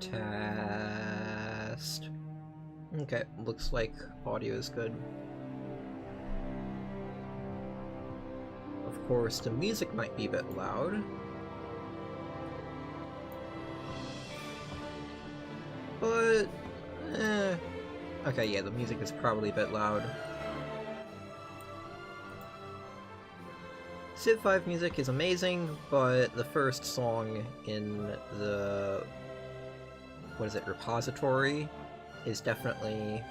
Test. Okay, looks like audio is good. Of course, the music might be a bit loud. But, okay, yeah, the music is probably a bit loud. Civ 5 music is amazing, but the first song in the, what is it, repository is definitely...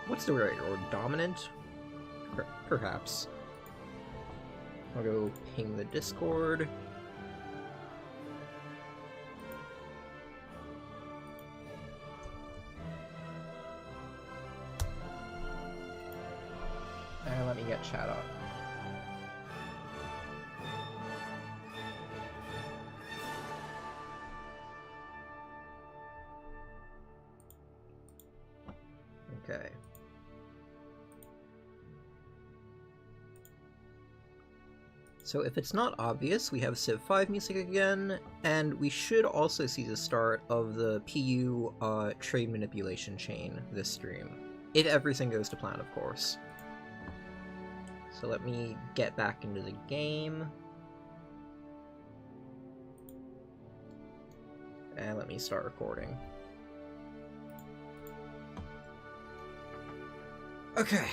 What's the right word? Dominant? Perhaps. I'll go ping the Discord. And let me get chat up. Okay. So if it's not obvious, we have Civ 5 music again, and we should also see the start of the PU trade manipulation chain this stream. If everything goes to plan, of course. So let me get back into the game. And let me start recording. Okay.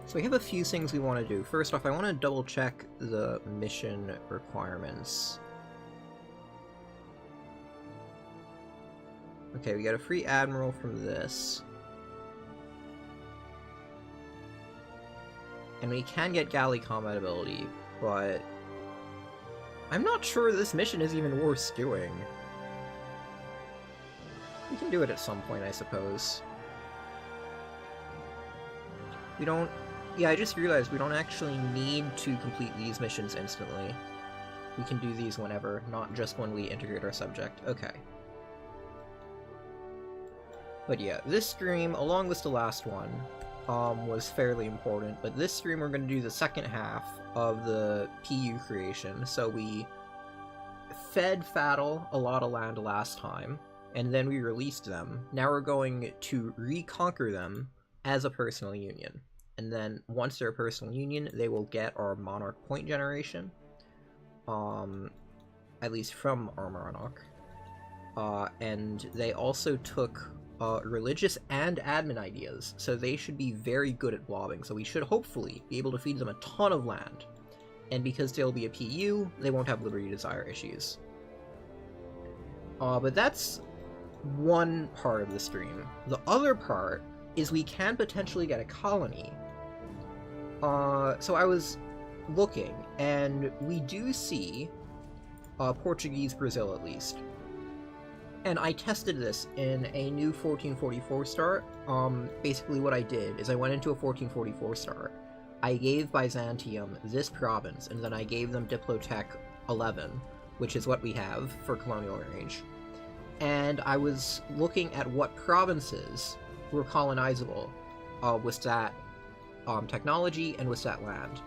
So we have a few things we want to do. First off, I want to double check the mission requirements. Okay, we got a free admiral from this. And we can get galley combat ability, but I'm not sure this mission is even worth doing. We can do it at some point, I suppose. We don't... Yeah, I just realized we don't actually need to complete these missions instantly. We can do these whenever, not just when we integrate our subject. Okay. But yeah, this stream, along with the last one, was fairly important, but this stream we're going to do the second half of the PU creation. So we fed Faddle a lot of land last time, and then we released them. Now we're going to reconquer them as a personal union. And then once they're a personal union, they will get our monarch point generation, at least from our monarch. And they also took religious and admin ideas, so they should be very good at blobbing, so we should hopefully be able to feed them a ton of land. And because they'll be a PU, they won't have liberty desire issues. But that's one part of the stream. The other part is we can potentially get a colony. So I was looking, and we do see Portuguese Brazil at least. And I tested this in a new 1444 start. Basically what I did is I went into a 1444 start. I gave Byzantium this province, and then I gave them Diplotech 11, which is what we have for colonial range. And I was looking at what provinces were colonizable with that technology and with that land.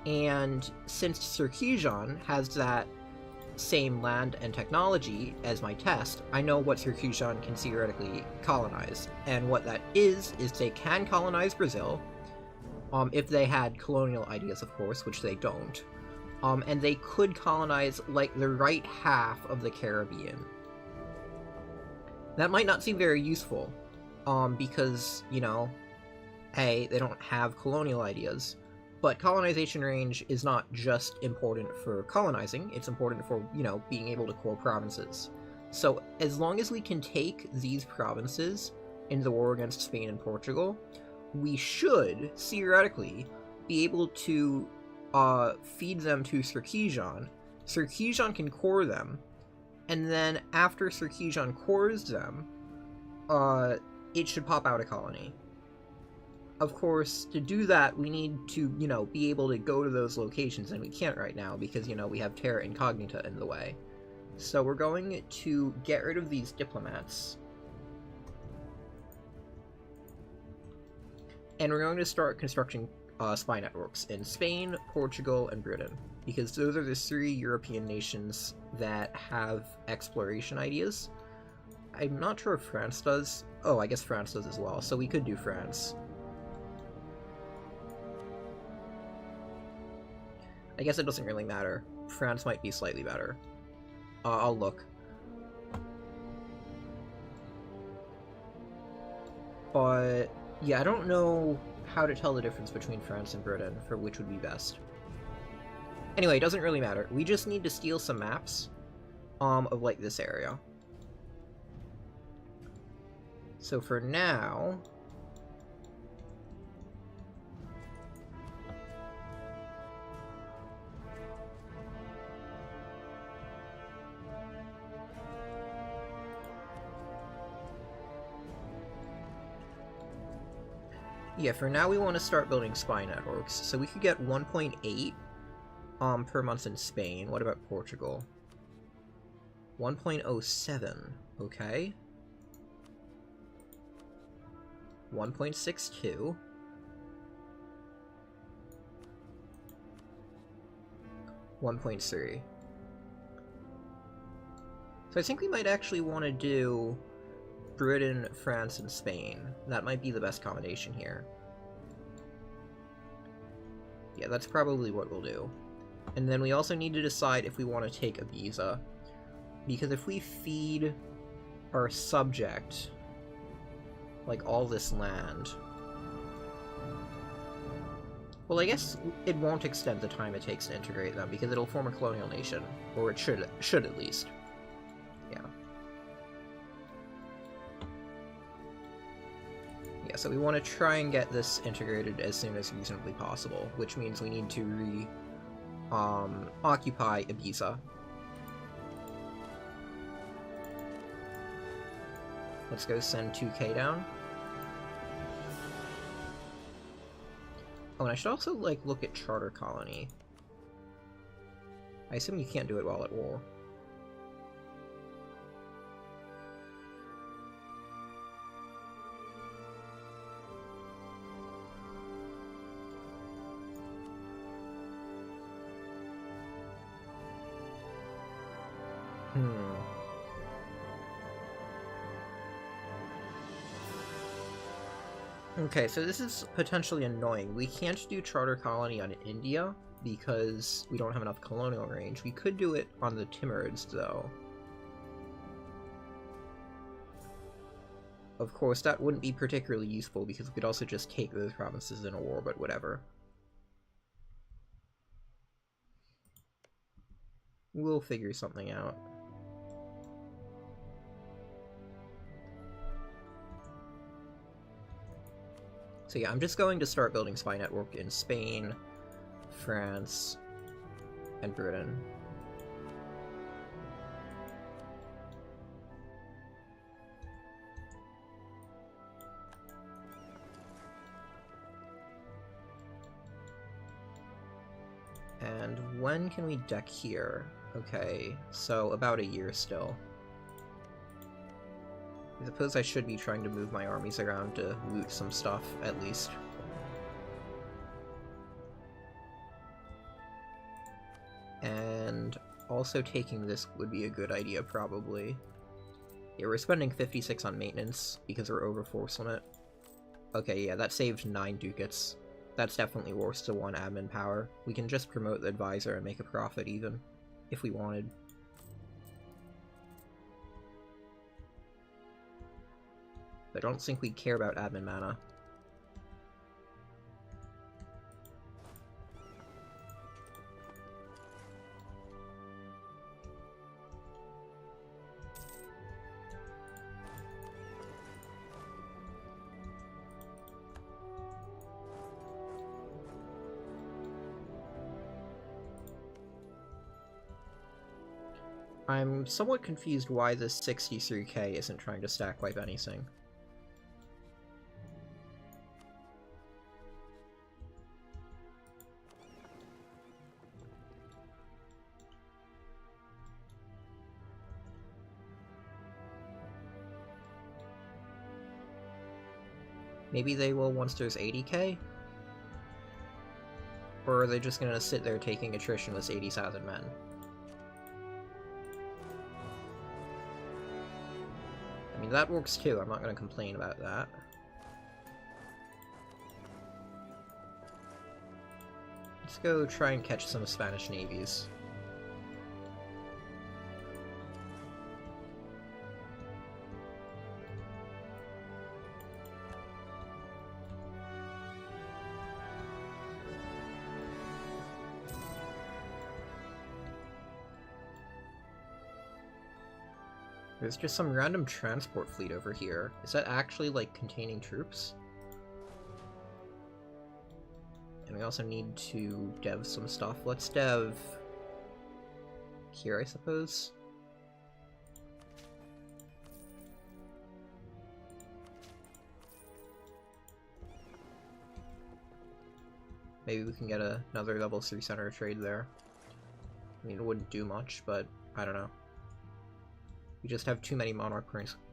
And since Circasian has that same land and technology as my test, I know what Circasian can theoretically colonize. And what that is they can colonize Brazil, if they had colonial ideas, of course, which they don't. And they could colonize, like, the right half of the Caribbean. That might not seem very useful, because, you know, hey, they don't have colonial ideas. But colonization range is not just important for colonizing, it's important for, you know, being able to core provinces. So as long as we can take these provinces in the war against Spain and Portugal, we should, theoretically, be able to feed them to Circasian. Circasian can core them, and then after Circasian cores them, it should pop out a colony. Of course, to do that, we need to, you know, be able to go to those locations, and we can't right now because, you know, we have Terra Incognita in the way. So we're going to get rid of these diplomats. And we're going to start constructing spy networks in Spain, Portugal, and Britain, because those are the 3 European nations that have exploration ideas. I'm not sure if France does. Oh, I guess France does as well, so we could do France. I guess it doesn't really matter. France might be slightly better. I'll look. But yeah, I don't know how to tell the difference between France and Britain for which would be best. Anyway, it doesn't really matter. We just need to steal some maps of like this area. So for now, yeah, for now we want to start building spy networks. So we could get 1.8 per month in Spain. What about Portugal? 1.07. Okay. 1.62. 1.3. So I think we might actually want to do Britain, France, and Spain. That might be the best combination here. Yeah, that's probably what we'll do. And then we also need to decide if we want to take Ibiza. Because if we feed our subject, like, all this land... Well, I guess it won't extend the time it takes to integrate them, because it'll form a colonial nation. Or it should at least. Yeah. Yeah, so we want to try and get this integrated as soon as reasonably possible, which means we need to occupy Ibiza. Let's go send 2k down. Oh, and I should also, like, look at Charter Colony. I assume you can't do it while at war. Okay, so this is potentially annoying. We can't do Charter Colony on India because we don't have enough colonial range. We could do it on the Timurids, though. Of course, that wouldn't be particularly useful because we could also just take those provinces in a war, but whatever. We'll figure something out. So yeah, I'm just going to start building spy network in Spain, France, and Britain. And when can we deck here? Okay, so about a year still. I suppose I should be trying to move my armies around to loot some stuff, at least. And also taking this would be a good idea, probably. Yeah, we're spending 56 on maintenance, because we're over force limit. Okay, yeah, that saved 9 ducats. That's definitely worth to 1 admin power. We can just promote the advisor and make a profit, even, if we wanted. I don't think we care about admin mana. I'm somewhat confused why this 63k isn't trying to stack wipe anything. Maybe they will once there's 80k? Or are they just gonna sit there taking attrition with 80,000 men? I mean, that works too, I'm not gonna complain about that. Let's go try and catch some Spanish navies. There's just some random transport fleet over here. Is that actually, like, containing troops? And we also need to dev some stuff. Let's dev here, I suppose. Maybe we can get another level 3 center of trade there. I mean, it wouldn't do much, but I don't know. We just have too many monarch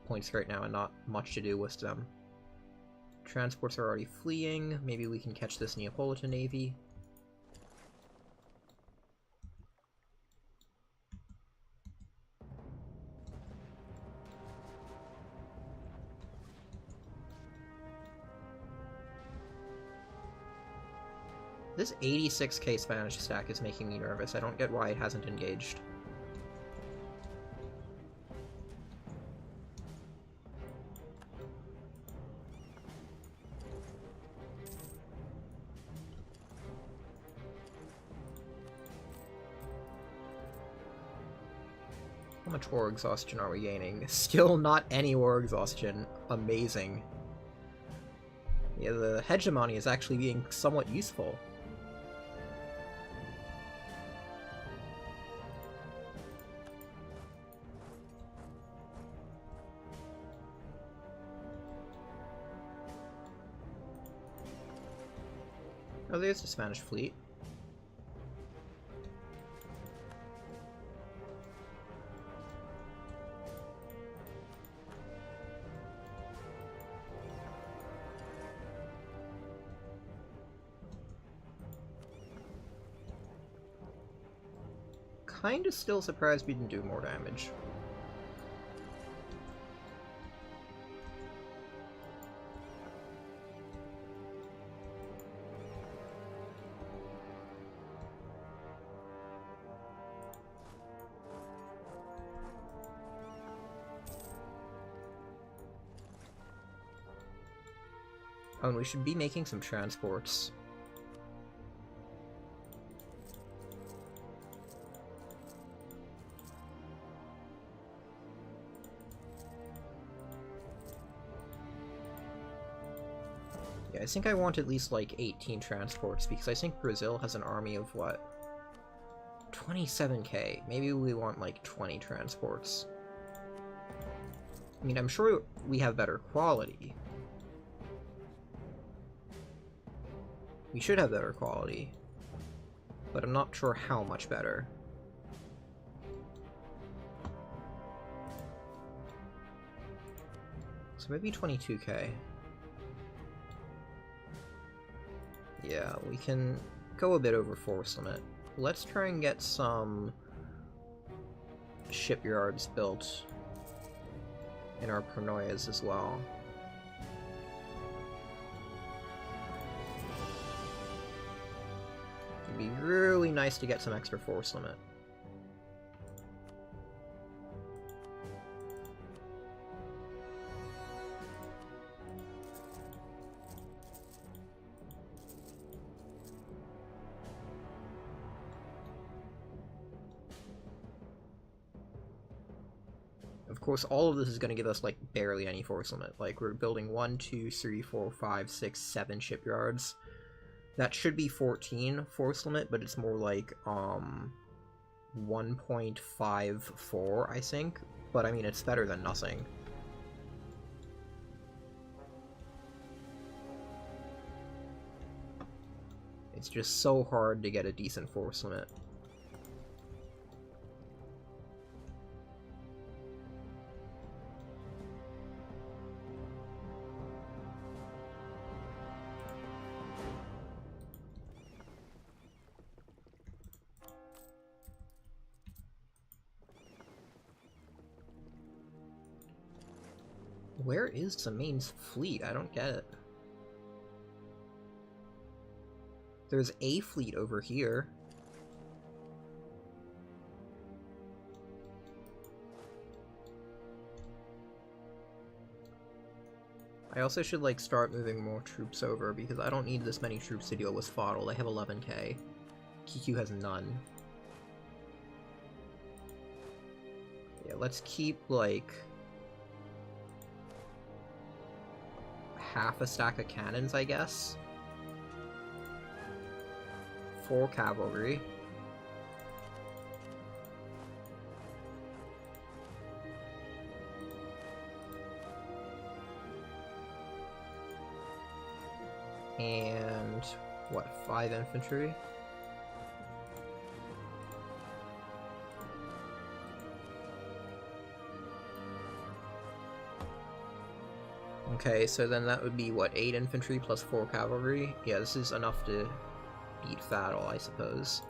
points right now and not much to do with them. Transports are already fleeing. Maybe we can catch this Neapolitan navy. This 86k Spanish stack is making me nervous. I don't get why it hasn't engaged. How much war exhaustion are we gaining? Still not any war exhaustion. Amazing. Yeah, the hegemony is actually being somewhat useful. Oh, there's the Spanish fleet. Kinda still surprised we didn't do more damage. Oh, and we should be making some transports. Yeah, I think I want at least like 18 transports, because I think Brazil has an army of what? 27k. Maybe we want like 20 transports. I mean, I'm sure we have better quality. We should have better quality, but I'm not sure how much better. So maybe 22k. Yeah, we can go a bit over force limit. Let's try and get some shipyards built in our Pernoyas as well. It'd be really nice to get some extra force limit. Of course, all of this is going to give us, like, barely any force limit. Like, we're building 1, 2, 3, 4, 5, 6, 7 shipyards. That should be 14 force limit, but it's more like, 1.54, I think. But, I mean, it's better than nothing. It's just so hard to get a decent force limit. Where is the main fleet? I don't get it. There's a fleet over here. I also should, like, start moving more troops over, because I don't need this many troops to deal with Fodl. I have 11k. QQ has none. Yeah, let's keep, like, half a stack of cannons, I guess. 4 cavalry. And what, 5 infantry? Okay, so then that would be, what, 8 infantry plus 4 cavalry? Yeah, this is enough to beat Fadl, I suppose.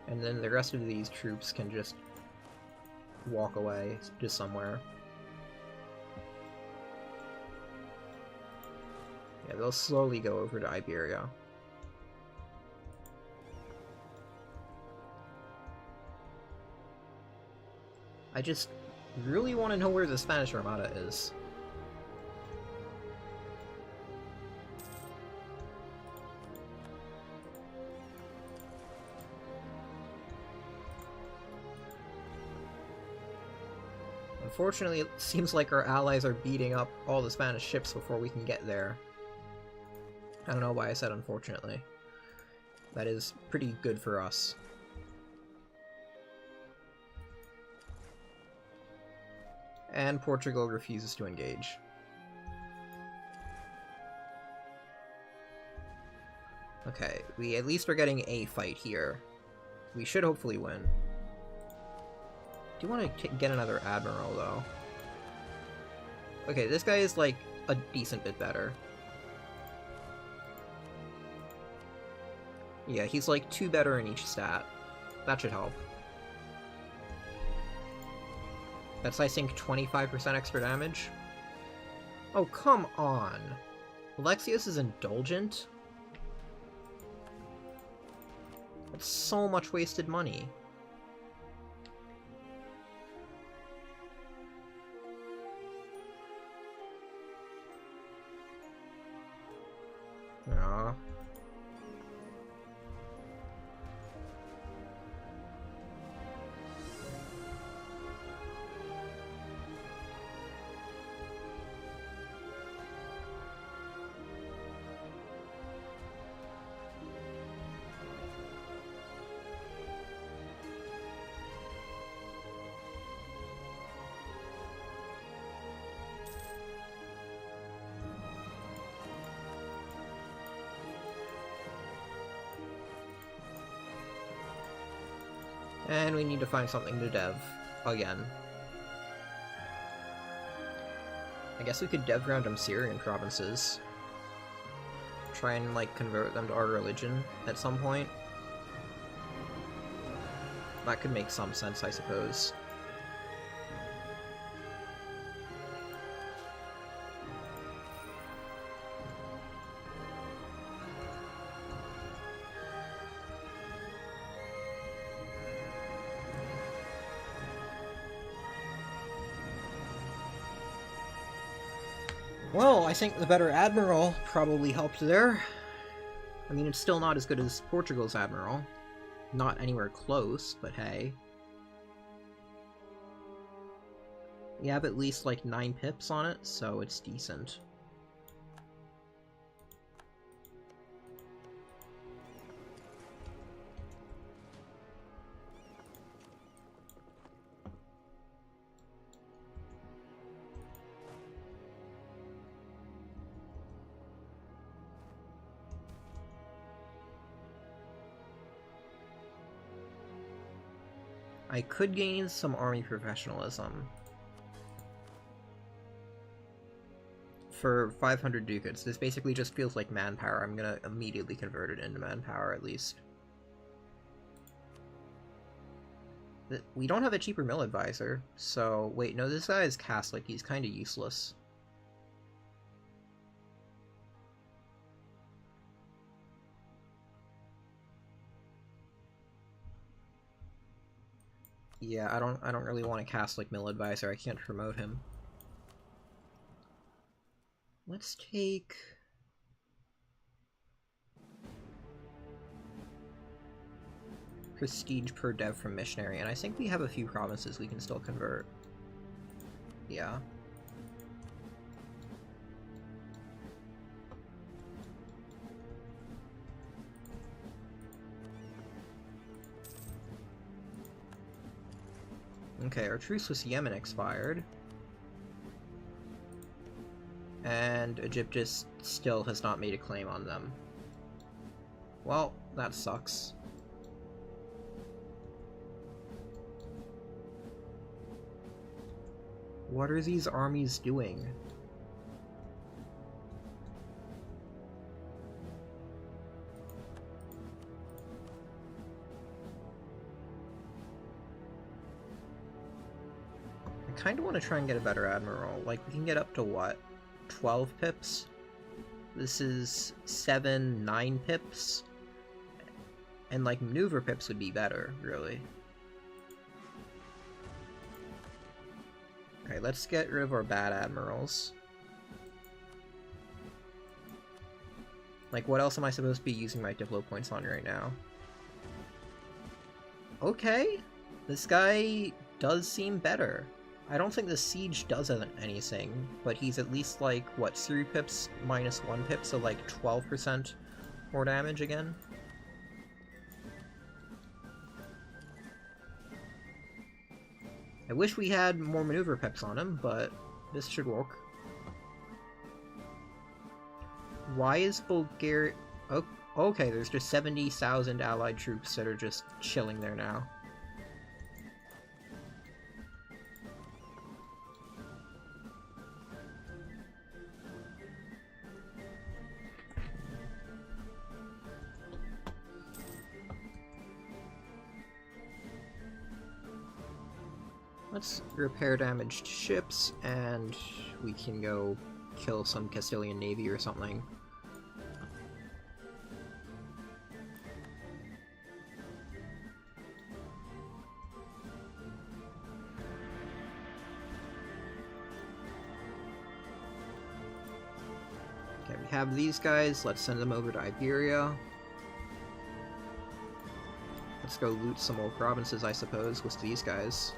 And then the rest of these troops can just walk away to somewhere. Yeah, they'll slowly go over to Iberia. I just really want to know where the Spanish Armada is. Unfortunately, it seems like our allies are beating up all the Spanish ships before we can get there. I don't know why I said unfortunately. That is pretty good for us. And Portugal refuses to engage. Okay, we at least are getting a fight here. We should hopefully win. Do you want to get another admiral, though? Okay, this guy is, like, a decent bit better. Yeah, he's, like, 2 better in each stat. That should help. That's, I think, 25% extra damage. Oh, come on! Alexios is indulgent? That's so much wasted money. Aww. And we need to find something to dev. Again. I guess we could dev random Syrian provinces. Try and, like, convert them to our religion at some point. That could make some sense, I suppose. Well, I think the better admiral probably helped there. I mean, it's still not as good as Portugal's admiral. Not anywhere close, but hey. We have at least, like, 9 pips on it, so it's decent. I could gain some army professionalism for 500 ducats. This basically just feels like manpower. I'm gonna immediately convert it into manpower, at least. We don't have a cheaper mill advisor, so... Wait, no, this guy is Catholic. He's kind of useless. Yeah, I don't really want a Catholic mill advisor. I can't promote him. Let's take... prestige per dev from missionary, and I think we have a few provinces we can still convert. Yeah. Okay, our truce with Yemen expired. And Egyptus still has not made a claim on them. Well, that sucks. What are these armies doing? I kind of want to try and get a better admiral. Like, we can get up to what? 12 pips? This is 7, 9 pips? And, like, maneuver pips would be better, really. Okay, let's get rid of our bad admirals. Like, what else am I supposed to be using my Diplo points on right now? Okay, this guy does seem better. I don't think the siege does anything, but he's at least like, what, 3 pips minus 1 pip, so like 12% more damage again? I wish we had more maneuver pips on him, but this should work. Why is Bulgaria... Oh, okay, there's just 70,000 allied troops that are just chilling there now. Let's repair damaged ships, and we can go kill some Castilian navy or something. Okay, we have these guys. Let's send them over to Iberia. Let's go loot some more provinces, I suppose, with these guys.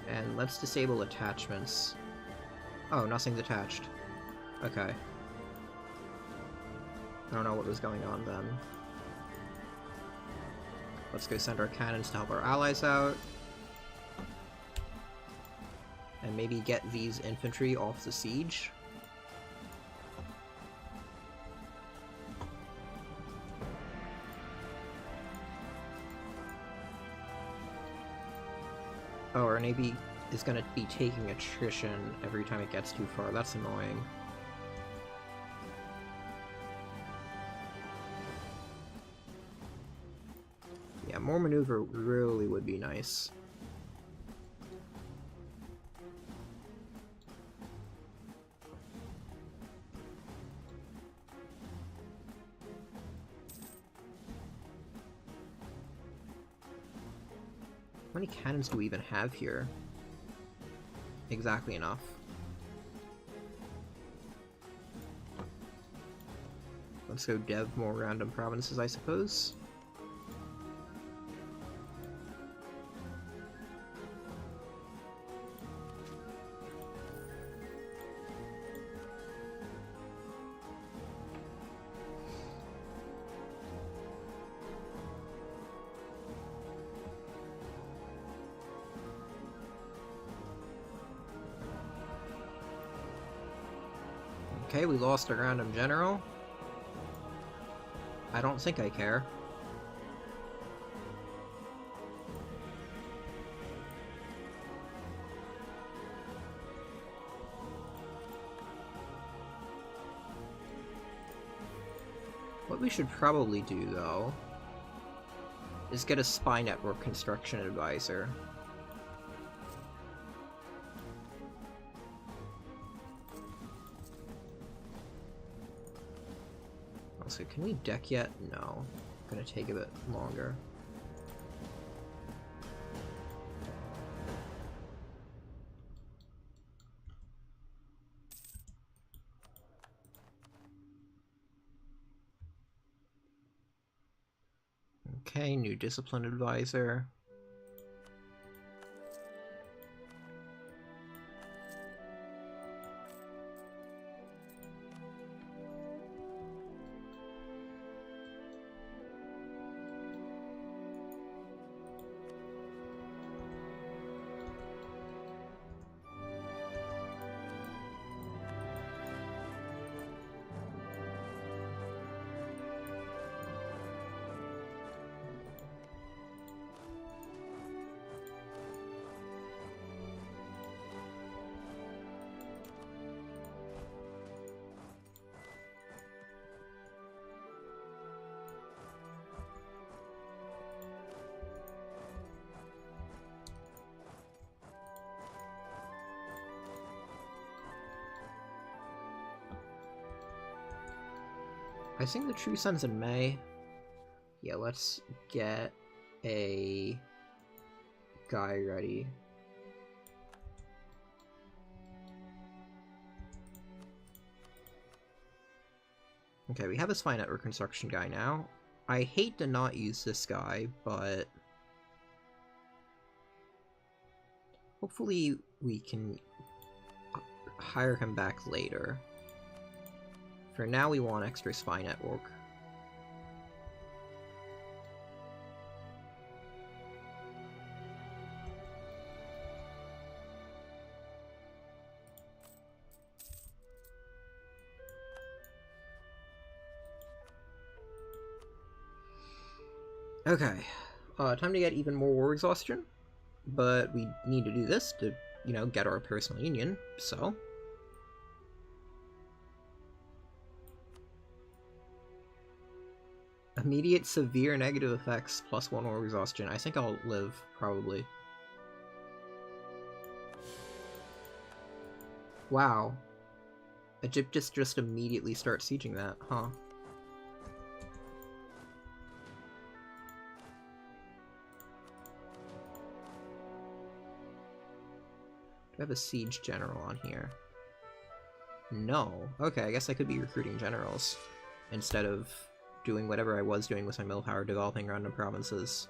And let's disable attachments. Oh, nothing's attached. Okay. I don't know what was going on then. Let's go send our cannons to help our allies out. And maybe get these infantry off the siege. Oh, our navy is going to be taking attrition every time it gets too far. That's annoying. Yeah, more maneuver really would be nice. How many cannons do we even have here? Exactly enough. Let's go dev more random provinces, I suppose. Okay, we lost a random general. I don't think I care. What we should probably do, though, is get a spy network construction advisor. Also, can we deck yet? No. Gonna take a bit longer. Okay, new discipline advisor. I think the True Sun's in May. Yeah, let's get a guy ready. Okay, we have a spy network construction guy now. I hate to not use this guy, but hopefully we can hire him back later. For now, we want extra spy network. Okay, time to get even more war exhaustion, but we need to do this to, you know, get our personal union, so... Immediate severe negative effects plus 1 war exhaustion. I think I'll live, probably. Wow. Egypt just immediately starts sieging that, huh? Do I have a siege general on here? No. Okay, I guess I could be recruiting generals instead of doing whatever I was doing with my mill power, developing random provinces.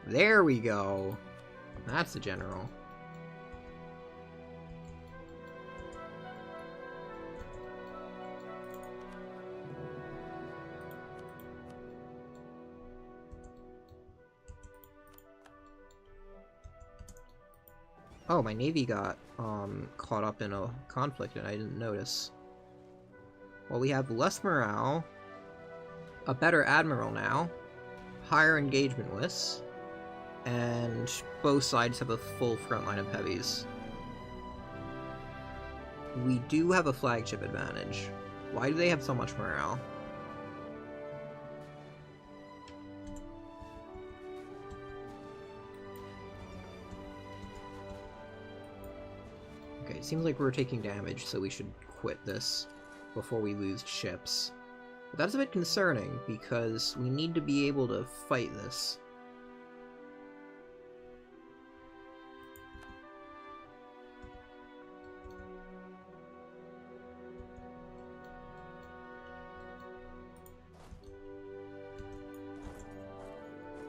There we go! That's the general. Oh, my navy got, caught up in a conflict and I didn't notice. Well, we have less morale, a better admiral now, higher engagement lists, and both sides have a full front line of heavies. We do have a flagship advantage. Why do they have so much morale? Okay, it seems like we're taking damage, so we should quit this before we lose ships. But that's a bit concerning, because we need to be able to fight this.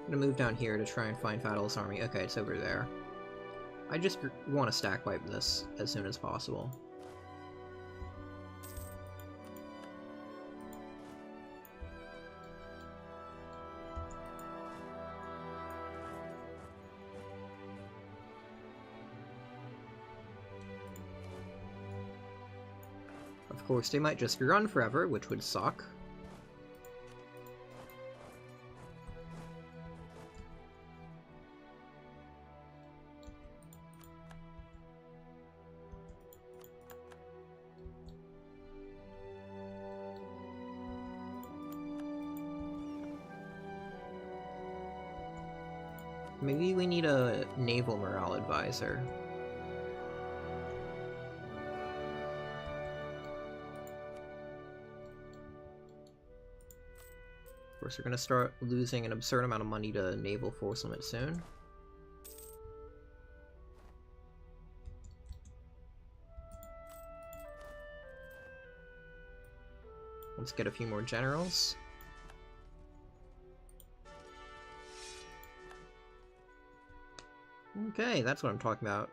I'm gonna move down here to try and find Fatalist Army. Okay, it's over there. I just want to stack wipe this as soon as possible. Of course, they might just run forever, which would suck. Maybe we need a naval morale advisor. Of course, we're gonna start losing an absurd amount of money to naval force limit soon. Let's get a few more generals. Okay, that's what I'm talking about.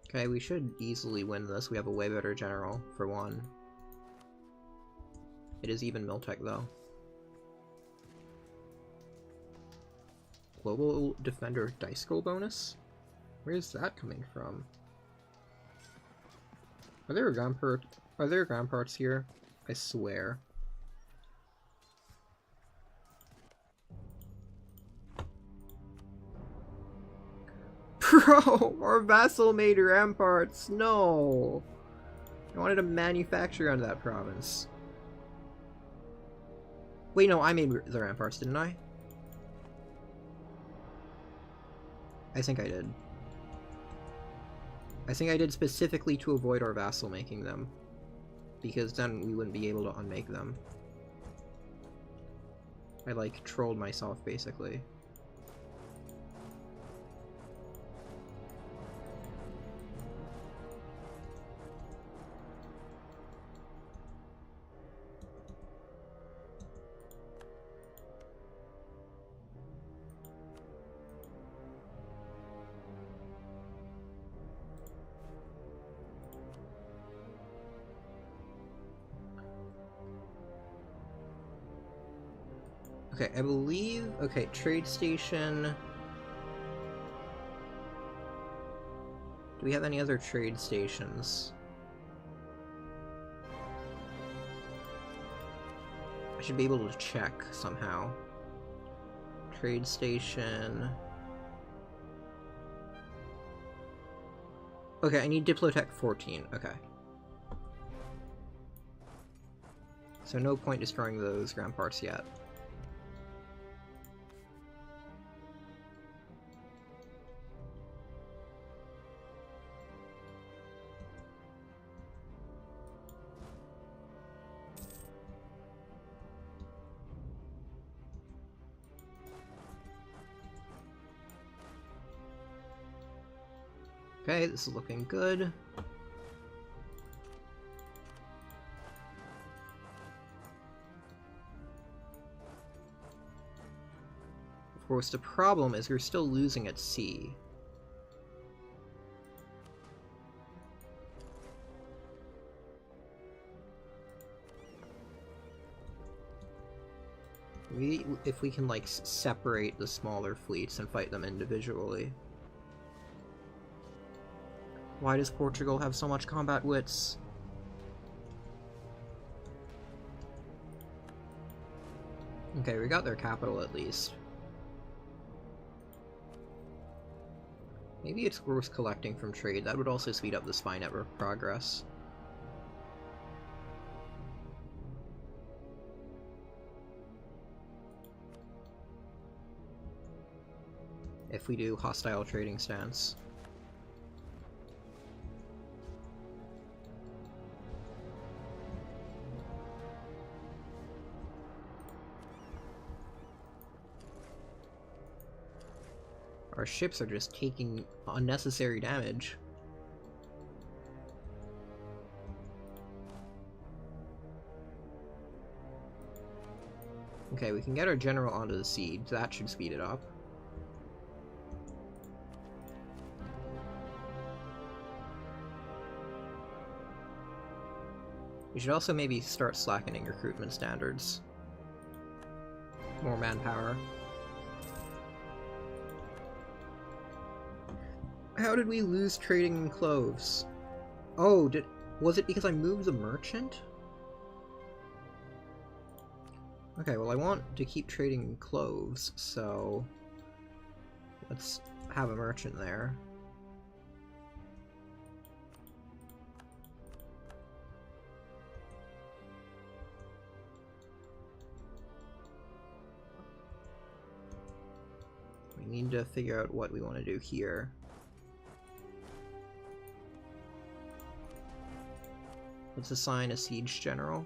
Okay, we should easily win this. We have a way better general, for one. It is even Miltech, though. Global Defender dice roll bonus? Where's that coming from? Are there ground parts here? I swear. Bro, our vassal made ramparts. No. I wanted to manufacture on that province. Wait, no, I made the ramparts, didn't I? I think I did. I think I did specifically to avoid our vassal making them, because then we wouldn't be able to unmake them. I, like, trolled myself, basically. Okay, I believe... Okay, trade station... Do we have any other trade stations? I should be able to check somehow. Trade station... Okay, I need Diplotech 14, okay. So no point destroying those ground parts yet. Okay, this is looking good. Of course, the problem is we're still losing at sea. If we can, like, separate the smaller fleets and fight them individually. Why does Portugal have so much combat wits? Okay, we got their capital at least. Maybe it's worth collecting from trade. That would also speed up the spy network progress. If we do hostile trading stance. Our ships are just taking unnecessary damage. Okay, we can get our general onto the siege. That should speed it up. We should also maybe start slackening recruitment standards. More manpower. How did we lose trading in cloves? Oh, was it because I moved the merchant? Okay, well I want to keep trading in cloves, so let's have a merchant there. We need to figure out what we want to do here. Let's assign a siege general.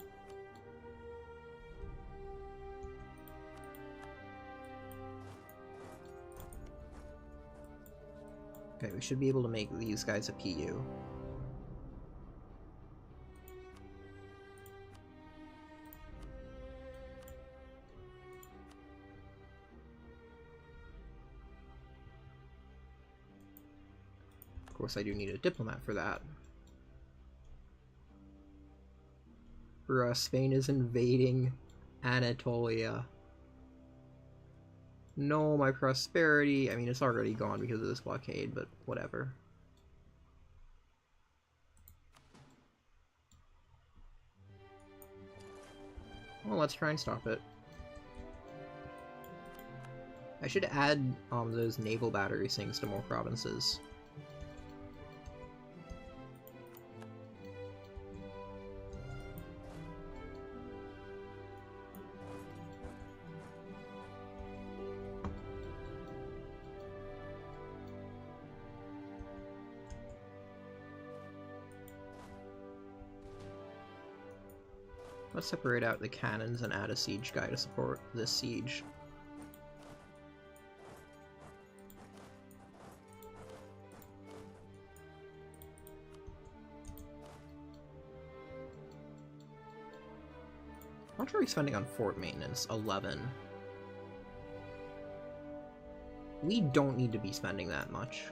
Okay, we should be able to make these guys a PU. Of course, I do need a diplomat for that. Bruh, Spain is invading Anatolia. No, my prosperity. I mean, it's already gone because of this blockade, but whatever. Well, let's try and stop it. I should add those naval battery things to more provinces. Let's separate out the cannons and add a siege guy to support this siege. How much are we spending on fort maintenance? 11. We don't need to be spending that much.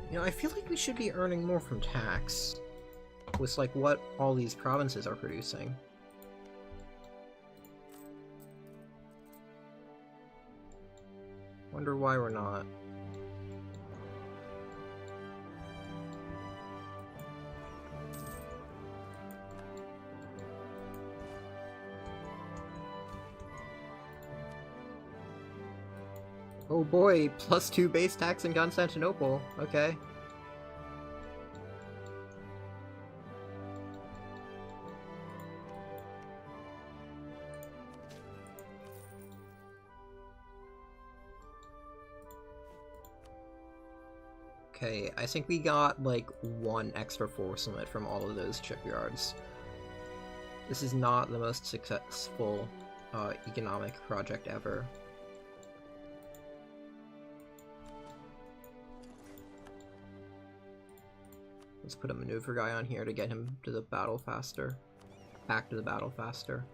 You know, I feel like we should be earning more from tax with, like, what all these provinces are producing. Wonder why we're not. Oh boy, +2 base tax in Constantinople. Okay. Okay, I think we got, like, 1 extra force limit from all of those shipyards. This is not the most successful economic project ever. Let's put a maneuver guy on here to get him to the battle faster. Back to the battle faster.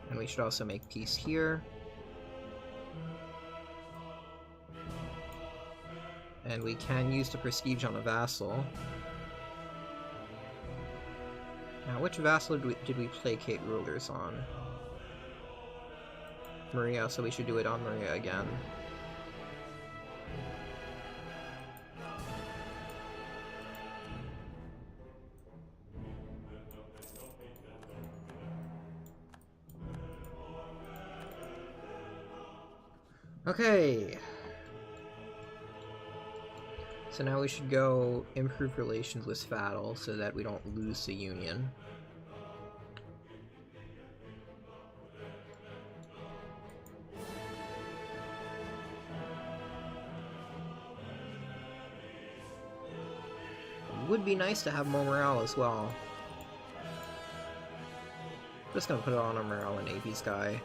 And we should also make peace here. And we can use the prestige on a vassal. Now, which vassal did we placate rulers on? Maria, so we should do it on Maria again. Okay. So now we should go improve relations with Faddle so that we don't lose the Union. It would be nice to have more morale as well. Just gonna put it on a morale and Navy's guy.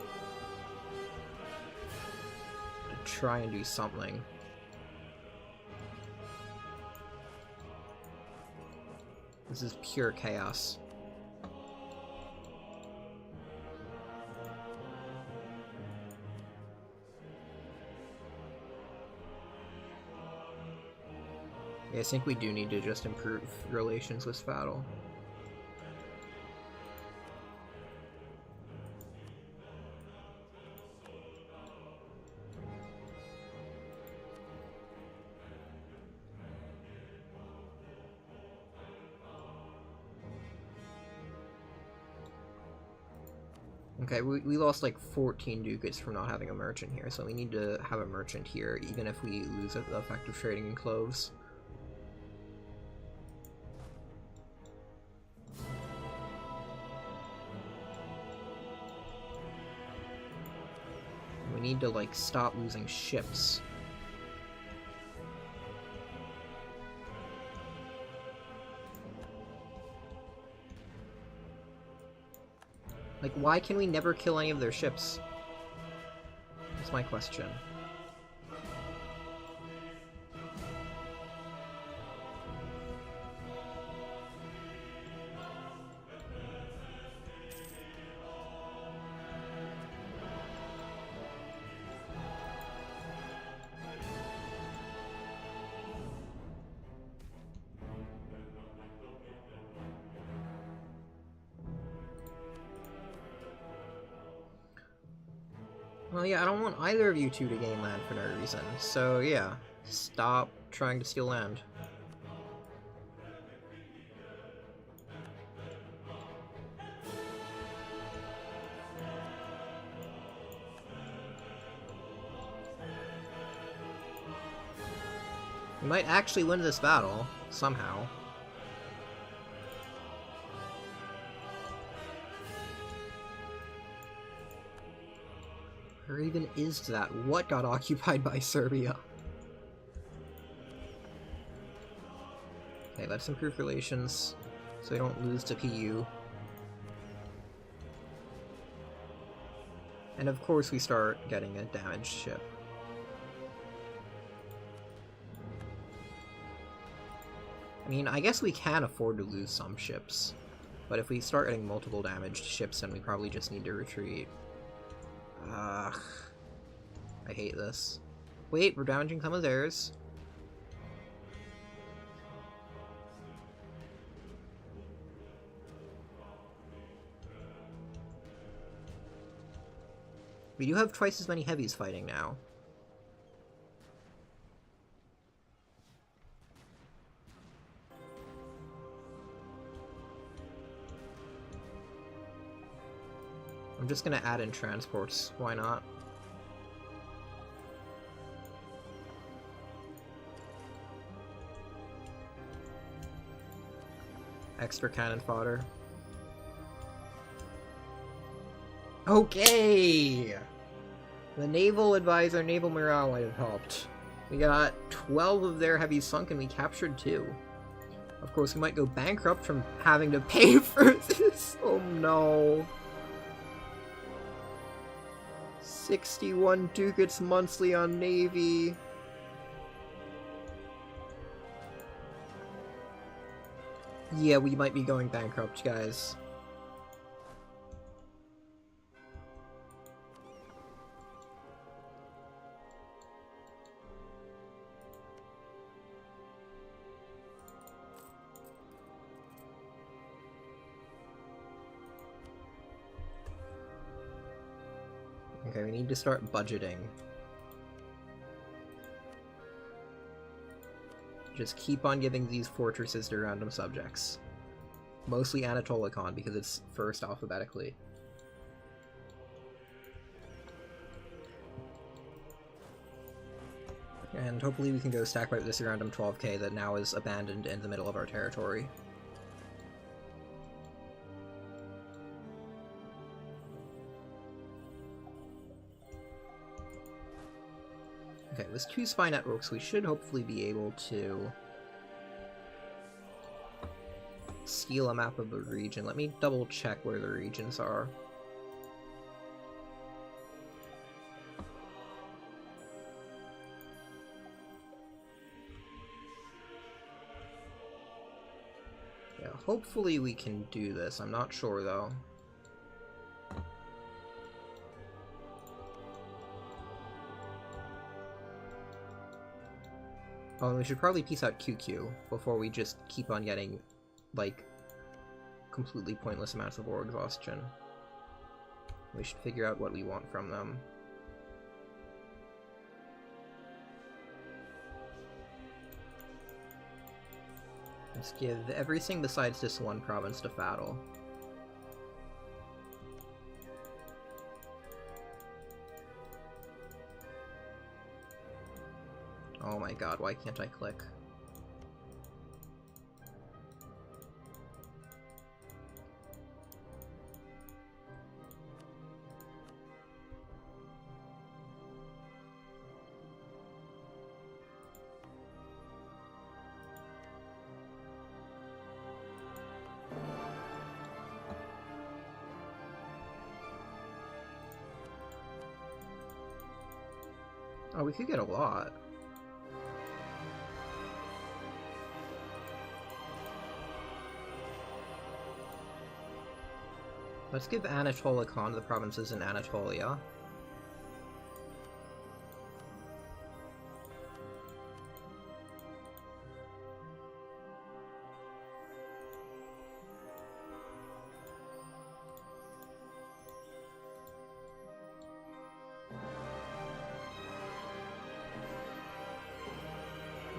To try and do something. This is pure chaos. Yeah, I think we do need to just improve relations with Faddle. Okay, we lost like 14 ducats from not having a merchant here, so we need to have a merchant here, even if we lose the effective trading in cloves. We need to, like, stop losing ships. Like, why can we never kill any of their ships? That's my question. Well, yeah, I don't want either of you two to gain land for no reason, so yeah, stop trying to steal land. We might actually win this battle, somehow. Where even is that? What got occupied by Serbia? Okay, let's improve relations so we don't lose to PU. And of course we start getting a damaged ship. I mean, I guess we can afford to lose some ships, but if we start getting multiple damaged ships, then we probably just need to retreat. Ugh. I hate this. Wait, we're damaging some of theirs. We do have twice as many heavies fighting now. I'm just gonna add in transports, why not? Extra cannon fodder. Okay! The naval advisor, naval morale might have helped. We got 12 of their heavies sunk and we captured 2. Of course, we might go bankrupt from having to pay for this. Oh no. 61 ducats monthly on Navy. Yeah, we might be going bankrupt, guys. Okay, we need to start budgeting. Just keep on giving these fortresses to random subjects. Mostly Anatolikon, because it's first alphabetically. And hopefully we can go stack wipe this random 12k that now is abandoned in the middle of our territory. Okay, with 2 spy networks we should hopefully be able to steal a map of the region. Let me double check where the regions are. Yeah, hopefully we can do this. I'm not sure though. Oh, and we should probably piece out QQ before we just keep on getting, like, completely pointless amounts of war exhaustion. We should figure out what we want from them. Let's give everything besides this one province to Fatal. Oh my god, why can't I click? Oh, we could get a lot. Let's give Anatolia Khan the provinces in Anatolia.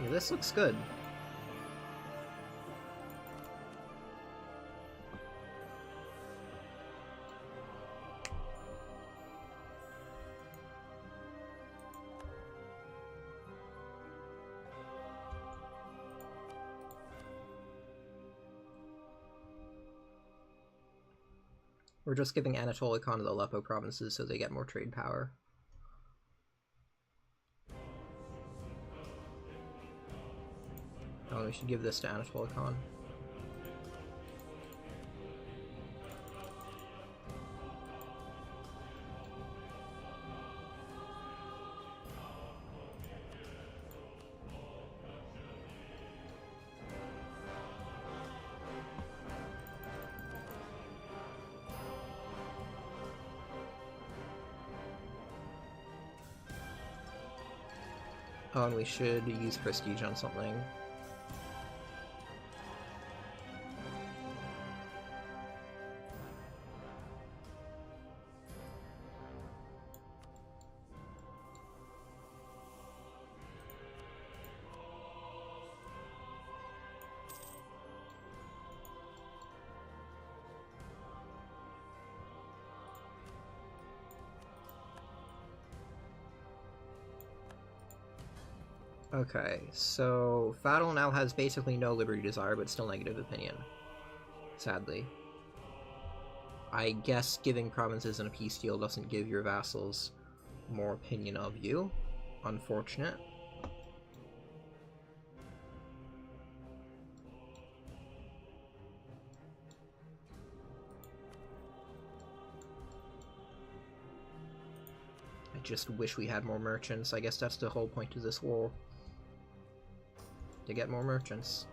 Yeah, this looks good. We're just giving Anatolia Khan to the Aleppo provinces so they get more trade power. Oh, we should give this to Anatolia Khan. Oh, and we should use prestige on something. Okay, so Fatal now has basically no liberty desire, but still negative opinion. Sadly. I guess giving provinces in a peace deal doesn't give your vassals more opinion of you. Unfortunate. I just wish we had more merchants. I guess that's the whole point of this war. To get more merchants.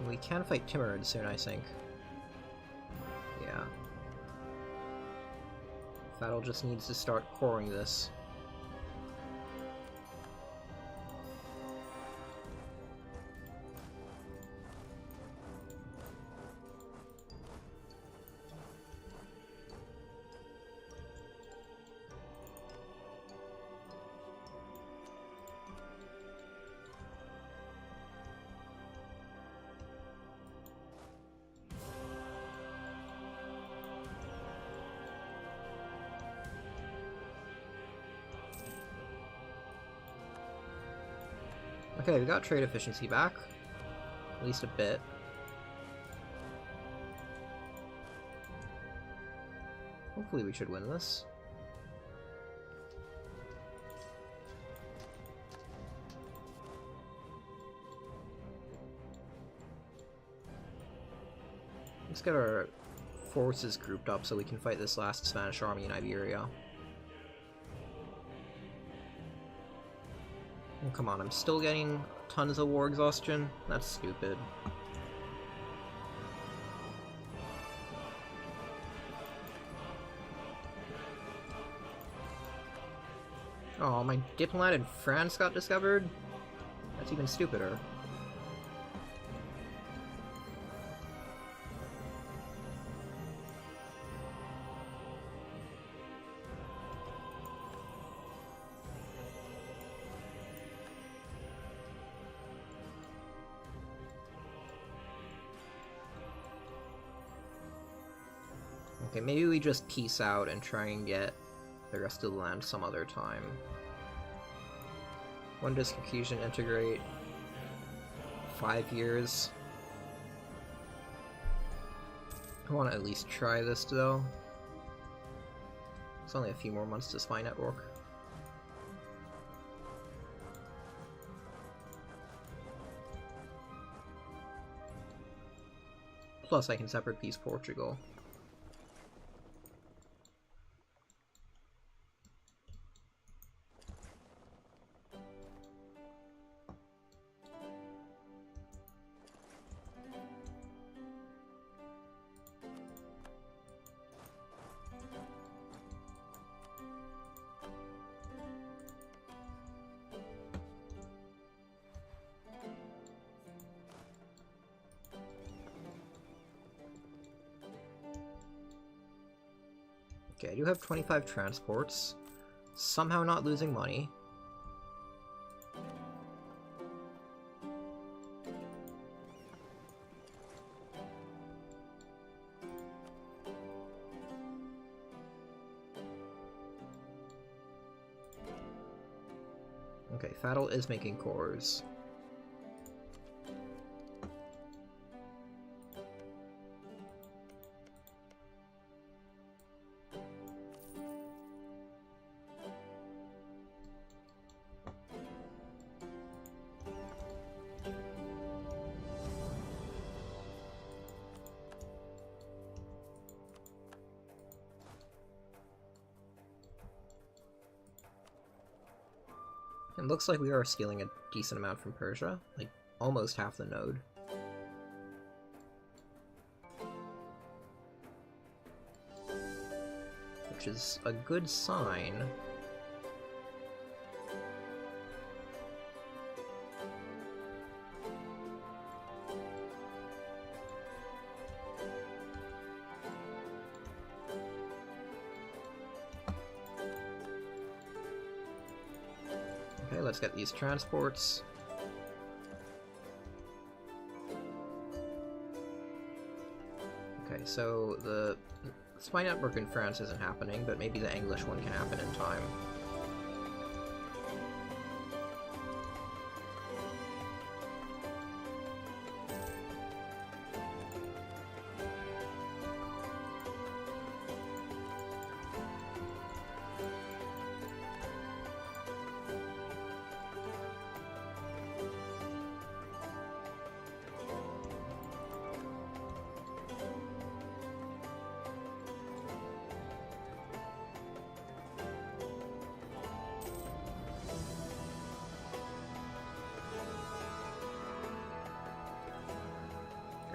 We can fight Timurid soon, I think. Yeah. Fatal just needs to start coring this. Okay, we got trade efficiency back. At least a bit. Hopefully we should win this. Let's get our forces grouped up so we can fight this last Spanish army in Iberia. Oh, come on, I'm still getting tons of war exhaustion? That's stupid. Oh, my diplomat in France got discovered? That's even stupider. Okay, maybe we just peace out and try and get the rest of the land some other time. When does Caucasian integrate? 5 years. I want to at least try this though. It's only a few more months to Spy Network. Plus I can separate peace Portugal. Okay, I do have 25 transports. Somehow not losing money. Okay, Fatal is making cores. It looks like we are stealing a decent amount from Persia, like almost half the node. Which is a good sign. Okay, let's get these transports. Okay, so the Spy Network in France isn't happening, but maybe the English one can happen in time.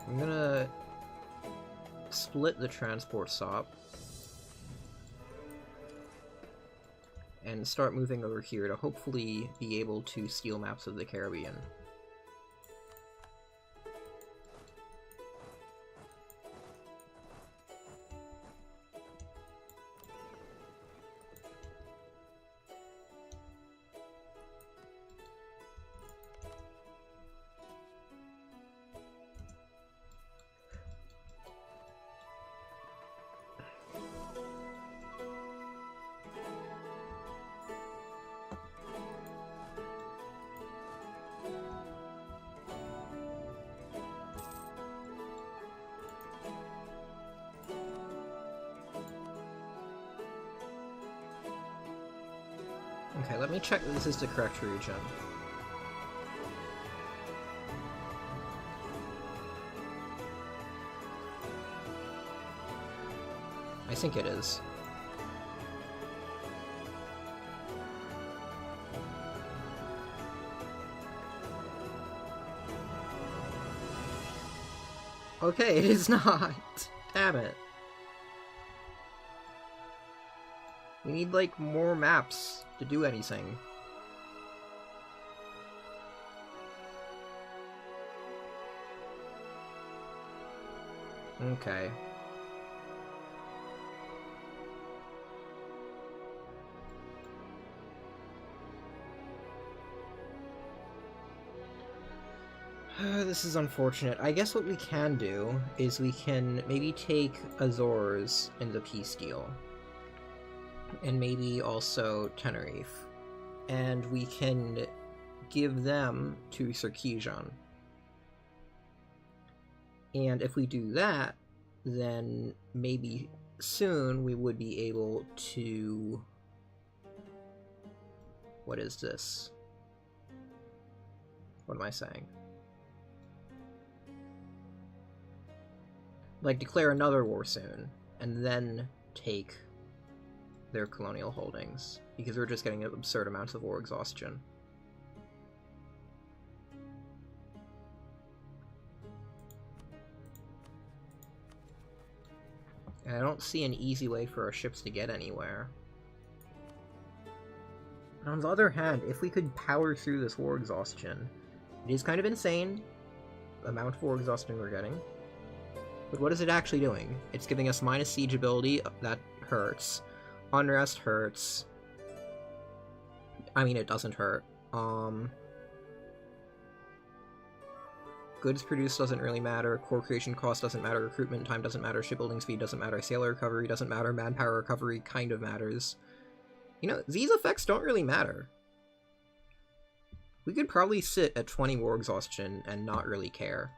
I'm gonna split the transport stop and start moving over here to hopefully be able to steal maps of the Caribbean. Okay, let me check that this is the correct region. I think it is. Okay, it is not. Damn it. We need, like, more maps to do anything. Okay. This is unfortunate. I guess what we can do is we can maybe take Azores into peace deal. And maybe also Tenerife. And we can give them to Sarkeesian. And if we do that, then maybe soon we would be able to... What is this? What am I saying? Like, declare another war soon, and then take their colonial holdings, because we're just getting absurd amounts of war exhaustion. And I don't see an easy way for our ships to get anywhere. On the other hand, if we could power through this war exhaustion, it is kind of insane the amount of war exhaustion we're getting. But what is it actually doing? It's giving us minus siege ability, that hurts. Unrest hurts. I mean, it doesn't hurt. Goods produced doesn't really matter, core creation cost doesn't matter, recruitment time doesn't matter, shipbuilding speed doesn't matter, sailor recovery doesn't matter, manpower recovery kind of matters. You know, these effects don't really matter. We could probably sit at 20 war exhaustion and not really care.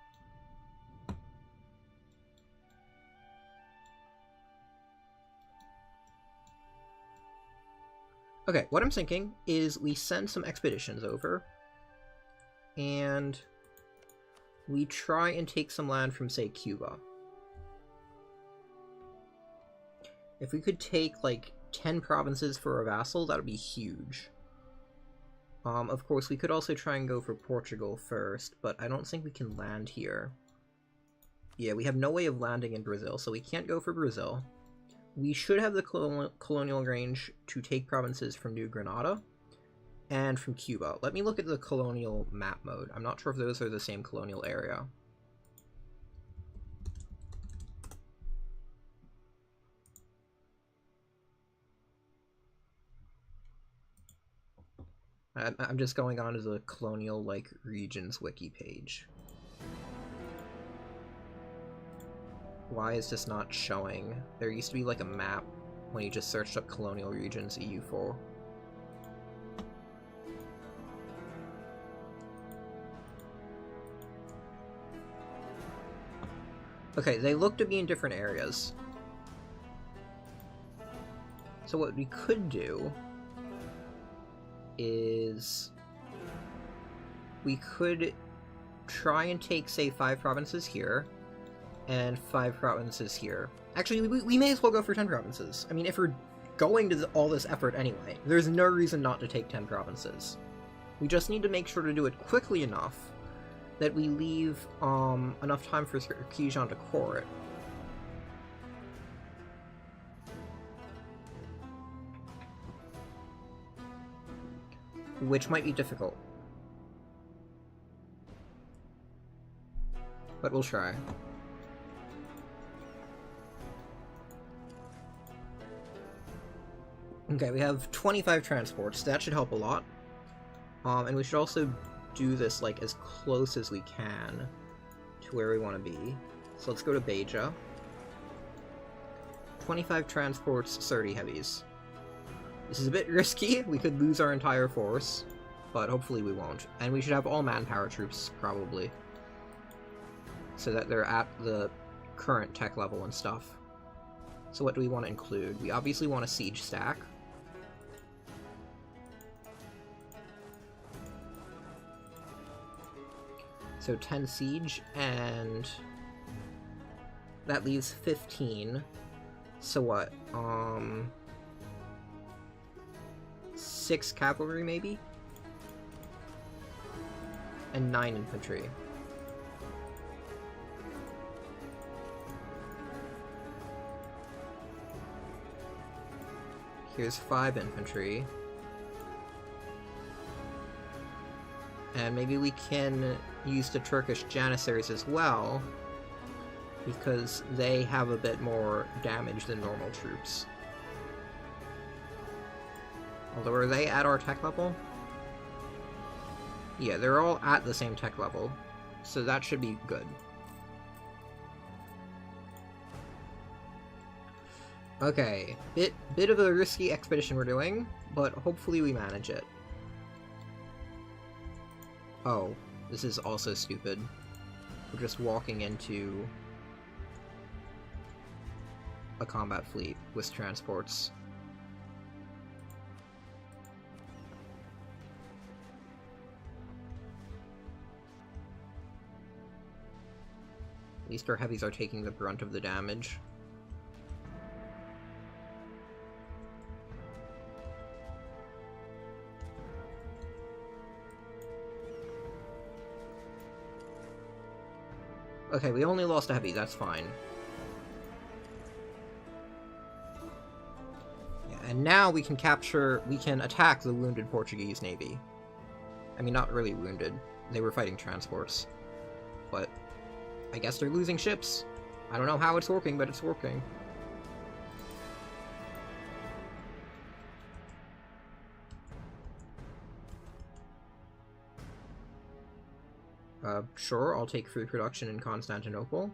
Okay, what I'm thinking is we send some expeditions over, and we try and take some land from, say, Cuba. If we could take, like, 10 provinces for a vassal, that would be huge. Of course, we could also try and go for Portugal first, but I don't think we can land here. Yeah, we have no way of landing in Brazil, so we can't go for Brazil. We should have the colonial range to take provinces from New Granada and from Cuba. Let me look at the colonial map mode. I'm not sure if those are the same colonial area. I'm just going on to the colonial, like, regions wiki page. Why is this not showing? There used to be, like, a map when you just searched up colonial regions EU4. Okay, they look to be in different areas. So what we could do is we could try and take, say, 5 provinces here and 5 provinces here. Actually, we may as well go for 10 provinces. I mean, if we're going to all this effort anyway, there's no reason not to take 10 provinces. We just need to make sure to do it quickly enough that we leave enough time for Sarkeesian to core it. Which might be difficult. But we'll try. Okay, we have 25 transports. That should help a lot. And we should also do this, like, as close as we can to where we want to be. So let's go to Beja. 25 transports, 30 heavies. This is a bit risky. We could lose our entire force, but hopefully we won't. And we should have all manpower troops, probably, so that they're at the current tech level and stuff. So what do we want to include? We obviously want a siege stack. So 10 siege, and that leaves 15. So what? 6 cavalry maybe? And 9 infantry. Here's 5 infantry. And maybe we can use the Turkish Janissaries as well, because they have a bit more damage than normal troops. Although, are they at our tech level? Yeah, they're all at the same tech level, so that should be good. Okay, bit of a risky expedition we're doing, but hopefully we manage it. Oh, this is also stupid. We're just walking into a combat fleet with transports. At least our heavies are taking the brunt of the damage. Okay, we only lost a heavy, that's fine. Yeah, and now we can attack the wounded Portuguese navy. I mean, not really wounded. They were fighting transports. But I guess they're losing ships. I don't know how it's working, but it's working. Sure, I'll take food production in Constantinople.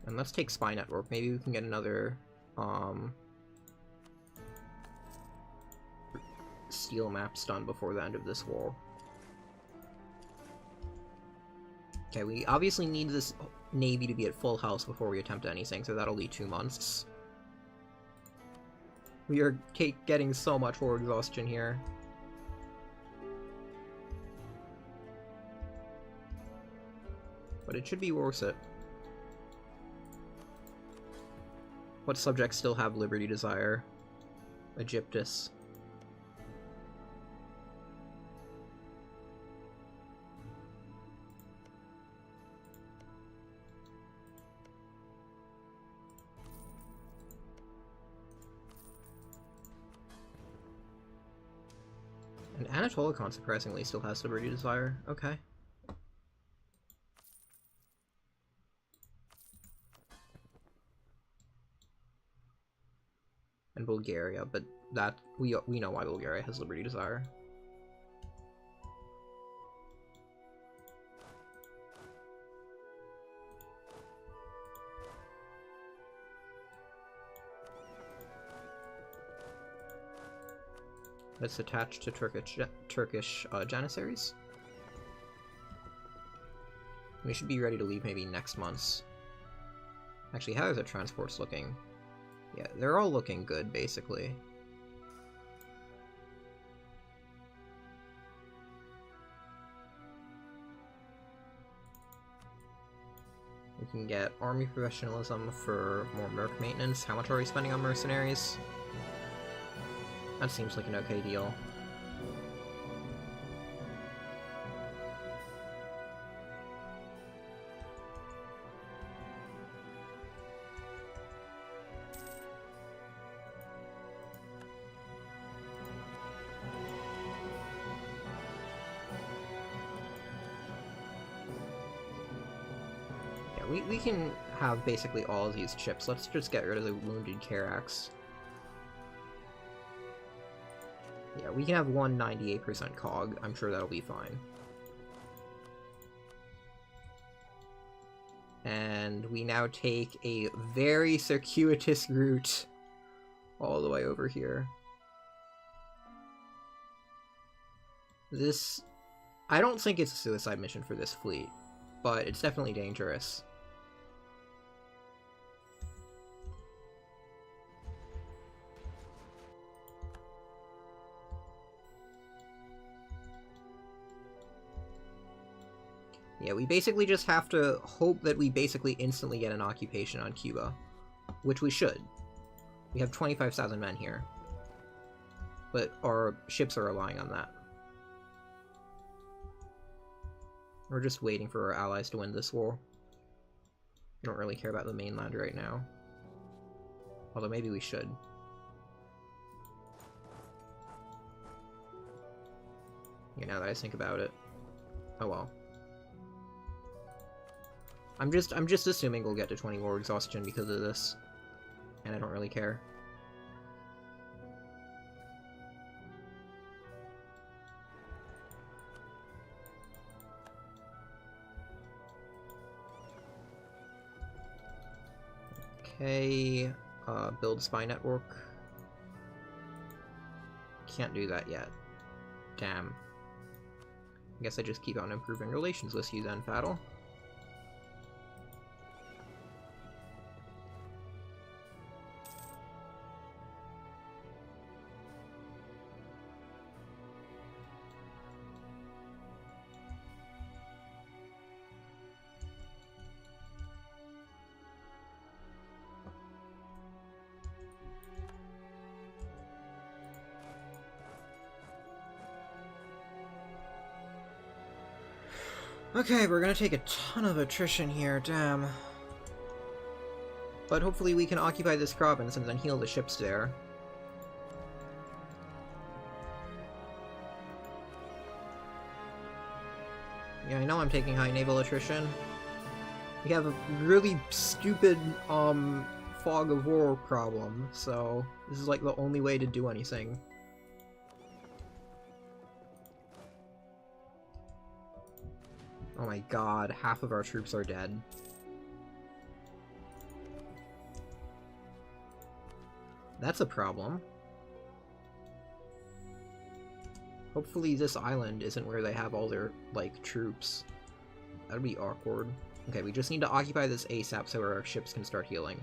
And let's take spy network. Maybe we can get another, steel maps done before the end of this war. Okay, we obviously need this navy to be at full health before we attempt anything, so that'll be 2 months. We are getting so much war exhaustion here. But it should be worth it. What subjects still have liberty desire? Egyptus. And Anatolicon, surprisingly, still has liberty desire. Okay. And Bulgaria, but that we know why Bulgaria has liberty desire. That's attached to Turkish Janissaries. We should be ready to leave maybe next month. Actually, how is the transports looking? Yeah, they're all looking good, basically. We can get army professionalism for more merc maintenance. How much are we spending on mercenaries? That seems like an okay deal. Yeah, we can have basically all of these ships. Let's just get rid of the wounded Carax. Yeah, we can have 198% cog. I'm sure that'll be fine. And we now take a very circuitous route all the way over here. This... I don't think it's a suicide mission for this fleet. but it's definitely dangerous. Yeah, we basically just have to hope that we basically instantly get an occupation on Cuba. Which we should. We have 25,000 men here. But our ships are relying on that. We're just waiting for our allies to win this war. We don't really care about the mainland right now. Although maybe we should. Yeah, now that I think about it. Oh well. I'm just assuming we'll get to 20 war exhaustion because of this. And I don't really care. Okay, build spy network. Can't do that yet. Damn. I guess I just keep on improving relations with you then, Faddle. Okay, we're gonna take a ton of attrition here, damn. But hopefully we can occupy this province and then heal the ships there. Yeah, I know I'm taking high naval attrition. We have a really stupid, fog of war problem, so this is like the only way to do anything. Oh my god, half of our troops are dead. That's a problem. Hopefully this island isn't where they have all their, like, troops. That'd be awkward. Okay, we just need to occupy this ASAP so our ships can start healing.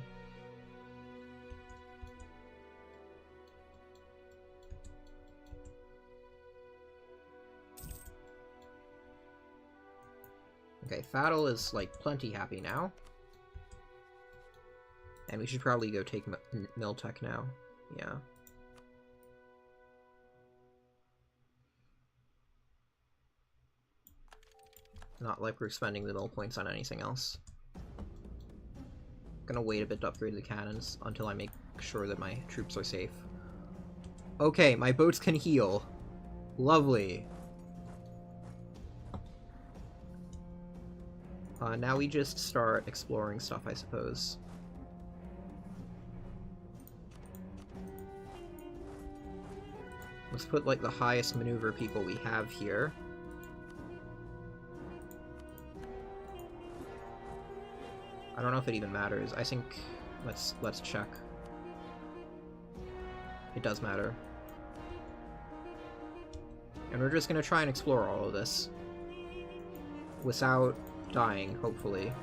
Okay, Faddle is, like, plenty happy now. And we should probably go take Miltech now. Yeah. Not like we're spending the mill points on anything else. Gonna wait a bit to upgrade the cannons until I make sure that my troops are safe. Okay, my boats can heal. Lovely. Now we just start exploring stuff, I suppose. Let's put, like, the highest maneuver people we have here. I don't know if it even matters. I think... let's check. It does matter. And we're just gonna try and explore all of this. Without dying, hopefully.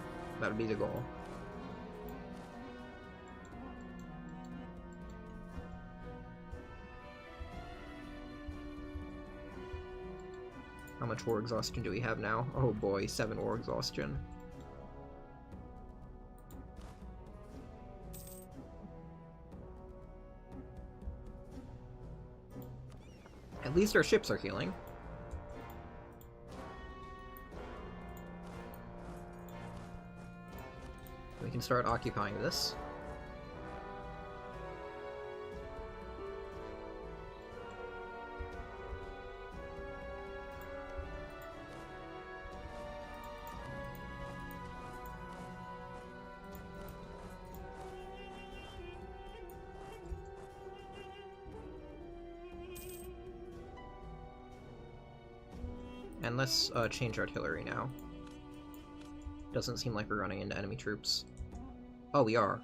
That would be the goal. How much war exhaustion do we have now? Oh boy, 7 war exhaustion. At least our ships are healing. We can start occupying this. And let's change artillery now. Doesn't seem like we're running into enemy troops. Oh, we are.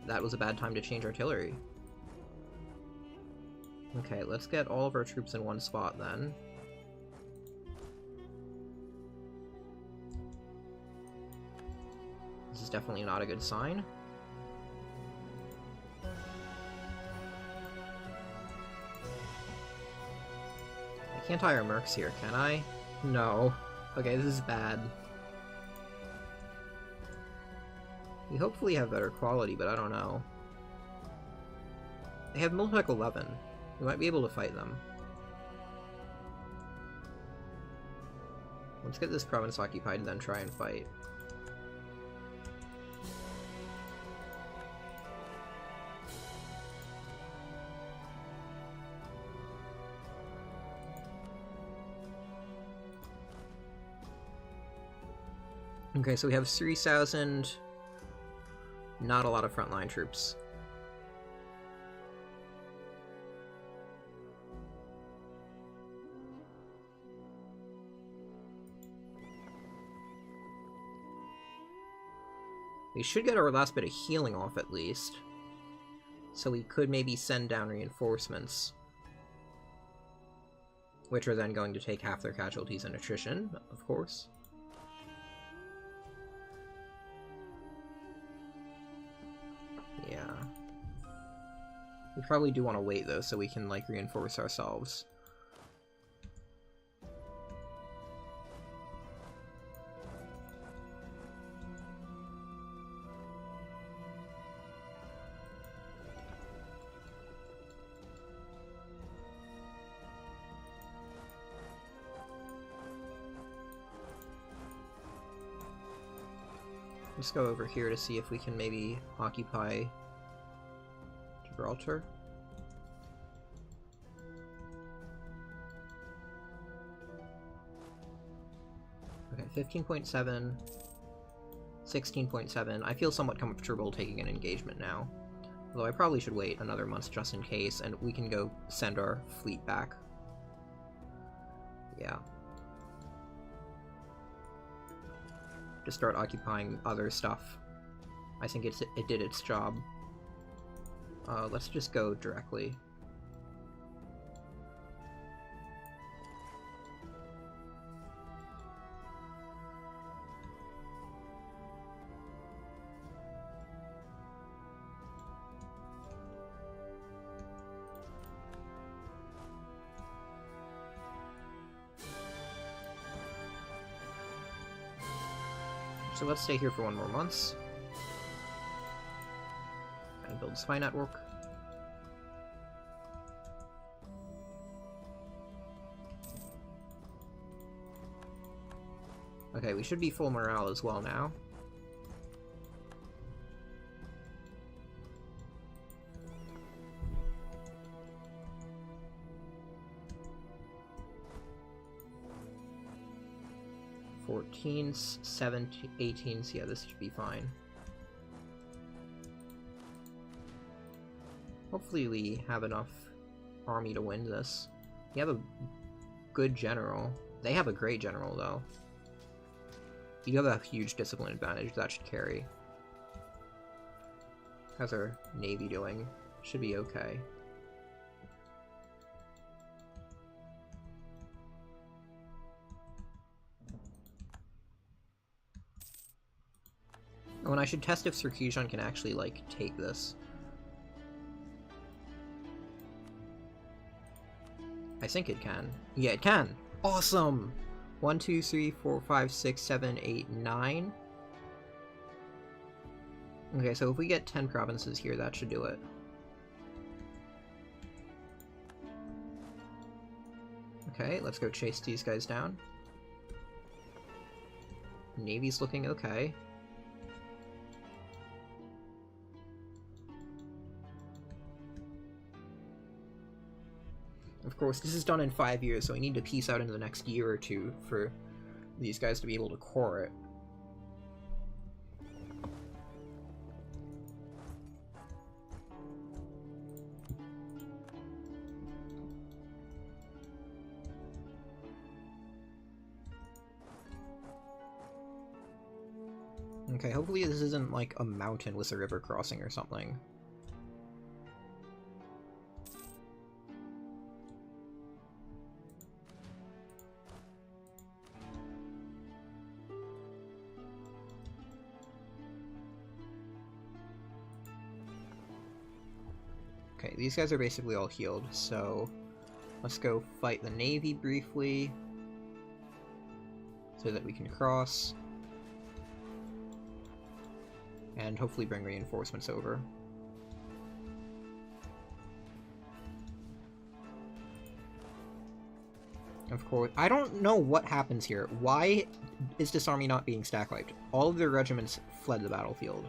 That was a bad time to change artillery. Okay, let's get all of our troops in one spot then. This is definitely not a good sign. I can't hire mercs here, can I? No. Okay, this is bad. We hopefully have better quality, but I don't know. They have Miltech 11. We might be able to fight them. Let's get this province occupied and then try and fight. Okay, so we have 3,000. Not a lot of frontline troops. We should get our last bit of healing off at least. So we could maybe send down reinforcements. Which are then going to take half their casualties and attrition, of course. Yeah. We probably do want to wait though, so we can like reinforce ourselves. Let's go over here to see if we can maybe occupy Gibraltar. Okay, 15.7, 16.7. I feel somewhat comfortable taking an engagement now. Although I probably should wait another month just in case, and we can go send our fleet back. Yeah. To start occupying other stuff. I think it did its job. Let's just go directly. So let's stay here for 1 more month. And build a spy network. Okay, we should be full morale as well now. Fourteens, 17, 18s, yeah, this should be fine. Hopefully we have enough army to win this. We have a good general. They have a great general, though. You have a huge discipline advantage, that should carry. How's our navy doing? Should be okay. Oh, and I should test if Circasian can actually, like, take this. I think it can. Yeah, it can! Awesome! 1, 2, 3, 4, 5, 6, 7, 8, 9. Okay, so if we get 10 provinces here, that should do it. Okay, let's go chase these guys down. Navy's looking okay. Of course, this is done in 5 years, so we need to peace out in the next year or two for these guys to be able to core it. Okay, hopefully this isn't like a mountain with a river crossing or something. Okay, these guys are basically all healed, so let's go fight the Navy briefly so that we can cross and hopefully bring reinforcements over. Of course, I don't know what happens here. Why is this army not being stack wiped? All of their regiments fled the battlefield.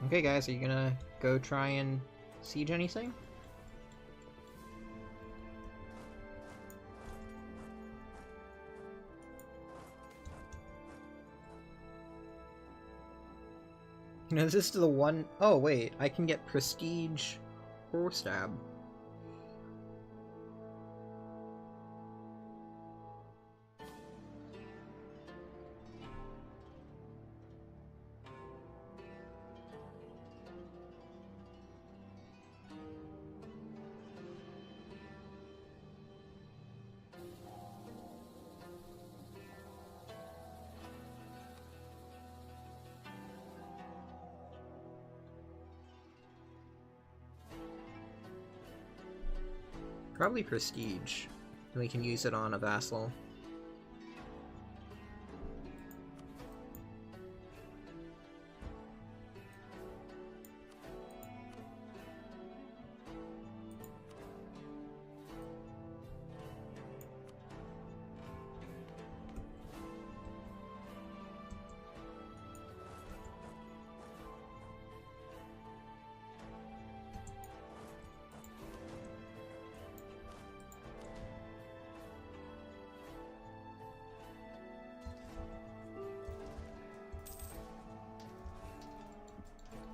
Okay guys, are you gonna go try and siege anything? You know, is this the one... Oh wait, I can get prestige or stab. Probably prestige. And we can use it on a vassal.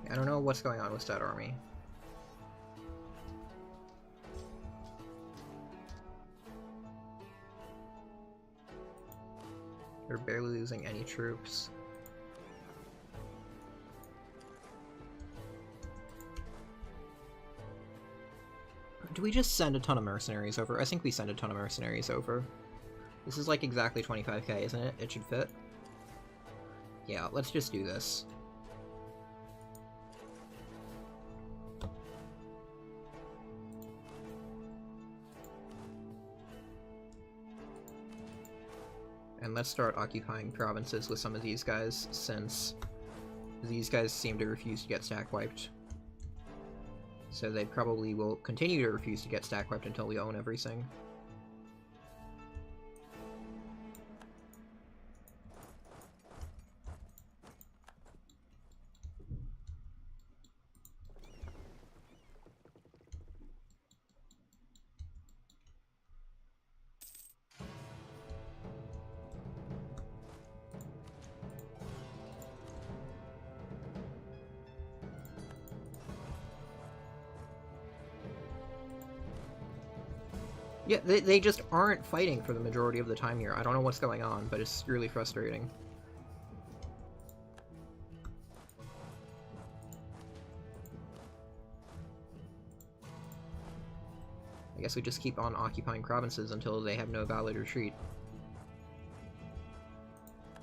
I don't know what's going on with that army. They're barely losing any troops. Do we just send a ton of mercenaries over? I think we send a ton of mercenaries over. This is like exactly 25k, isn't it? It should fit. Yeah, let's just do this. And let's start occupying provinces with some of these guys, since these guys seem to refuse to get stack wiped. So they probably will continue to refuse to get stack wiped until we own everything. Yeah, they just aren't fighting for the majority of the time here. I don't know what's going on, but it's really frustrating. I guess we just keep on occupying provinces until they have no valid retreat.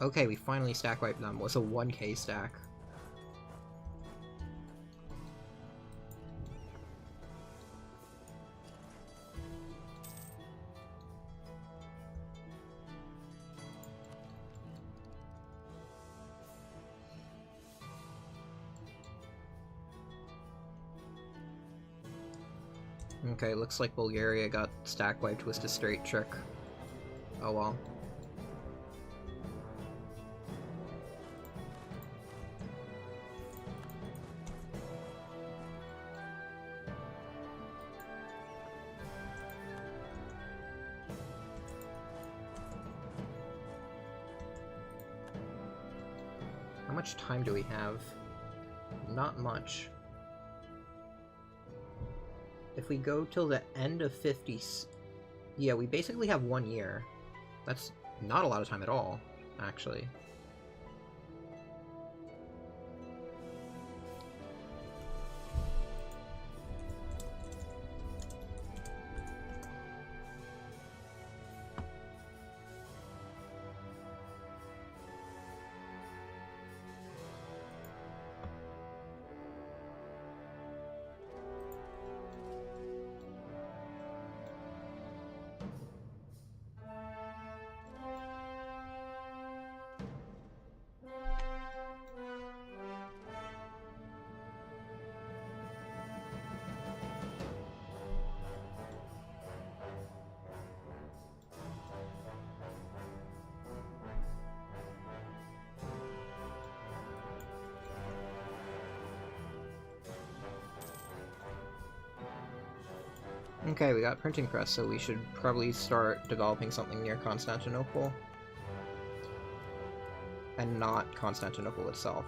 Okay, we finally stack wiped them. What's a 1k stack? Okay, looks like Bulgaria got stack wiped with a straight trick. Oh well. How much time do we have? Not much. If we go till the end of 50s... Yeah, we basically have 1 year. That's not a lot of time at all, actually. Okay, we got printing press, so we should probably start developing something near Constantinople. And not Constantinople itself.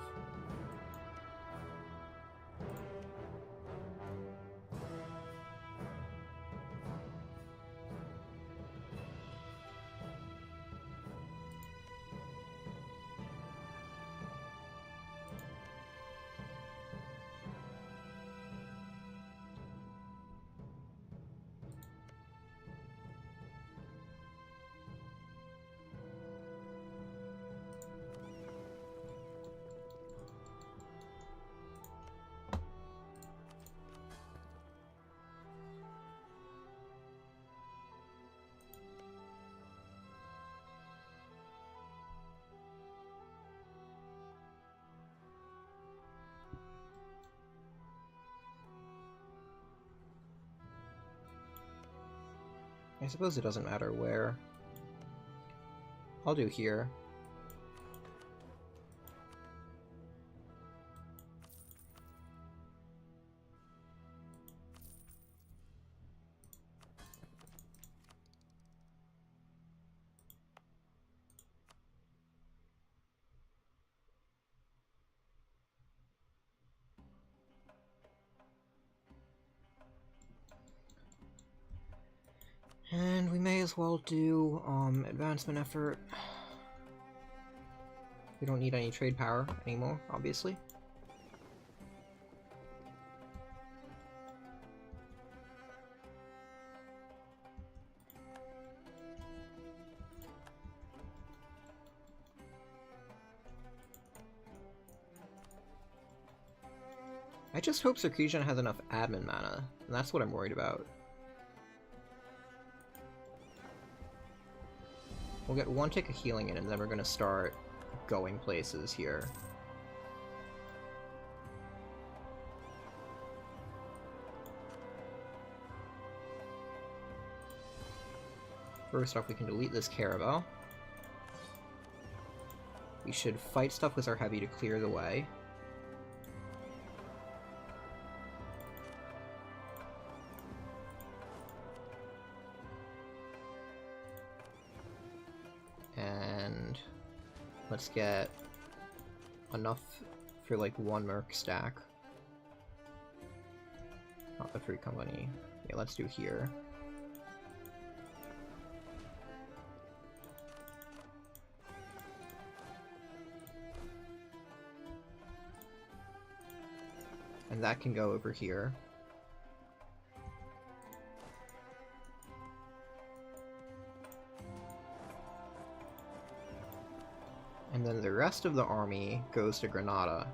I suppose it doesn't matter where. I'll do here. And we may as well do, advancement effort. We don't need any trade power anymore, obviously. I just hope Circassian has enough admin mana, and that's what I'm worried about. We'll get one tick of healing in, and then we're gonna start going places here. First off, we can delete this caravel. We should fight stuff with our heavy to clear the way. And let's get enough for like one merc stack. Not the Fruit Company. Yeah, let's do here. And that can go over here. And then the rest of the army goes to Granada.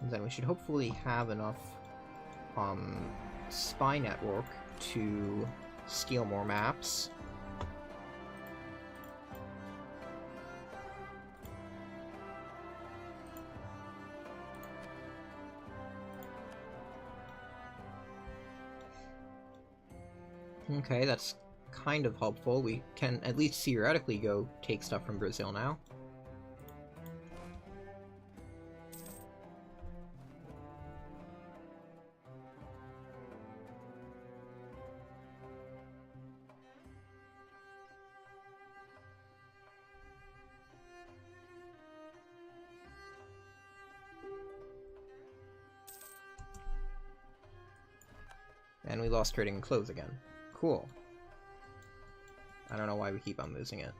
And then we should hopefully have enough spy network to steal more maps. Okay, that's kind of helpful. We can at least theoretically go take stuff from Brazil now. And we lost trading in clothes again. Cool. I don't know why we keep on losing it.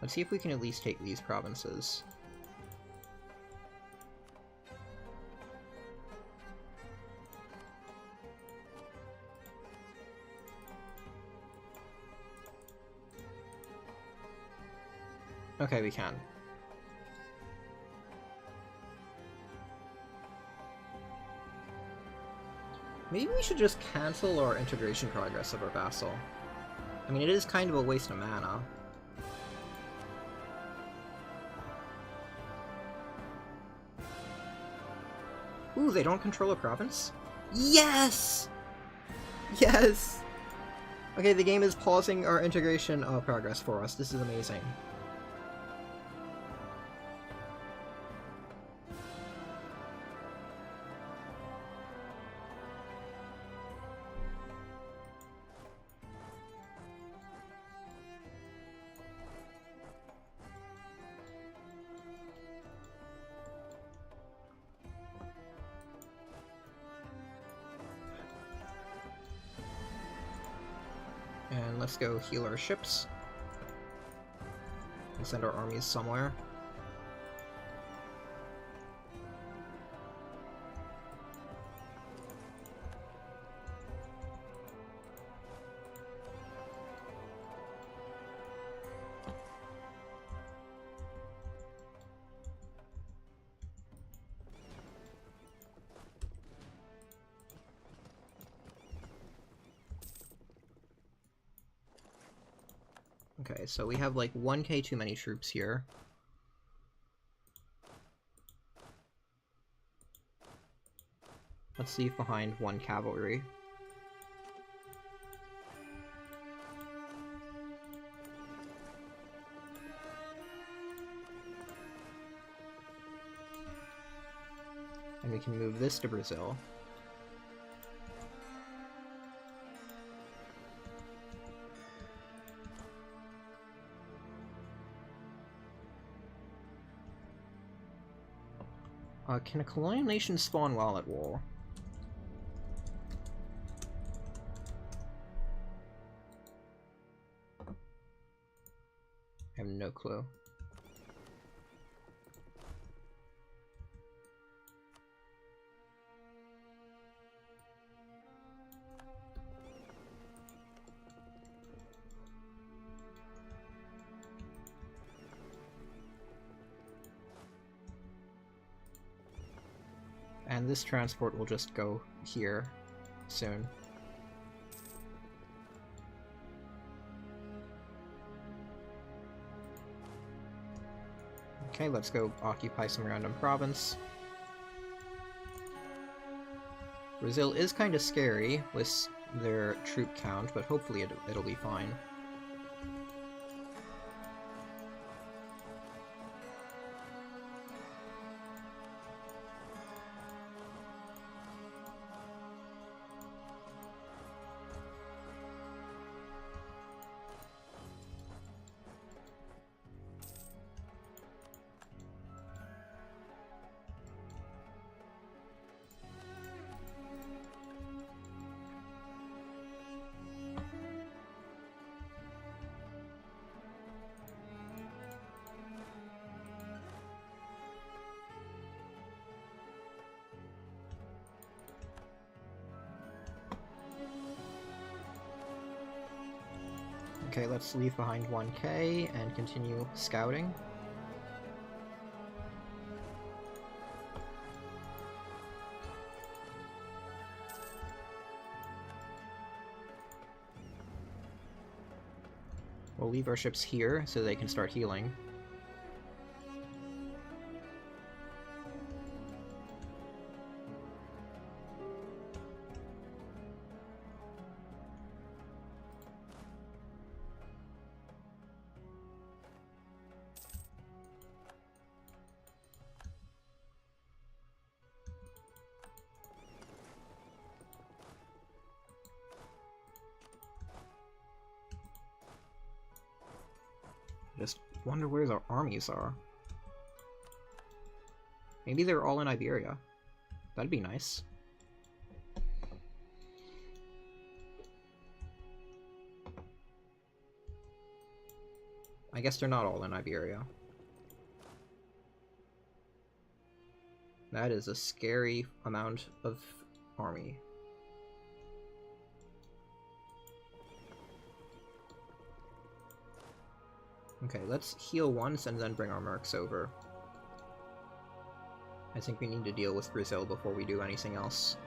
Let's see if we can at least take these provinces. Okay, we can. Maybe we should just cancel our integration progress of our vassal. I mean, it is kind of a waste of mana. Ooh, they don't control a province? Yes! Yes! Okay, the game is pausing our integration progress for us. This is amazing. And let's go heal our ships. And send our armies somewhere. Okay, so we have like 1k too many troops here. Let's leave behind 1 cavalry. And we can move this to Brazil. Can a colonial nation spawn while at war? I have no clue. And this transport will just go here soon. Okay, let's go occupy some random province. Brazil is kind of scary with their troop count, but hopefully it'll be fine. Okay, let's leave behind 1k and continue scouting. We'll leave our ships here so they can start healing. Just wonder where our armies are. Maybe they're all in Iberia. That'd be nice. I guess they're not all in Iberia. That is a scary amount of army. Okay, let's heal once and then bring our mercs over. I think we need to deal with Brazil before we do anything else.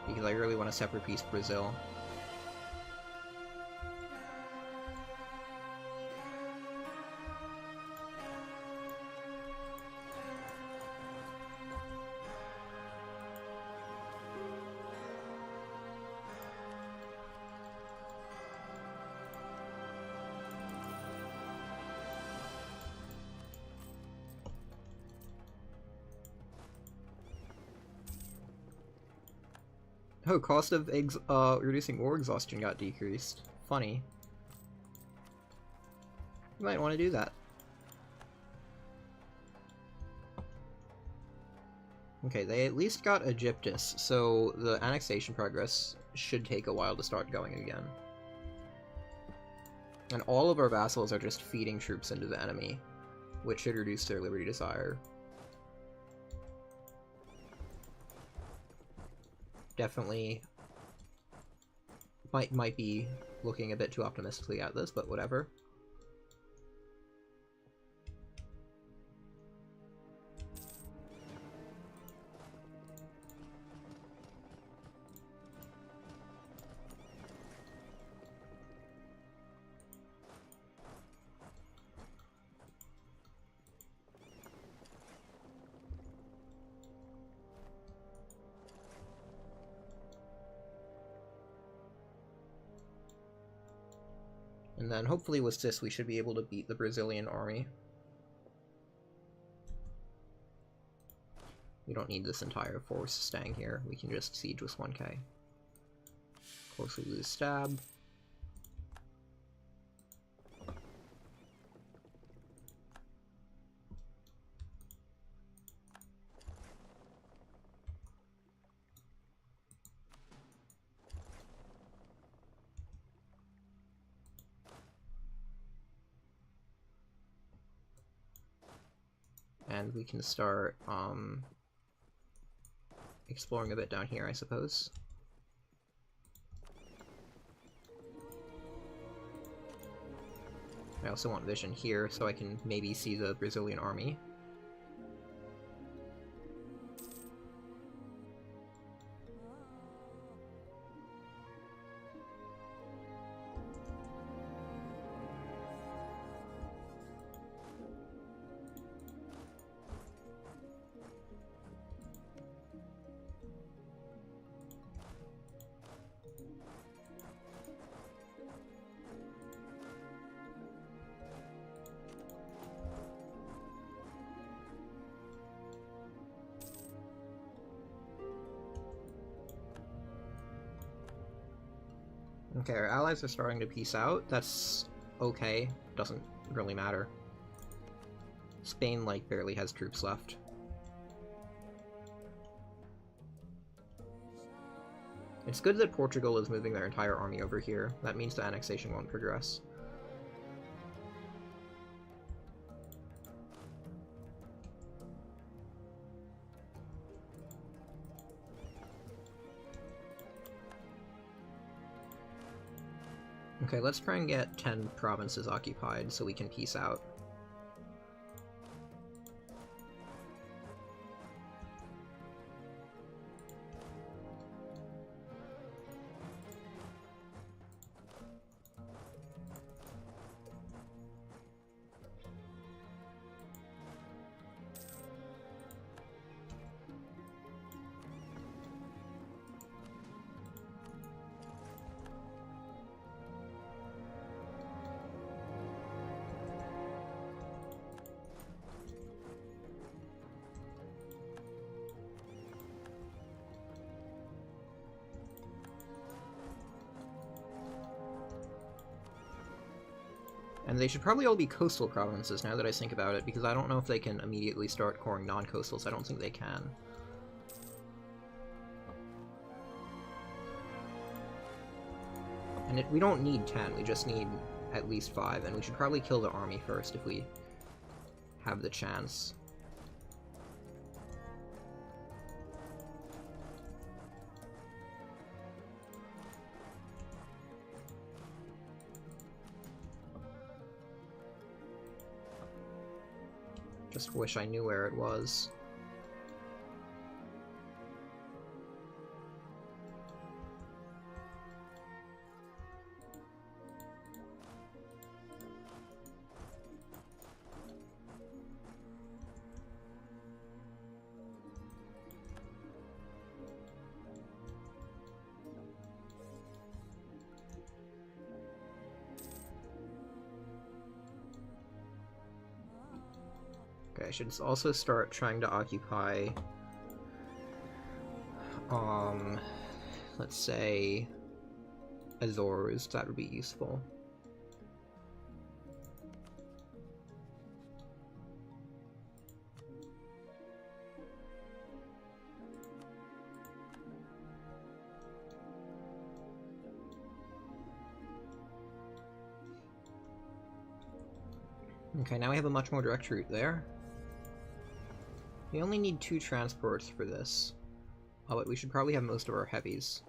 Because I really want to separate piece Brazil. Oh, cost of reducing ore exhaustion got decreased. Funny. You might want to do that. Okay, they at least got Egyptus, so the annexation progress should take a while to start going again. And all of our vassals are just feeding troops into the enemy, which should reduce their liberty desire. Definitely might be looking a bit too optimistically at this, but whatever. And then hopefully with this we should be able to beat the Brazilian army. We don't need this entire force staying here, we can just siege with 1k. Of course we lose stab. And we can start exploring a bit down here, I suppose. I also want vision here, so I can maybe see the Brazilian army. Okay, our allies are starting to peace out. That's okay. Doesn't really matter. Spain, like, barely has troops left. It's good that Portugal is moving their entire army over here. That means the annexation won't progress. Okay, let's try and get 10 provinces occupied so we can peace out. And they should probably all be coastal provinces now that I think about it, because I don't know if they can immediately start coring non-coastals. I don't think they can. And we don't need 10, we just need at least 5, and we should probably kill the army first if we have the chance. Just wish I knew where it was. Okay, I should also start trying to occupy, let's say, Azores. That would be useful. Okay, now we have a much more direct route there. We only need 2 transports for this. Oh, but we should probably have most of our heavies.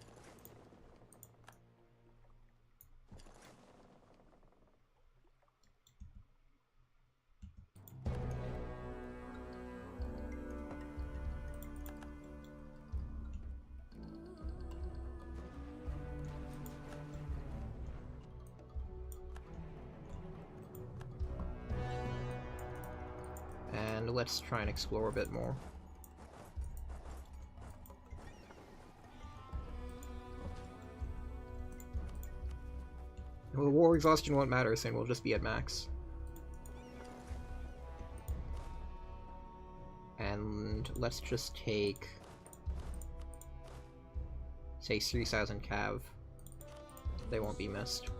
And let's try and explore a bit more. Well, war exhaustion won't matter soon, we'll just be at max. And let's just take, say, 3,000 cav. They won't be missed.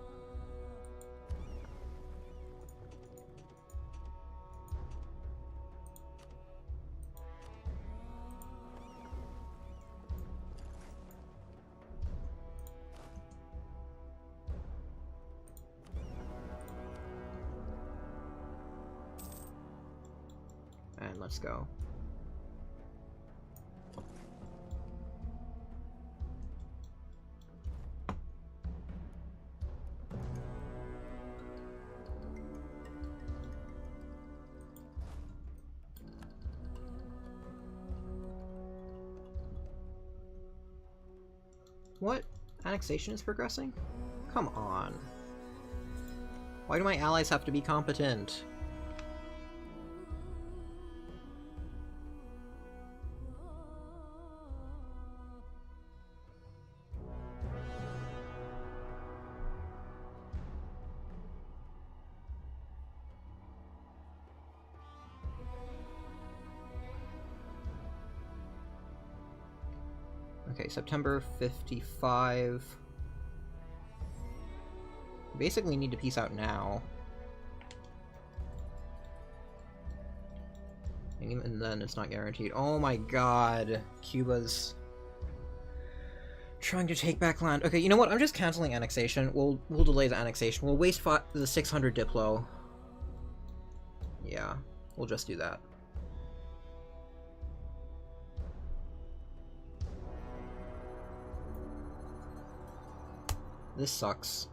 And let's go. What? Annexation is progressing? Come on. Why do my allies have to be competent? Okay, September 55. We basically need to peace out now. And even then, it's not guaranteed. Oh my god, Cuba's trying to take back land. Okay, you know what? I'm just canceling annexation. We'll delay the annexation. We'll waste the 600 Diplo. Yeah, we'll just do that. This sucks.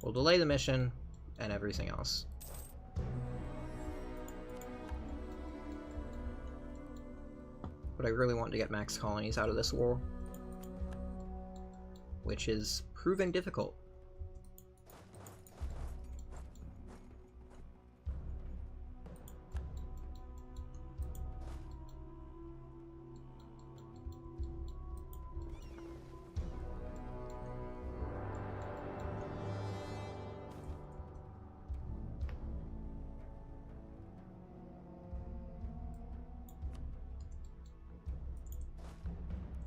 We'll delay the mission and everything else. But I really want to get max colonies out of this war, which is proving difficult.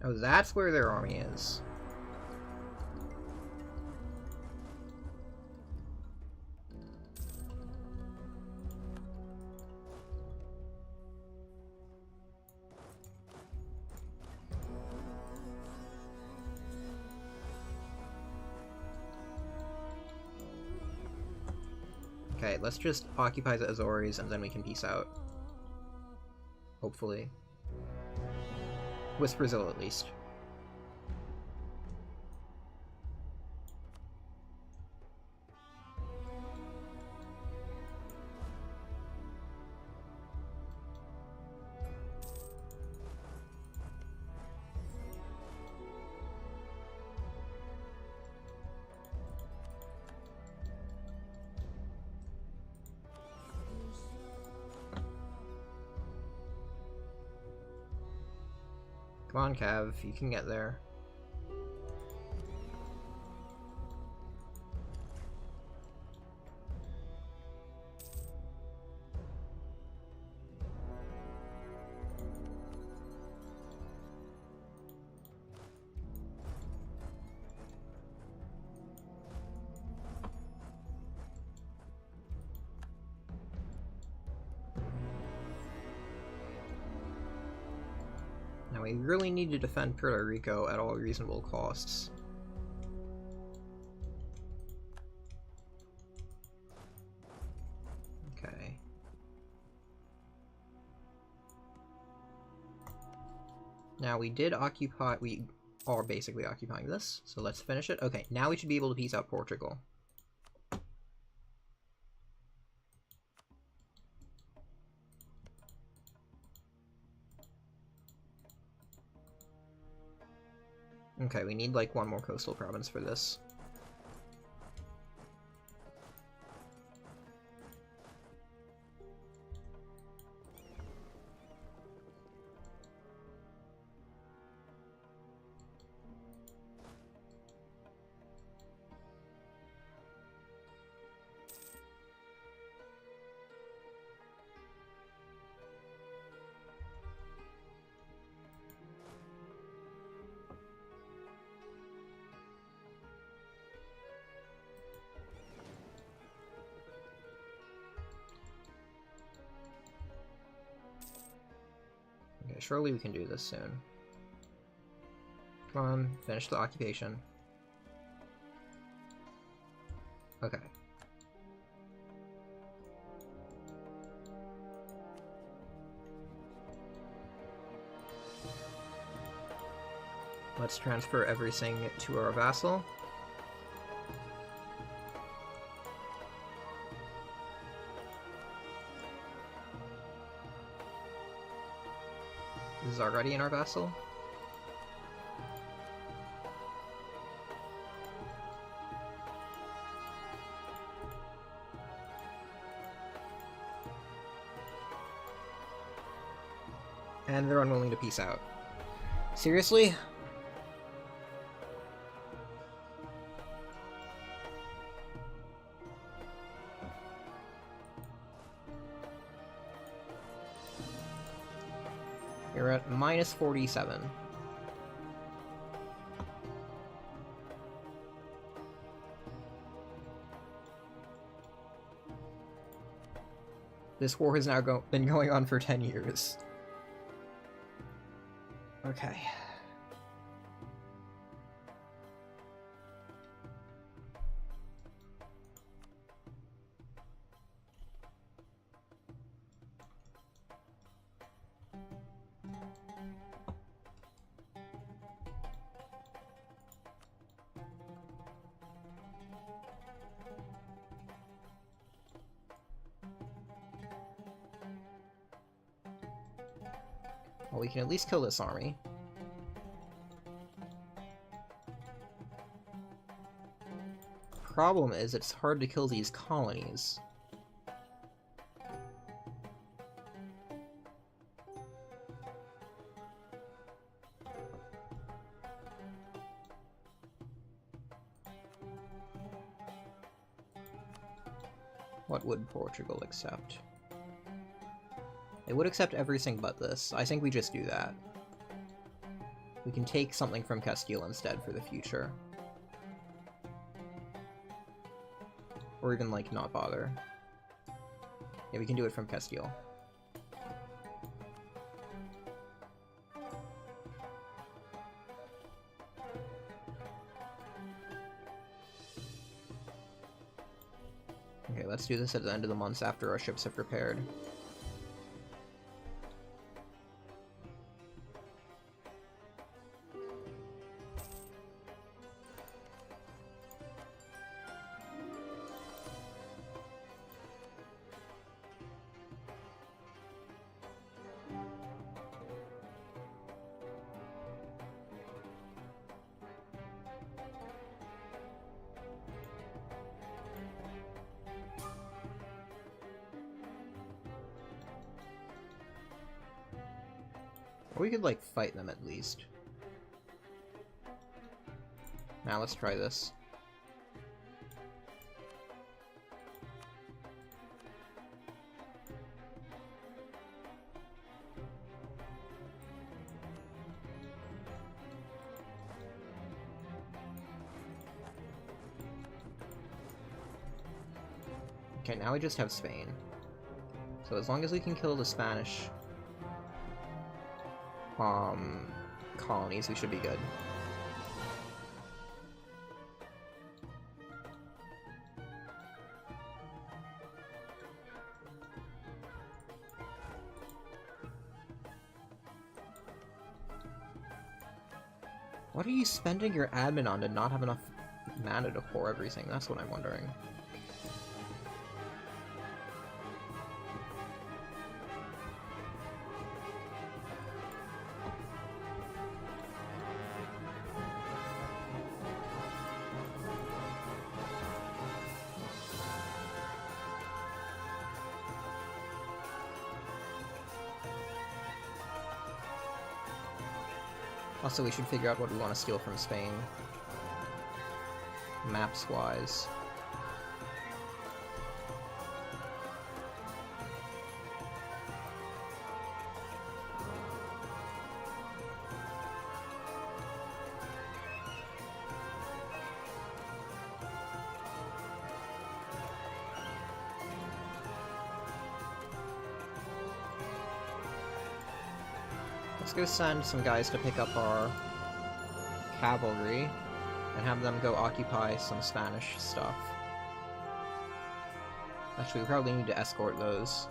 Oh, that's where their army is. Okay, let's just occupy the Azores and then we can peace out. Hopefully. With Brazil, at least. Come on, Cav, you can get there. Now we really need to defend Puerto Rico at all reasonable costs. Okay. Now we did occupy, we are basically occupying this, so let's finish it. Okay, now we should be able to peace out Portugal. Okay, we need like one more coastal province for this. Okay, surely we can do this soon. Come on, finish the occupation. Okay. Let's transfer everything to our vassal. This is already in our vassal. And they're unwilling to peace out. Seriously? You're at minus 47. This war has now been going on for 10 years. Okay. Well, we can at least kill this army. Problem is, it's hard to kill these colonies. What would Portugal accept? They would accept everything but this. I think we just do that. We can take something from Castile instead for the future. Or even, like, not bother. Yeah, we can do it from Castile. Okay, let's do this at the end of the months after our ships have repaired. Or we could, like, fight them at least. Now let's try this. Okay, now we just have Spain. So as long as we can kill the Spanish colonies, we should be good. What are you spending your admin on to not have enough mana to core everything? That's what I'm wondering. Also, we should figure out what we want to steal from Spain. Maps-wise. Let's go send some guys to pick up our cavalry and have them go occupy some Spanish stuff. Actually, we probably need to escort those.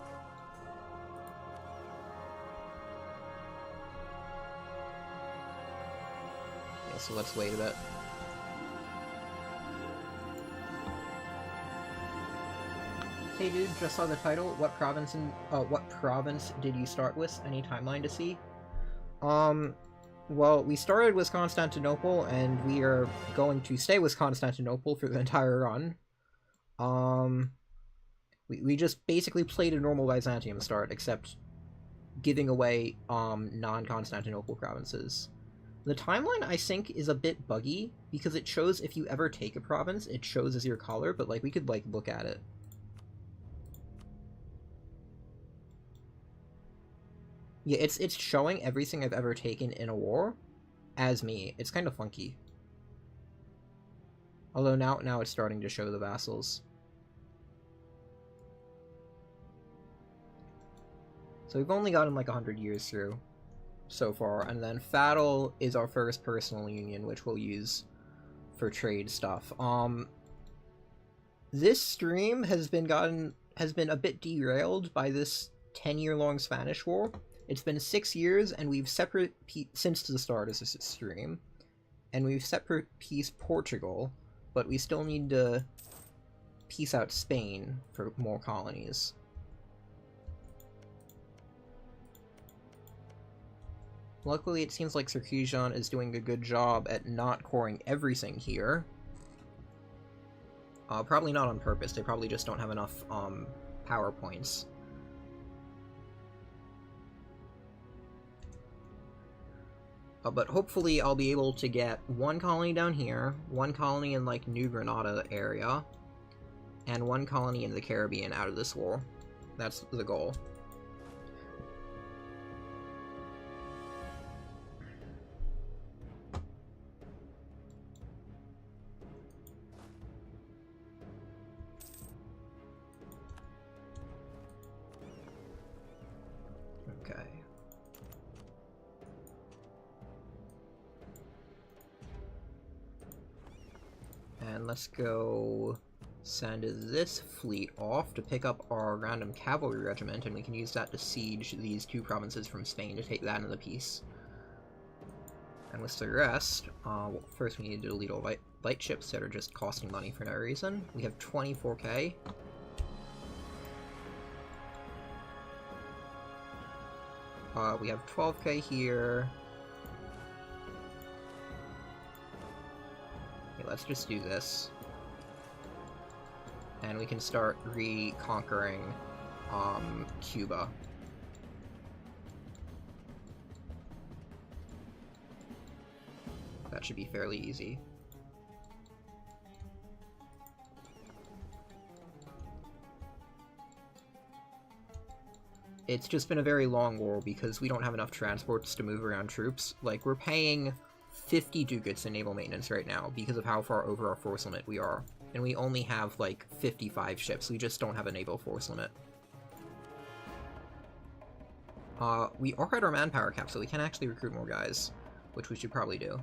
Yeah, so let's wait a bit. Hey dude, just saw the title. What province did you start with? Any timeline to see? Well, we started with Constantinople, and we are going to stay with Constantinople for the entire run. We just basically played a normal Byzantium start, except giving away, non-Constantinople provinces. The timeline, I think, is a bit buggy, because it shows if you ever take a province, it shows as your color, but, like, we could, like, look at it. Yeah, it's showing everything I've ever taken in a war as me. It's kind of funky. Although now it's starting to show the vassals. So we've only gotten like 100 years through so far, and then Fattle is our first personal union, which we'll use for trade stuff. This stream has been a bit derailed by this 10-year-long Spanish War. It's been 6 years, and we've since the start of this stream, and we've separate pieced Portugal, but we still need to piece out Spain for more colonies. Luckily, it seems like Sarkisian is doing a good job at not coring everything here. Probably not on purpose, they probably just don't have enough, power points. But hopefully I'll be able to get one colony down here, one colony in, like, New Granada area, and one colony in the Caribbean out of this war. That's the goal. let's go send this fleet off to pick up our random cavalry regiment, and we can use that to siege these two provinces from Spain to take that into peace. And with the rest, well, first we need to delete all light ships that are just costing money for no reason. We have 24k. We have 12k here. Okay, let's just do this. And we can start reconquering Cuba. That should be fairly easy. It's just been a very long war because we don't have enough transports to move around troops. Like, we're paying 50 ducats in naval maintenance right now because of how far over our force limit we are. And we only have, like, 55 ships. We just don't have a naval force limit. We are at our manpower cap, so we can actually recruit more guys, which we should probably do.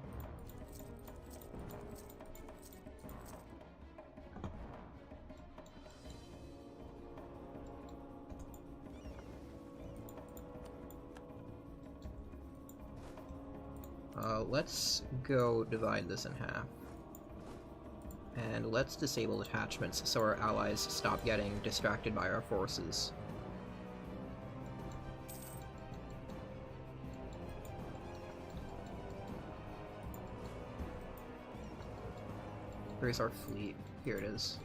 Let's go divide this in half. And let's disable detachments so our allies stop getting distracted by our forces. Where's our fleet? Here it is.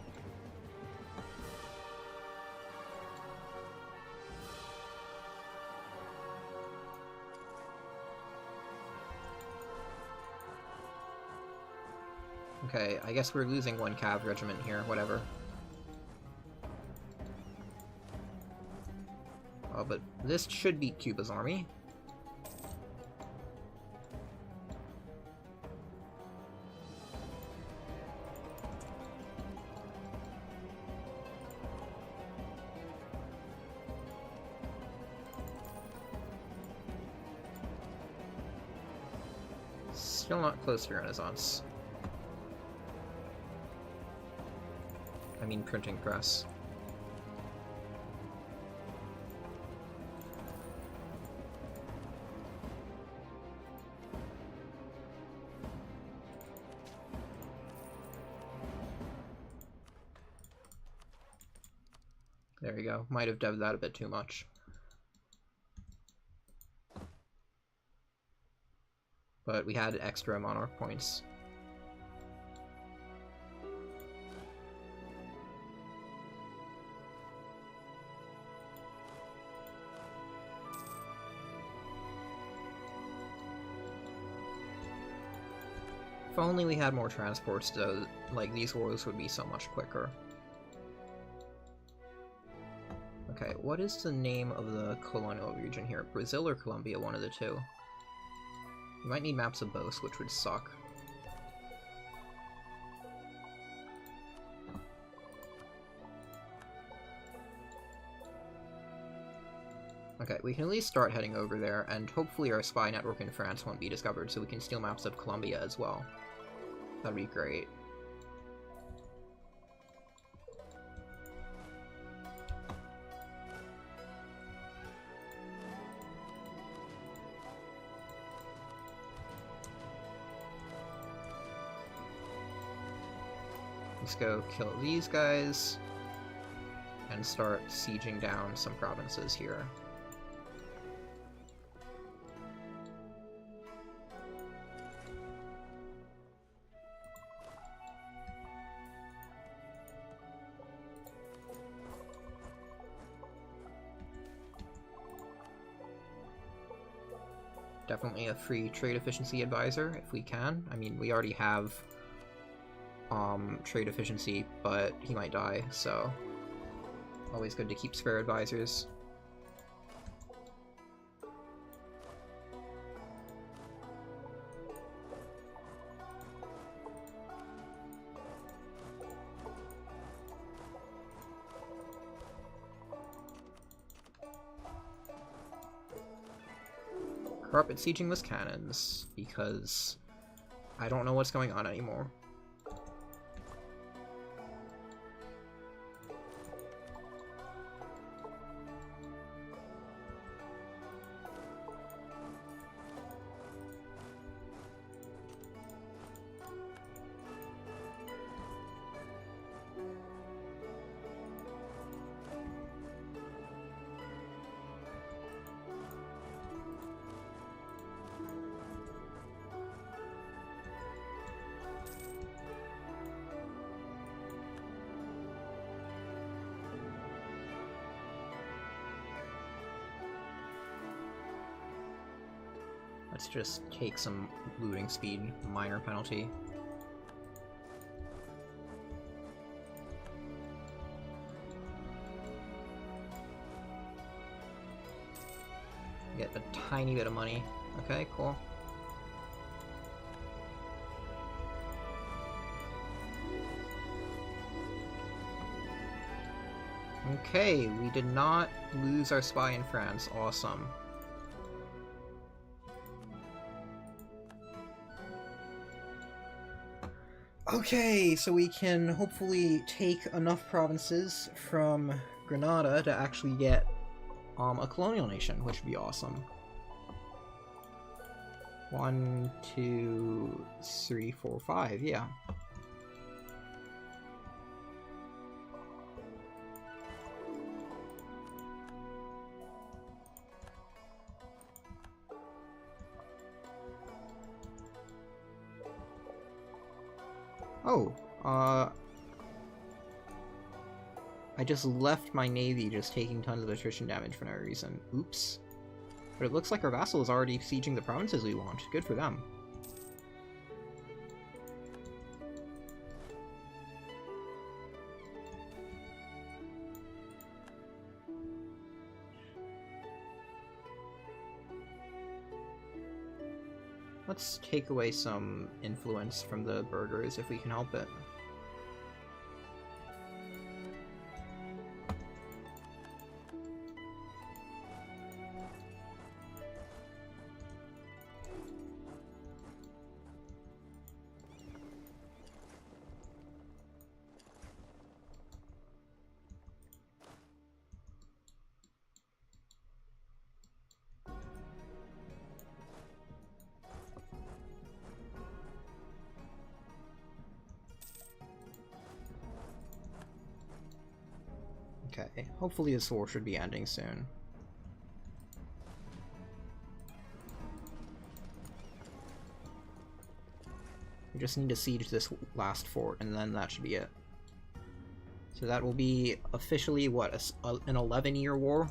Okay, I guess we're losing one cav regiment here, whatever. Oh, but this should beat Cuba's army. Still not close to Renaissance. I mean printing press. There we go. Might have devved that a bit too much. But we had extra monarch points. If only we had more transports, though, like, these wars would be so much quicker. Okay, what is the name of the colonial region here? Brazil or Colombia? One of the two. You might need maps of both, which would suck. Okay, we can at least start heading over there, and hopefully our spy network in France won't be discovered, so we can steal maps of Colombia as well. That'd be great. Let's go kill these guys, and start sieging down some provinces here. Definitely a free trade efficiency advisor, if we can. I mean, we already have trade efficiency, but he might die, so always good to keep spare advisors. Carpet sieging with cannons, because I don't know what's going on anymore. Let's just take some looting speed, minor penalty. Get a tiny bit of money. Okay, cool. Okay, we did not lose our spy in France. Awesome. Okay, so we can hopefully take enough provinces from Granada to actually get a colonial nation, which would be awesome. 1, 2, 3, 4, 5, yeah. Oh, I just left my navy just taking tons of attrition damage for no reason. Oops. But it looks like our vassal is already sieging the provinces we want. Good for them. Let's take away some influence from the burghers if we can help it. Okay, hopefully this war should be ending soon. We just need to siege this last fort, and then that should be it. So that will be officially, what, an 11-year war?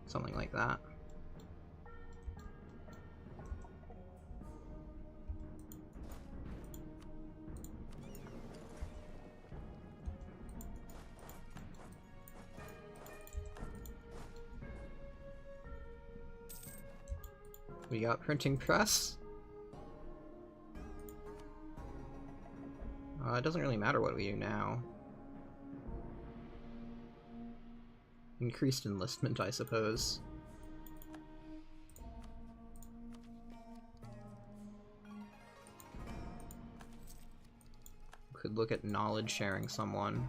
Something like that. We got printing press. It doesn't really matter what we do now. Increased enlistment, I suppose. Could look at knowledge sharing someone.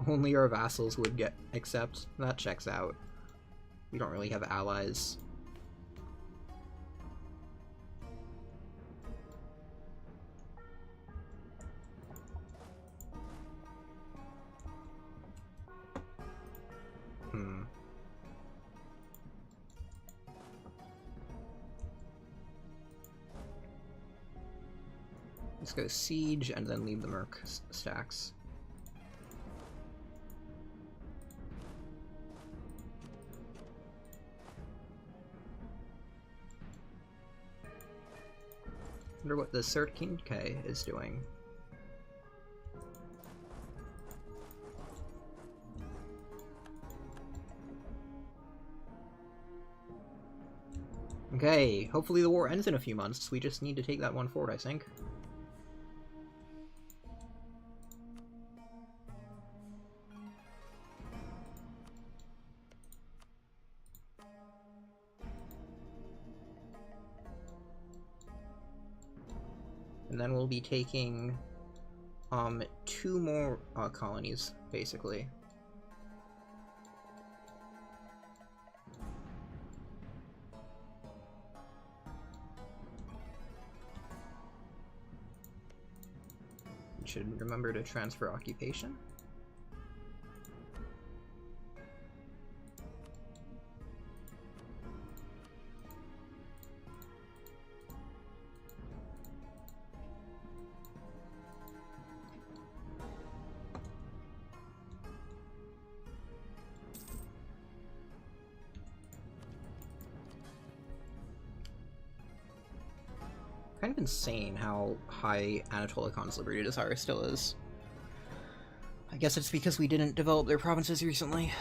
Only our vassals would accept. That checks out. We don't really have allies. Let's go siege and then leave the merc stacks. Wonder what the Sertkinke is doing. Okay, hopefully the war ends in a few months. We just need to take that one fort, I think. And then we'll be taking 2 more colonies, basically. We should remember to transfer occupation. kind of insane how high Anatolicon's liberty desire still is. I guess it's because we didn't develop their provinces recently.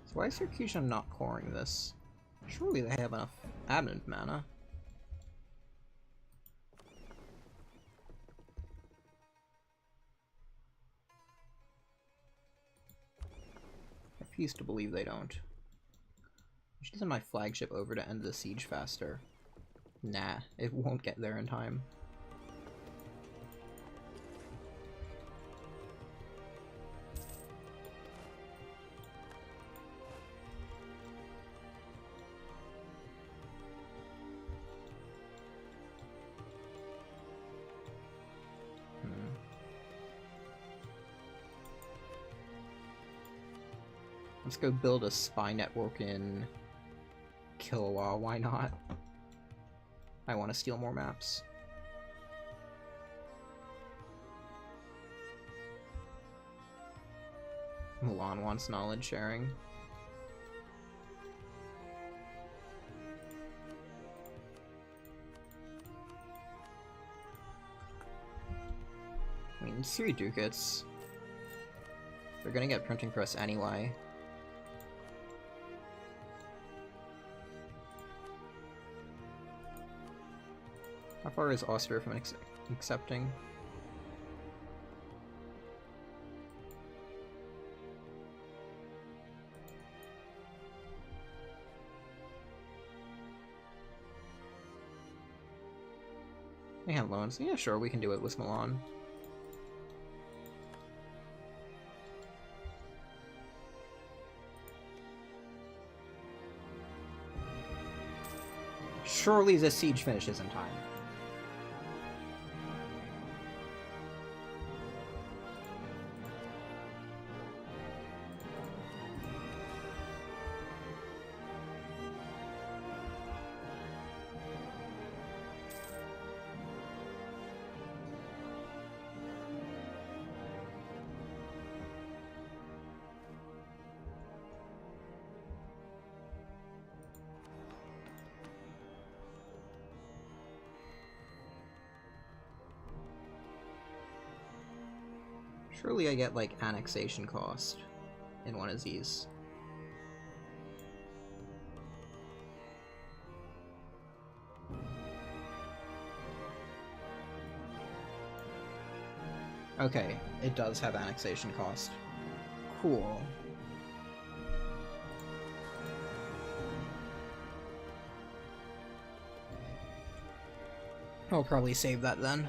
So why is Syracuse not coring this? Surely they have enough admin mana. I refuse to believe they don't. I should send my flagship over to end the siege faster. Nah, it won't get there in time. Let's go build a spy network in Kilwa, why not? I want to steal more maps. Milan wants knowledge sharing. I mean, it's 3 ducats. They're gonna get printing press anyway. How far is Austria from accepting? They have loans. Yeah, sure, we can do it with Milan. Surely this siege finishes in time. Surely I get, like, annexation cost in one of these. Okay, it does have annexation cost. Cool. I'll probably save that then.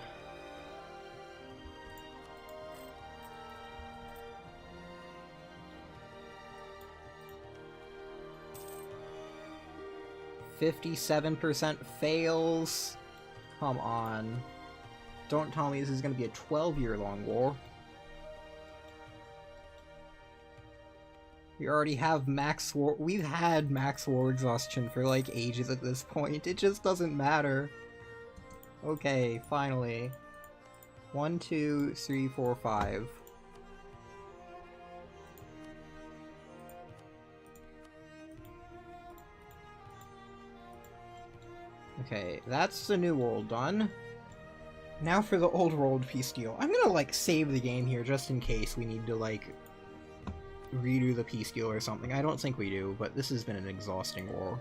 %57% fails. Come on. Don't tell me this is going to be a 12-year-long war. We already have max war. We've had max war exhaustion for like ages at this point. It just doesn't matter. Okay, finally. 1, 2, 3, 4, 5. Okay, that's the new world done. Now for the old world peace deal. I'm gonna, like, save the game here just in case we need to, like, redo the peace deal or something. I don't think we do, but this has been an exhausting war.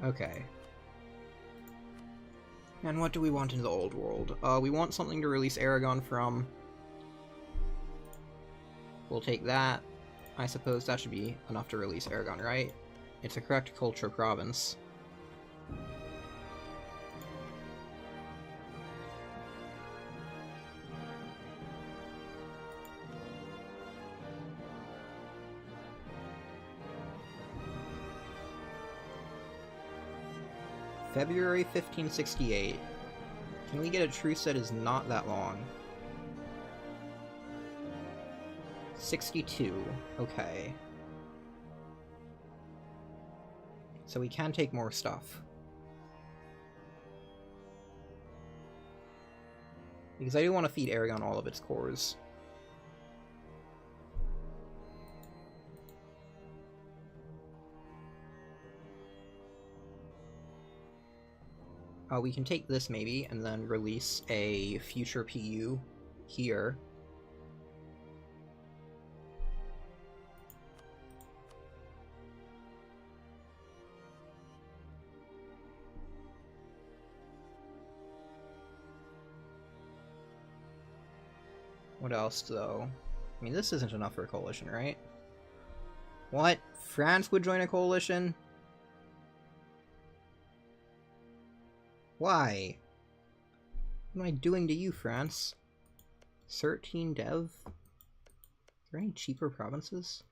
Okay. And what do we want in the old world? We want something to release Aragon from. We'll take that. I suppose that should be enough to release Aragon, right? It's a correct culture province. February 1568. Can we get a truce that is not that long? 62. Okay. So we can take more stuff. Because I do want to feed Aragon all of its cores. We can take this maybe, and then release a future PU here. What else, though? I mean, this isn't enough for a coalition, right? What? France would join a coalition? Why? What am I doing to you, France? 13 dev? Are there any cheaper provinces?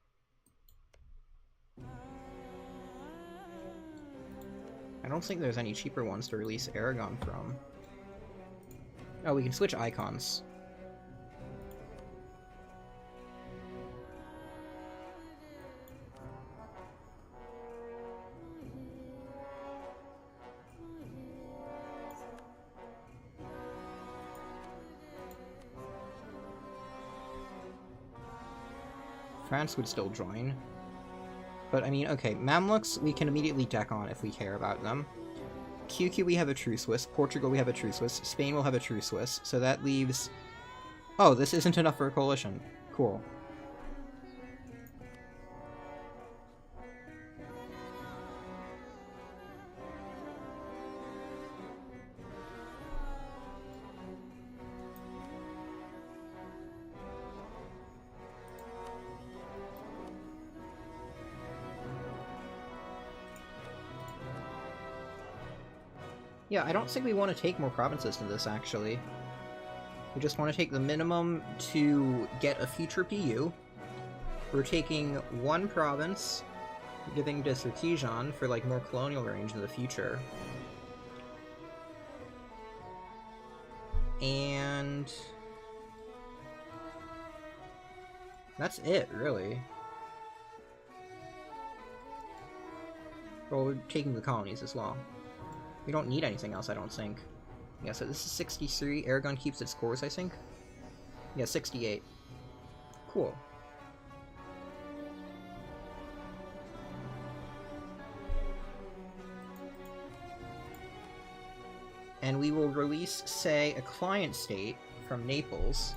I don't think there's any cheaper ones to release Aragon from. Oh, we can switch icons. France would still join. But I mean, okay, Mamluks we can immediately deck on if we care about them. QQ we have a truce with, Portugal we have a truce with, Spain will have a truce with, so that leaves... Oh, this isn't enough for a coalition. Cool. Yeah, I don't think we want to take more provinces to this, actually. We just want to take the minimum to get a future PU. We're taking one province, giving to Sarkisian for, like, more colonial range in the future. And... that's it, really. Well, we're taking the colonies as well. We don't need anything else, I don't think. Yeah, so this is 63. Aragon keeps its cores, I think. Yeah, 68. Cool. And we will release, say, a client state from Naples.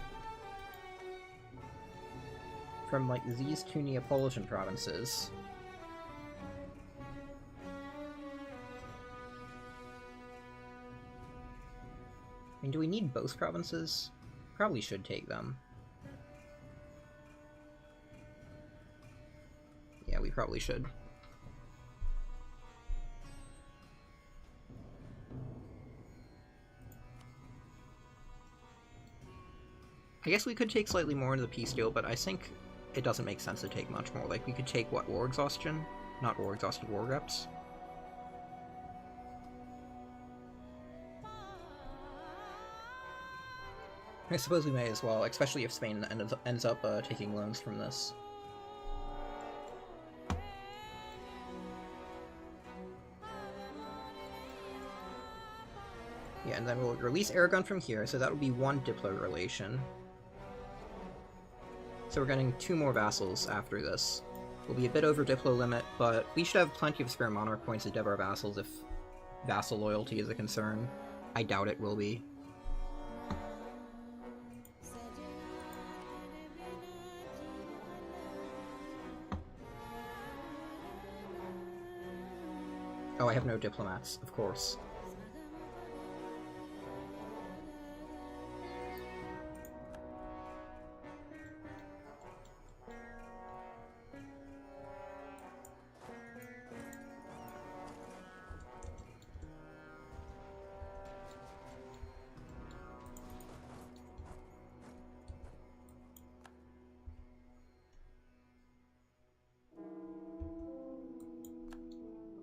From, like, these two Neapolitan provinces. I mean, do we need both provinces? Probably should take them. Yeah, we probably should. I guess we could take slightly more into the peace deal, but I think it doesn't make sense to take much more. Like, we could take, what, war exhaustion? Not war exhaustion, war reps? I suppose we may as well, especially if Spain ends up taking loans from this. Yeah, and then we'll release Aragon from here, so that will be one Diplo relation. So we're getting 2 more vassals after this. We'll be a bit over Diplo limit, but we should have plenty of spare monarch points to dev our vassals if vassal loyalty is a concern. I doubt it will be. Oh, I have no diplomats, of course.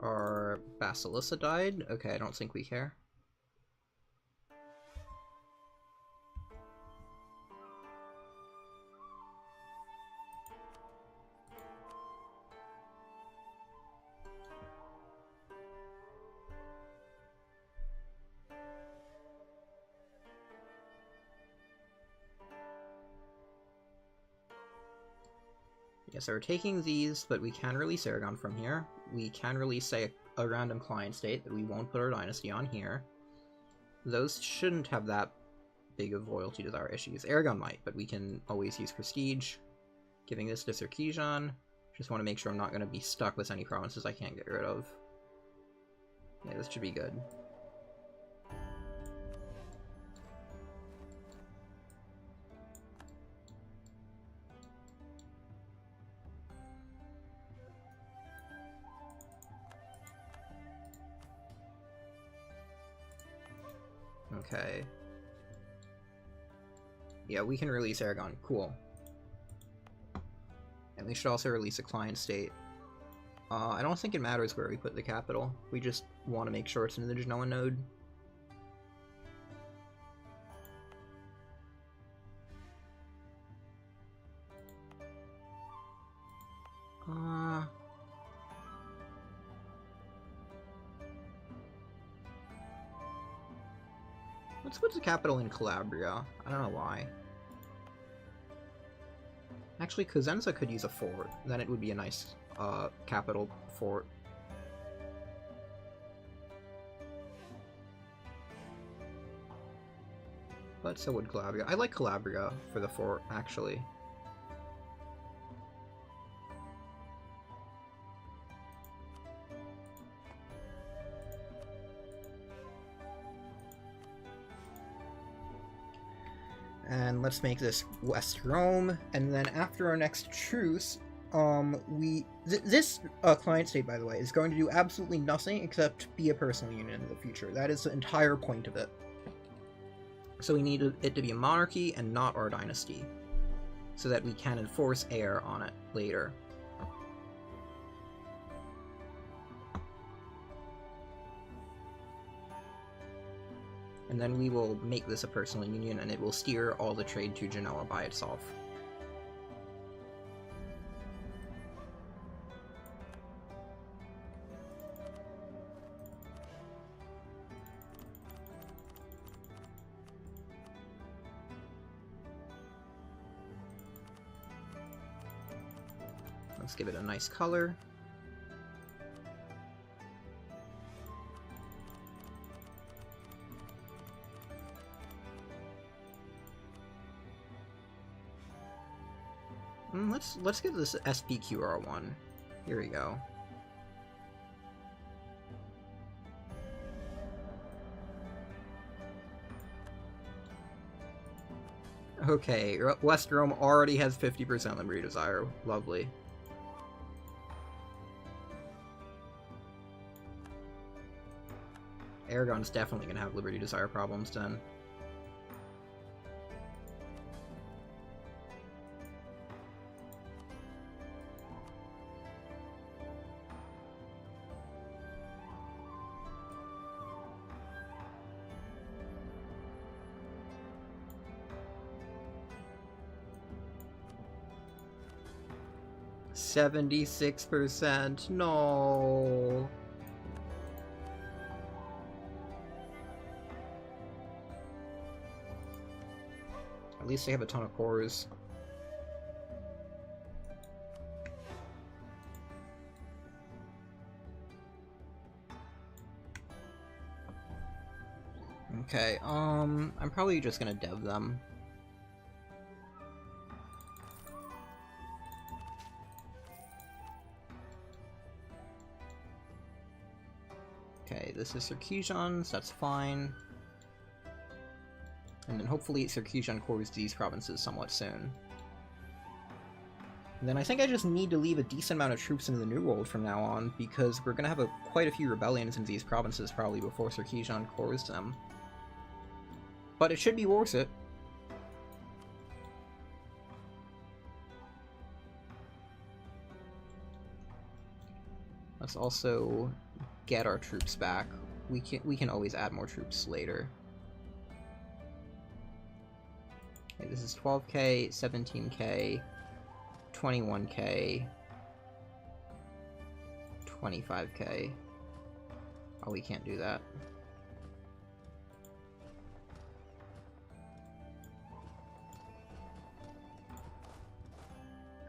Our Basilissa died? Okay, I don't think we care. Yeah, so we're taking these, but we can release Aragon from here. We can release, say, a random client state that we won't put our dynasty on here. Those shouldn't have that big of loyalty desire issues. Aragon might, but we can always use Prestige. Giving this to Sarkeesian. Just want to make sure I'm not going to be stuck with any provinces I can't get rid of. Yeah, this should be good. Okay. Yeah, we can release Aragon. Cool. And we should also release a client state. I don't think it matters where we put the capital. We just want to make sure it's in the Genoa node. Let's put the capital in Calabria. I don't know why. Actually, Cosenza could use a fort. Then it would be a nice capital fort. But so would Calabria. I like Calabria for the fort, actually. And let's make this West Rome, and then after our next truce, this client state, by the way, is going to do absolutely nothing except be a personal union in the future. That is the entire point of it. So we need it to be a monarchy and not our dynasty, so that we can enforce heir on it later. And then we will make this a personal union, and it will steer all the trade to Genoa by itself. Let's give it a nice color. Let's get this SPQR1. Here we go. Okay, West Rome already has 50% Liberty Desire. Lovely. Aragon's definitely gonna have Liberty Desire problems then. $76%. No. At least they have a ton of cores. Okay, I'm probably just gonna dev them. Okay, this is Sarkeesian's, that's fine. And then hopefully Sarkeesian cores these provinces somewhat soon. And then I think I just need to leave a decent amount of troops in the New World from now on, because we're gonna have quite a few rebellions in these provinces probably before Sarkeesian cores them. But it should be worth it. Let's also get our troops back. We can always add more troops later. Okay, this is 12k, 17k, 21k, 25k. Oh, we can't do that.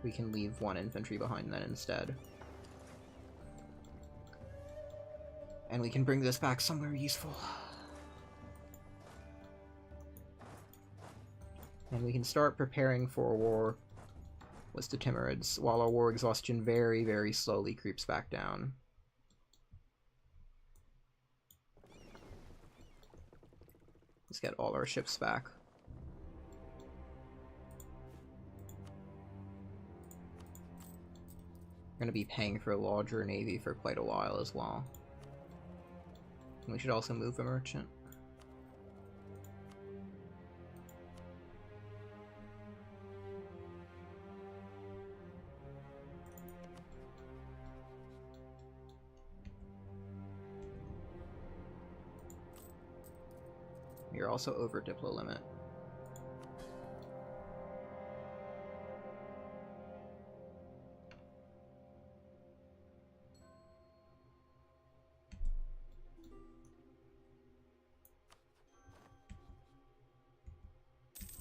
We can leave one infantry behind then instead. And we can bring this back somewhere useful. And we can start preparing for a war with the Timurids, while our war exhaustion very, very slowly creeps back down. Let's get all our ships back. We're going to be paying for a larger navy for quite a while as well. And we should also move a merchant. You're also over Diplo limit.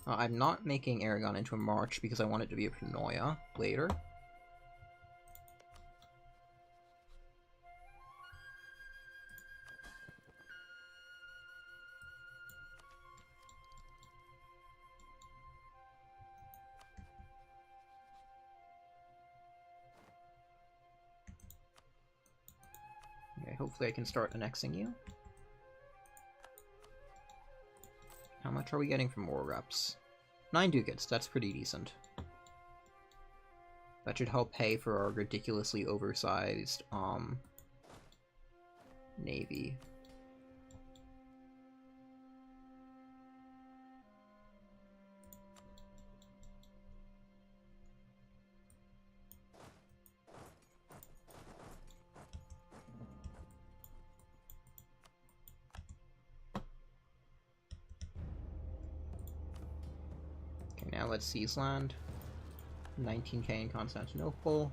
I'm not making Aragon into a march because I want it to be a paranoia later. Okay, hopefully I can start annexing you. How much are we getting from war reps? 9 ducats, that's pretty decent. That should help pay for our ridiculously oversized, navy. Now let's seize land. 19k in Constantinople.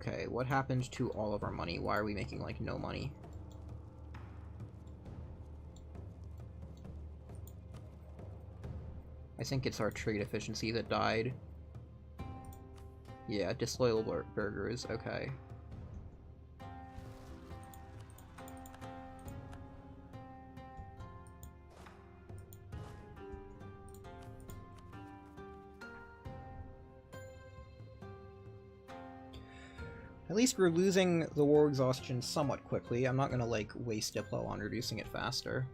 Okay, what happened to all of our money? Why are we making, like, no money? I think it's our trade efficiency that died. Yeah, disloyal burgers, okay. At least we're losing the war exhaustion somewhat quickly. I'm not gonna, like, waste Diplo on reducing it faster.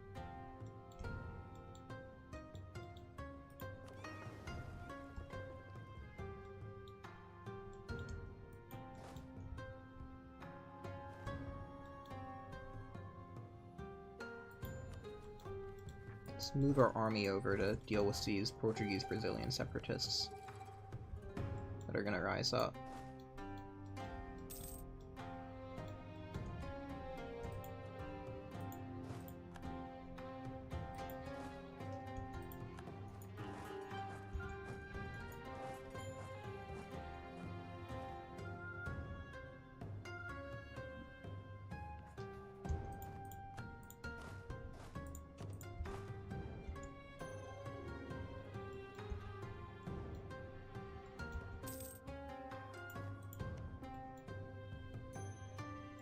Let's move our army over to deal with these Portuguese-Brazilian separatists that are gonna rise up.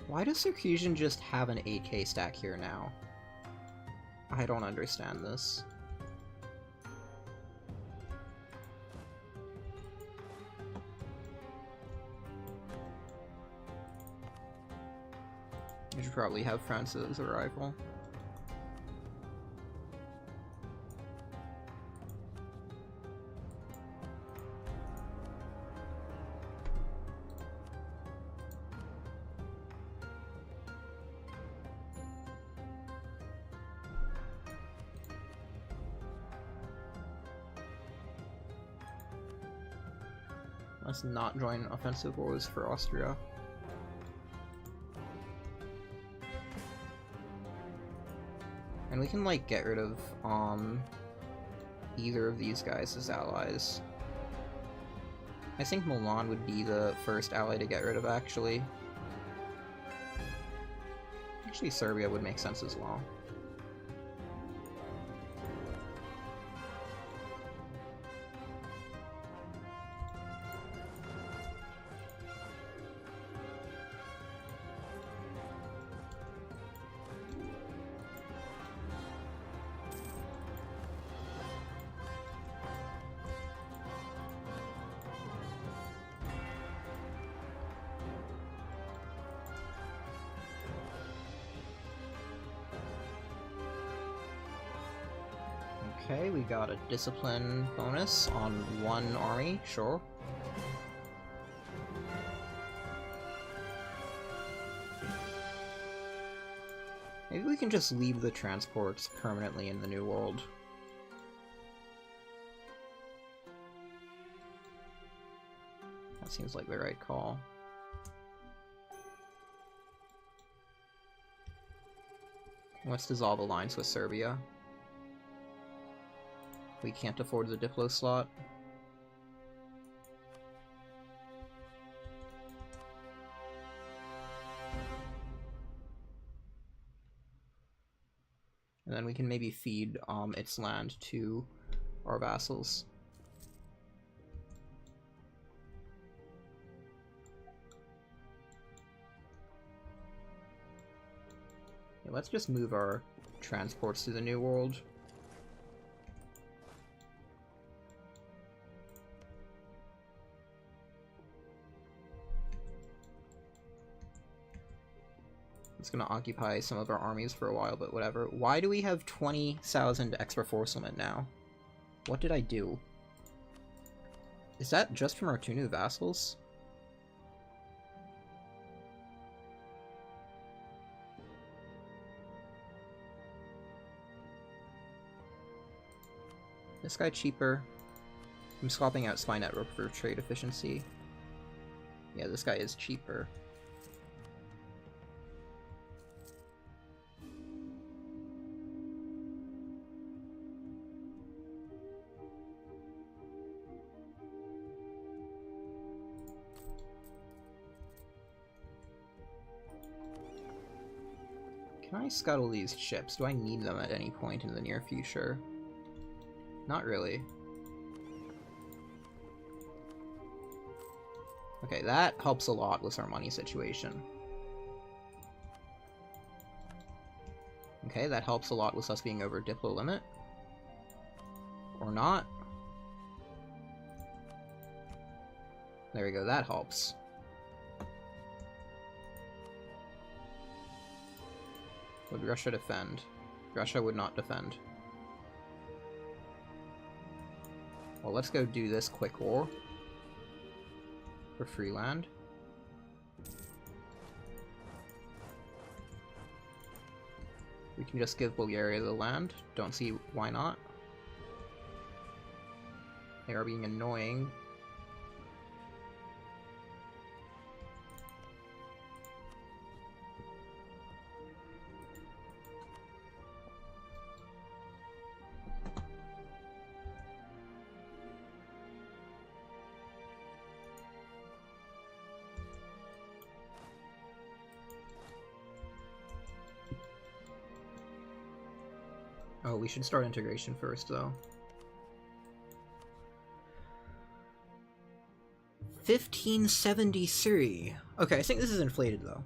Why does Circusian just have an 8k stack here now? I don't understand this. I should probably have France's arrival. Let's not join offensive wars for Austria. And we can, like, get rid of, either of these guys as allies. I think Milan would be the first ally to get rid of, actually. Actually, Serbia would make sense as well. Okay, we got a discipline bonus on one army, sure. Maybe we can just leave the transports permanently in the New World. That seems like the right call. Let's dissolve alliance with Serbia. We can't afford the Diplo slot. And then we can maybe feed its land to our vassals. Yeah, let's just move our transports to the New World. It's gonna occupy some of our armies for a while, but whatever. Why do we have 20,000 extra force limit now? What did I do? Is that just from our two new vassals? This guy cheaper. I'm swapping out Spy Network for trade efficiency. Yeah, this guy is cheaper. Can I scuttle these ships? Do I need them at any point in the near future? Not really. Okay, that helps a lot with our money situation. Okay, that helps a lot with us being over Diplo limit. Or not. There we go, that helps. Would Russia defend? Russia would not defend. Well, let's go do this quick war. For free land. We can just give Bulgaria the land. Don't see why not. They are being annoying. Oh, we should start integration first, though. 1573. Okay, I think this is inflated, though.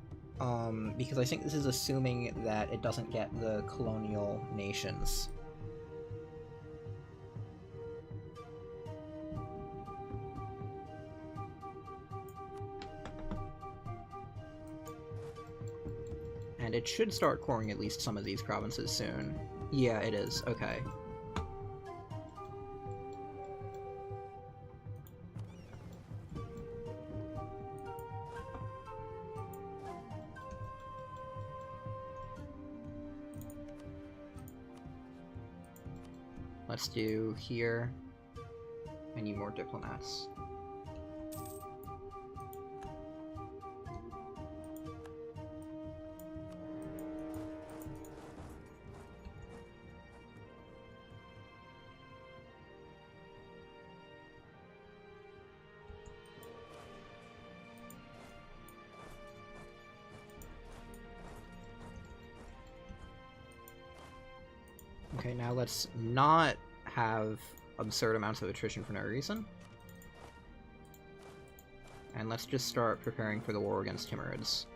Because I think this is assuming that it doesn't get the colonial nations. And it should start coring at least some of these provinces soon. Yeah, it is. Okay. Let's do here. I need more diplomats. Okay, now let's not have absurd amounts of attrition for no reason. And let's just start preparing for the war against Timurids.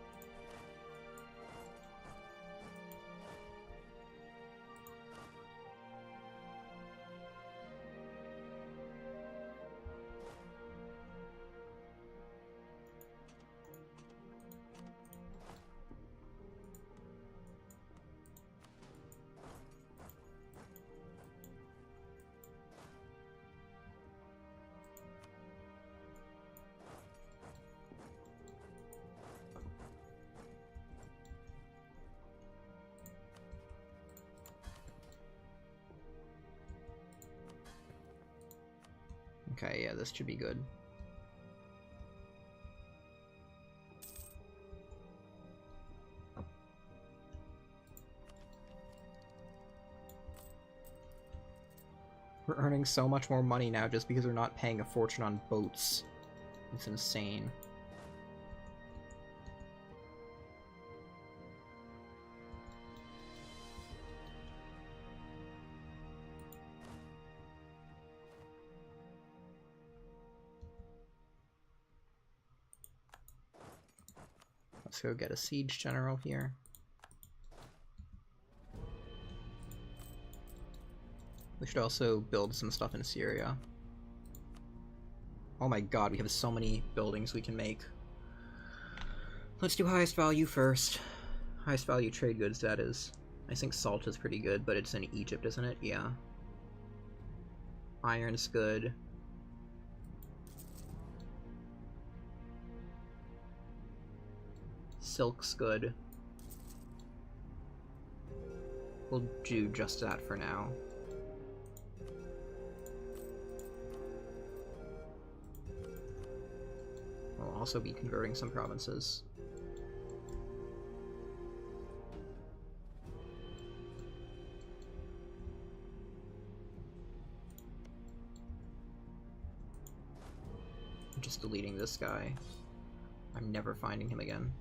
Okay, yeah, this should be good. We're earning so much more money now just because we're not paying a fortune on boats. It's insane. Let's go get a siege general here. We should also build some stuff in Syria. Oh my god, we have so many buildings we can make. Let's do highest value first. Highest value trade goods, that is. I think salt is pretty good, but it's in Egypt, isn't it? Yeah. Iron's good. Silk's good. We'll do just that for now. We'll also be converting some provinces. I'm just deleting this guy. I'm never finding him again.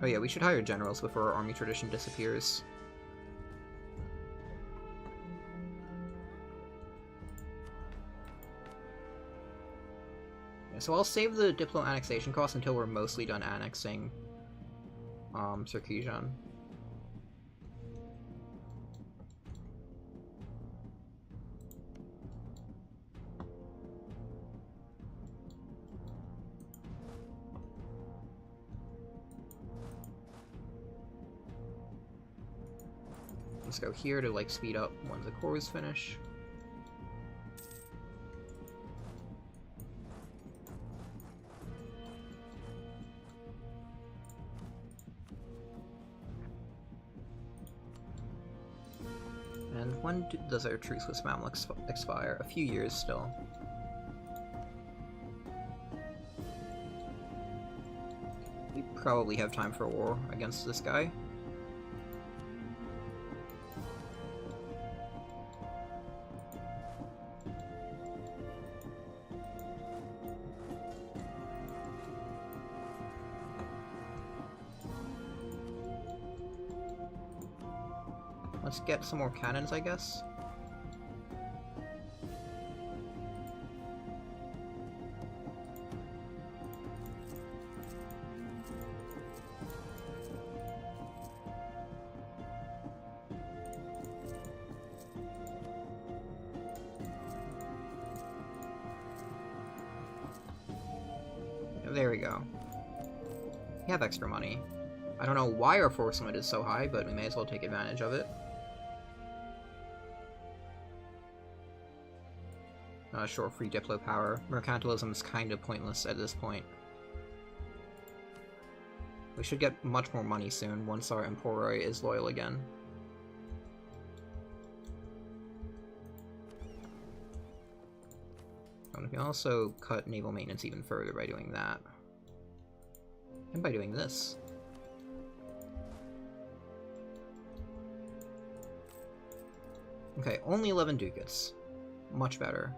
Oh yeah, we should hire generals before our army tradition disappears. Yeah, so I'll save the Diplo annexation costs until we're mostly done annexing Sarkisian. Let's go here to like speed up when the cores finish. And when does our truce with Mamluks expire? A few years still. We probably have time for a war against this guy. Let's get some more cannons, I guess. There we go. We have extra money. I don't know why our force limit is so high, but we may as well take advantage of it. Sure, free Diplo power. Mercantilism is kind of pointless at this point. We should get much more money soon once our Emperor is loyal again. And we can also cut naval maintenance even further by doing that. And by doing this. Okay, only 11 ducats. Much better.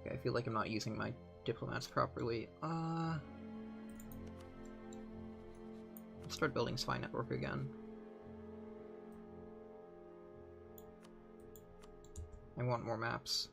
Okay, I feel like I'm not using my diplomats properly. Let's start building spy network again. I want more maps.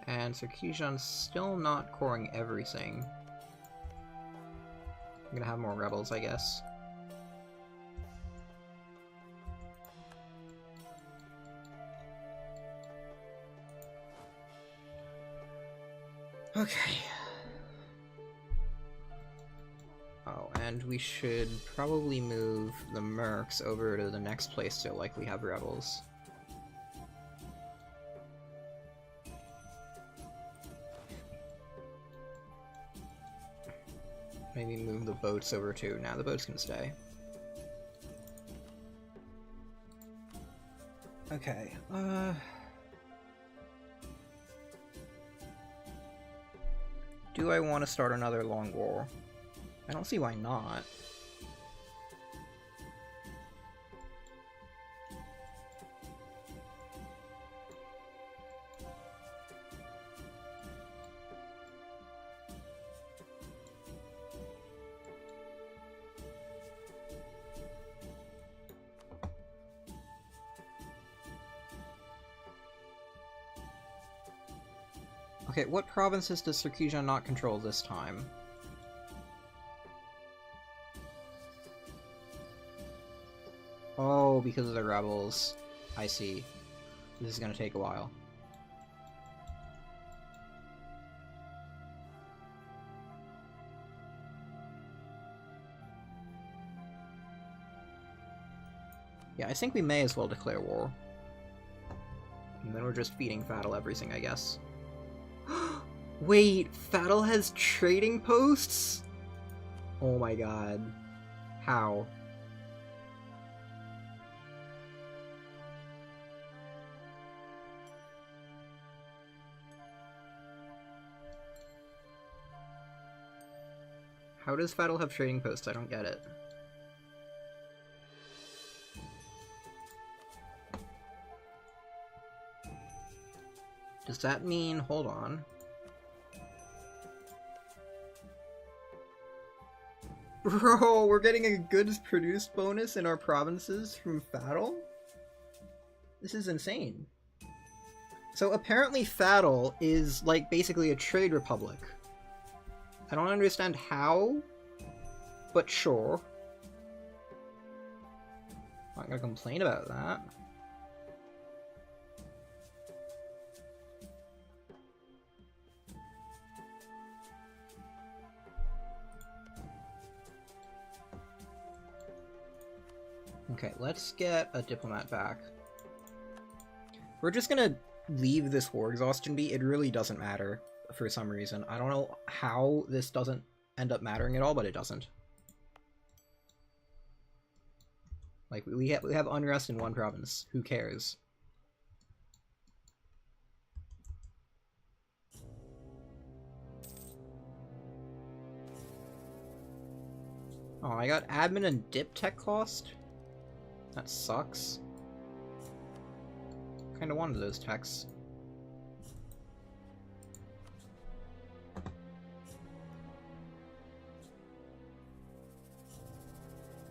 And Circassian's still not coring everything. I'm gonna have more rebels, I guess. Okay. Oh, and we should probably move the mercs over to the next place to likely have rebels. Maybe move the boats over too. Now the boats can stay. Okay, do I want to start another long war? I don't see why not. Okay, what provinces does Circassia not control this time? Oh, because of the rebels. I see. This is gonna take a while. Yeah, I think we may as well declare war. And then we're just feeding Fatal everything, I guess. Wait, Fatal has trading posts? Oh my god. How? How does Fatal have trading posts? I don't get it. Does that mean... hold on. Bro, we're getting a goods produced bonus in our provinces from Fatal? This is insane. So apparently Fatal is, like, basically a trade republic. I don't understand how, but sure. I'm not gonna complain about that. Okay, let's get a diplomat back. We're just gonna leave this war exhaustion be. It really doesn't matter for some reason. I don't know how this doesn't end up mattering at all, but it doesn't. Like, we have unrest in one province. Who cares? Oh, I got admin and dip tech cost? That sucks. Kinda wanted those techs.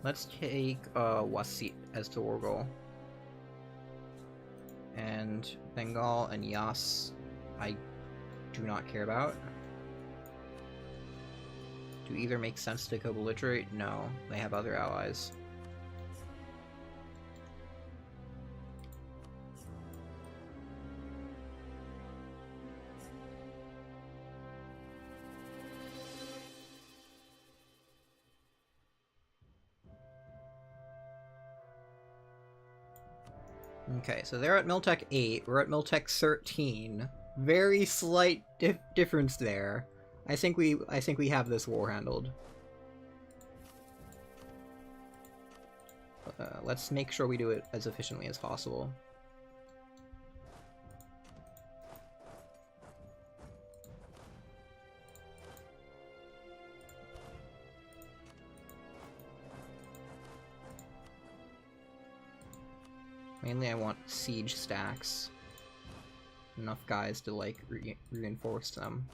Let's take Wasit as the war goal. And and Bengal and Yas, I do not care about. Do either make sense to co-belligerate? No, they have other allies. Okay, so they're at Miltech 8, we're at Miltech 13. Very slight difference there. I think we have this war handled. Let's make sure we do it as efficiently as possible. Mainly I want siege stacks. Enough guys to, like, reinforce them.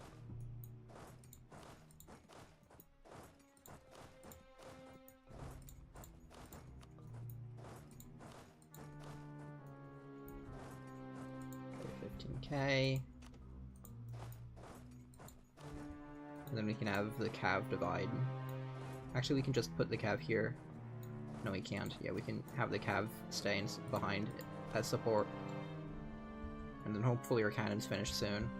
Okay, 15k. And then we can have the cav divide. Actually, we can just put the cav here. No, we can't. Yeah, we can have the cav stay behind as support. And then hopefully our cannons finish soon.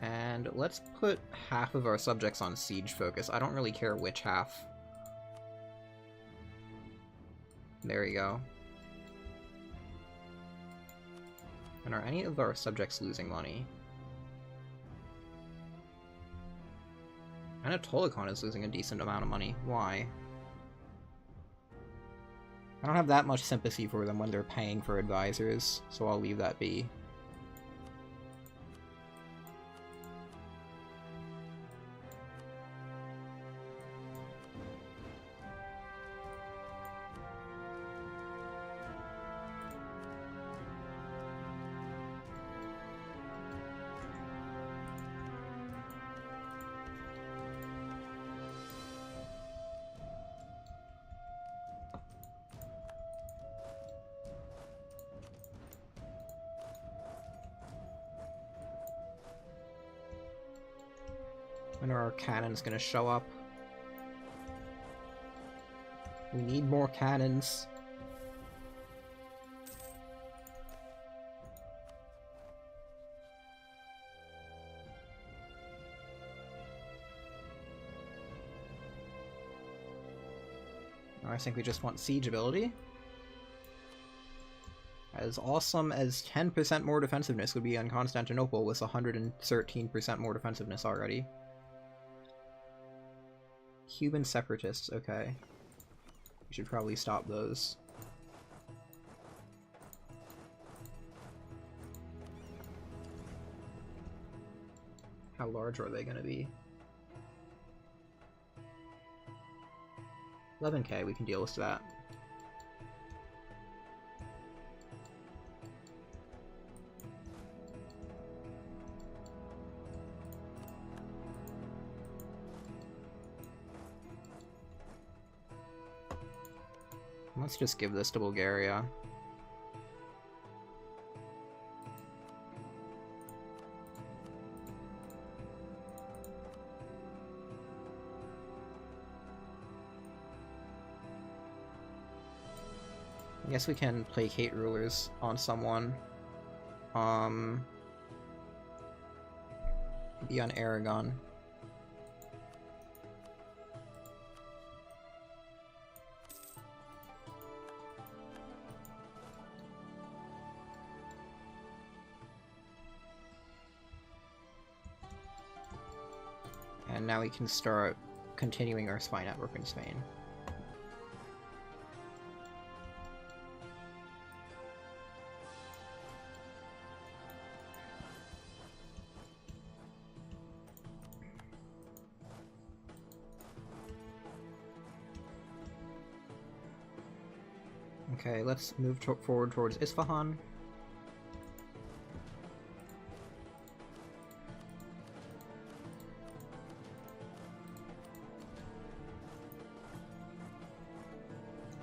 And let's put half of our subjects on siege focus. I don't really care which half. There we go. And are any of our subjects losing money? Anatolikon is losing a decent amount of money. Why? I don't have that much sympathy for them when they're paying for advisors, so I'll leave that be. When are our cannons gonna show up? We need more cannons. I think we just want siege ability. As awesome as 10% more defensiveness would be on Constantinople with 113% more defensiveness already. Cuban separatists, okay. We should probably stop those. How large are they gonna be? 11k, we can deal with that. Let's just give this to Bulgaria. I guess we can placate rulers on someone. Be on Aragon. And now we can start continuing our spy network in Spain. Okay, let's move forward towards Isfahan.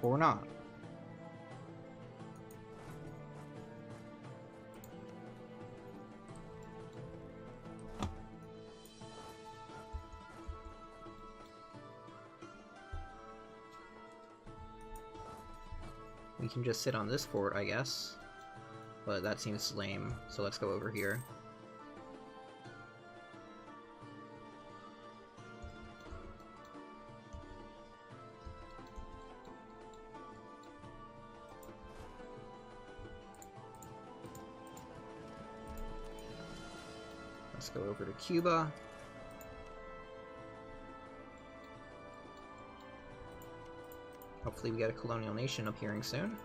Or not. We can just sit on this fort, I guess. But that seems lame, so let's go over here. Let's go over to Cuba. Hopefully we get a colonial nation appearing soon.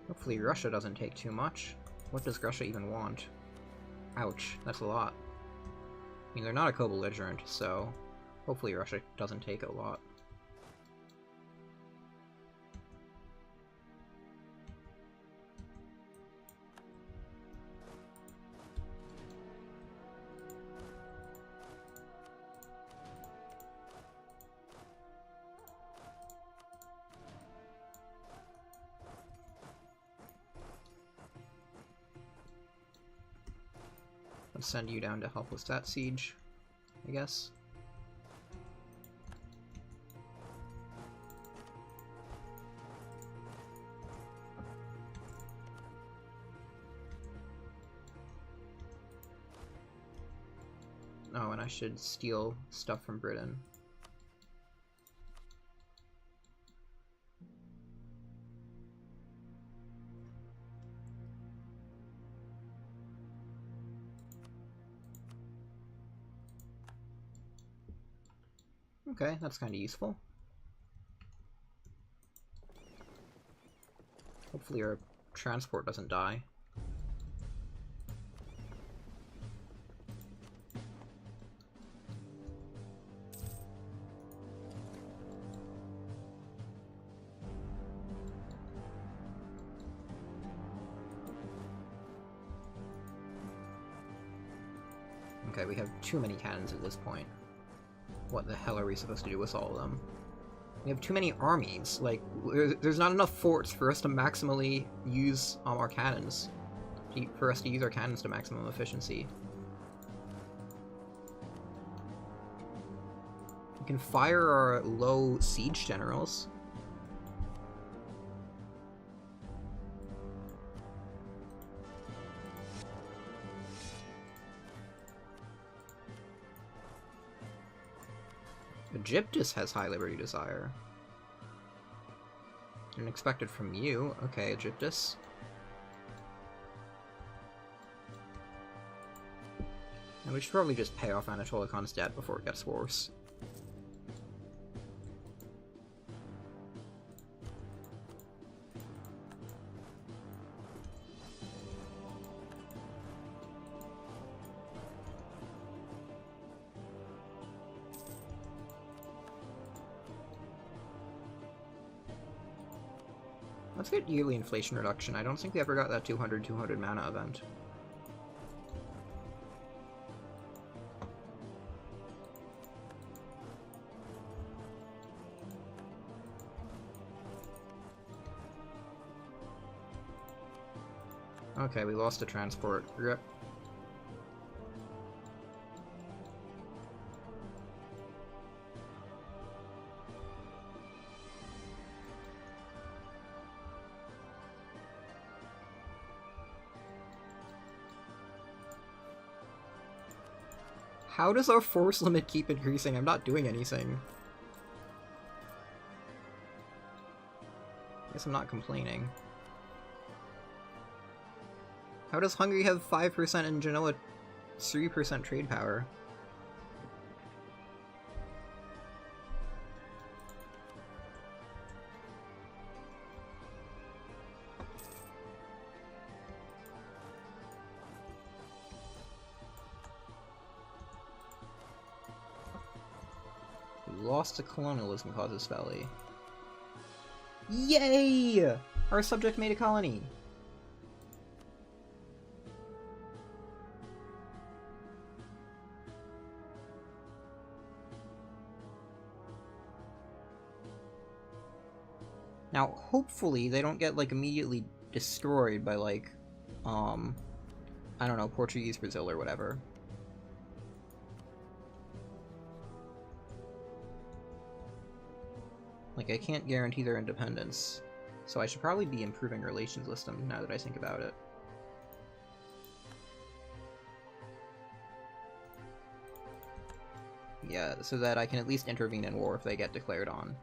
Hopefully Russia doesn't take too much. What does Russia even want? Ouch, that's a lot. I mean, they're not a co-belligerent, so hopefully Russia doesn't take a lot. Let's send you down to help with that siege, I guess. Oh, and I should steal stuff from Britain. Okay, that's kind of useful. Hopefully our transport doesn't die. Okay, we have too many cannons at this point. What the hell are we supposed to do with all of them? We have too many armies. Like, there's not enough forts for us to maximally use our cannons. For us to use our cannons to maximum efficiency. We can fire our low siege generals. Egyptus has high liberty desire. Didn't expect it from you. Okay, Egyptus. And we should probably just pay off Anatolicon's debt before it gets worse. Let's get yearly inflation reduction. I don't think we ever got that 200 mana event. Okay, we lost a transport. Rip. How does our force limit keep increasing? I'm not doing anything. Guess I'm not complaining. How does Hungary have 5% and Genoa 3% trade power? We lost to colonialism causes Valley. Yay! Our subject made a colony! Now, hopefully they don't get, like, immediately destroyed by, like, I don't know, Portuguese Brazil or whatever. Like, I can't guarantee their independence, so I should probably be improving relations with them now that I think about it. Yeah, so that I can at least intervene in war if they get declared on.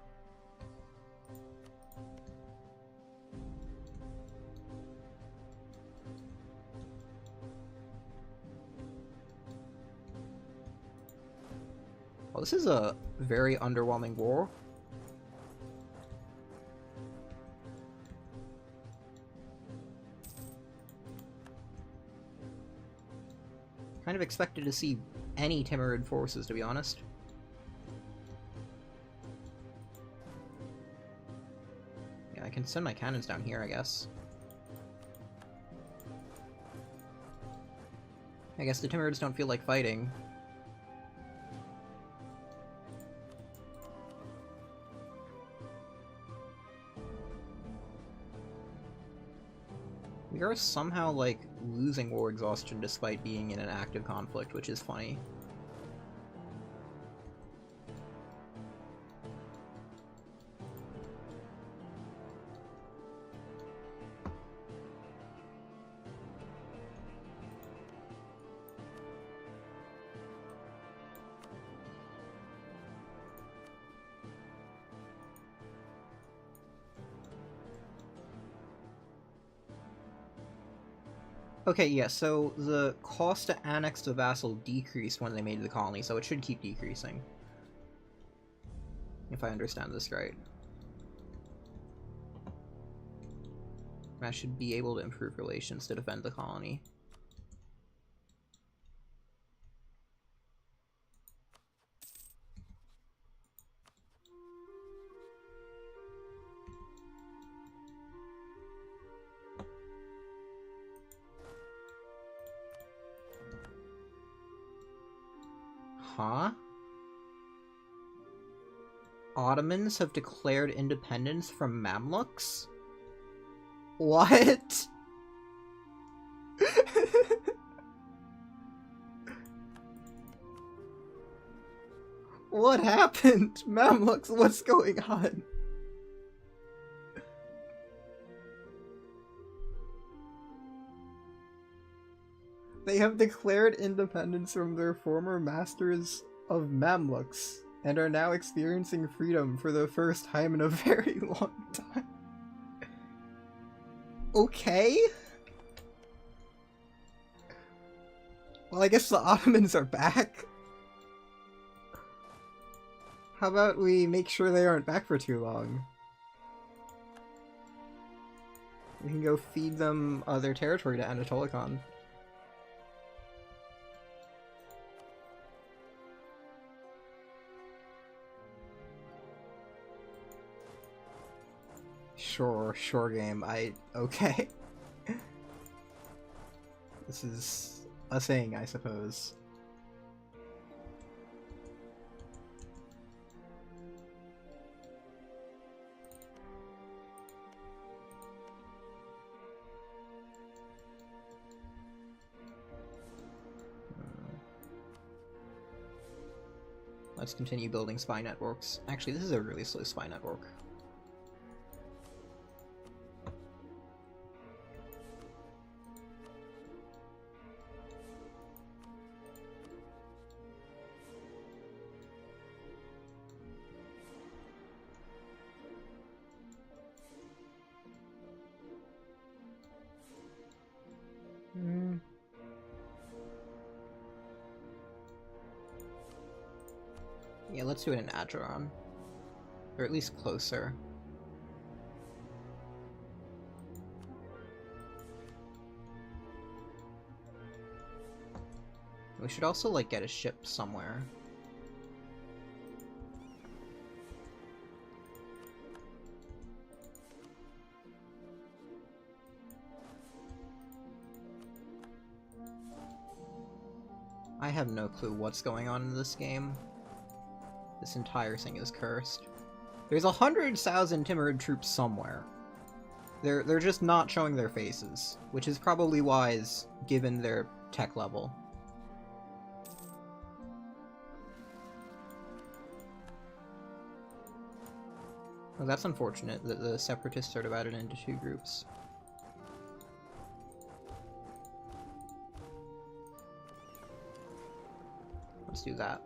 Well, this is a very underwhelming war. Kind of expected to see any Timurid forces, to be honest. Yeah, I can send my cannons down here, I guess. I guess the Timurids don't feel like fighting. We are somehow, like, losing war exhaustion despite being in an active conflict, which is funny. Okay, yeah, so the cost to annex the vassal decreased when they made the colony, so it should keep decreasing. If I understand this right. I should be able to improve relations to defend the colony. Huh? Ottomans have declared independence from Mamluks? What? What happened? Mamluks, what's going on? They have declared independence from their former masters of Mamluks, and are now experiencing freedom for the first time in a very long time. Okay? Well, I guess the Ottomans are back. How about we make sure they aren't back for too long? We can go feed them their territory to Anatolikon. Sure game, okay. This is a thing, I suppose. Let's continue building spy networks. Actually, this is a really slow spy network. Yeah, let's do it in Acheron. Or at least closer. We should also, like, get a ship somewhere. I have no clue what's going on in this game. This entire thing is cursed. There's 100,000 Timurid troops somewhere. They're just not showing their faces, which is probably wise given their tech level. Well, that's unfortunate that the Separatists are divided into two groups. Let's do that.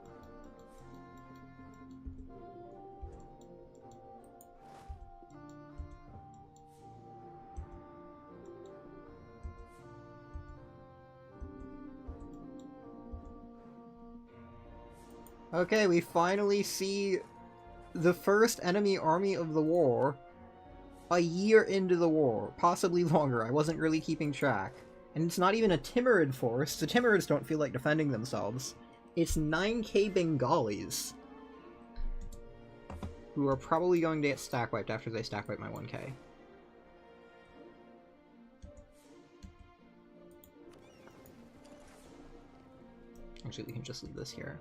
Okay, we finally see the first enemy army of the war a year into the war. Possibly longer, I wasn't really keeping track. And it's not even a Timurid force. The Timurids don't feel like defending themselves. It's 9k Bengalis, who are probably going to get stack wiped after they stack wipe my 1k. Actually, we can just leave this here.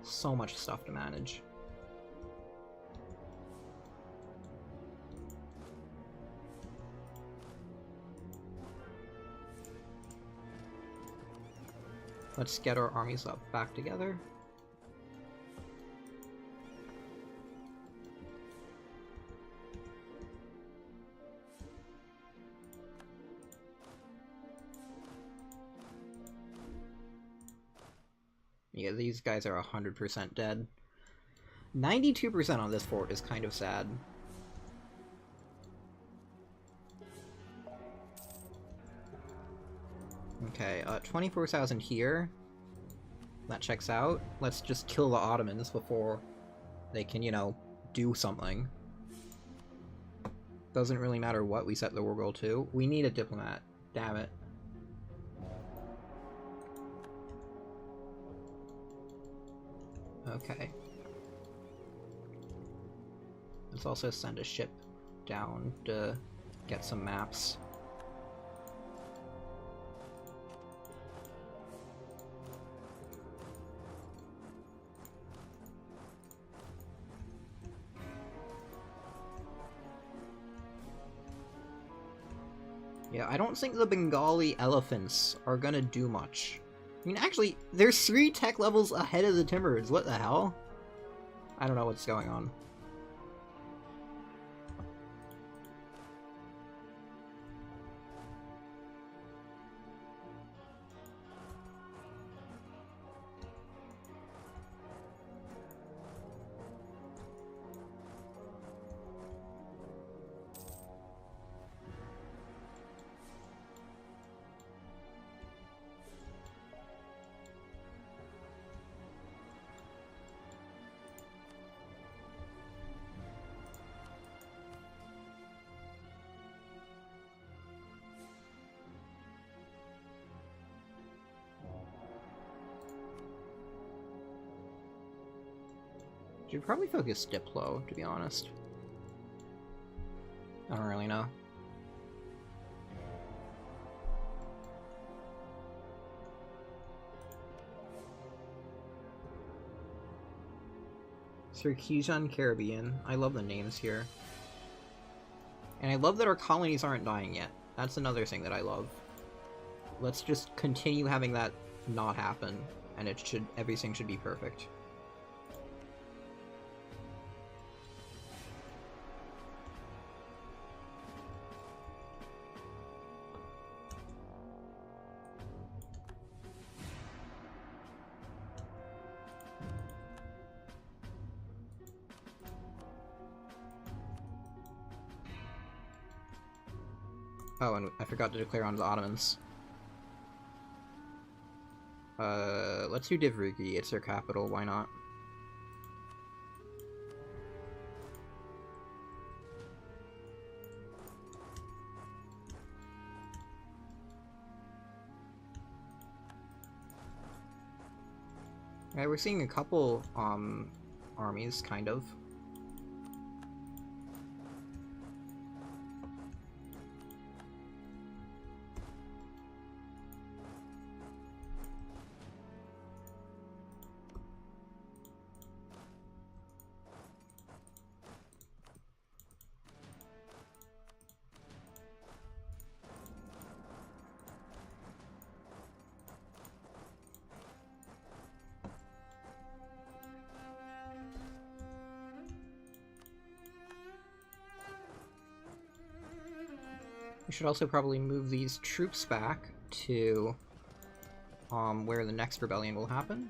So much stuff to manage. Let's get our armies up back together. Yeah, these guys are 100% dead. 92% on this fort is kind of sad. Okay, 24,000 here. That checks out. Let's just kill the Ottomans before they can, you know, do something. Doesn't really matter what we set the war goal to. We need a diplomat. Damn it. Okay. Let's also send a ship down to get some maps. Yeah, I don't think the Bengali elephants are gonna do much. I mean, actually, there's 3 tech levels ahead of the Timurids. What the hell? I don't know what's going on. Should probably focus Diplo, to be honest. I don't really know. Circassian Caribbean. I love the names here. And I love that our colonies aren't dying yet. That's another thing that I love. Let's just continue having that not happen, and everything should be perfect. Oh, and I forgot to declare on the Ottomans. Let's do Divrugi, it's their capital, why not? Yeah, we're seeing a couple, armies, kind of. We should also probably move these troops back to where the next rebellion will happen.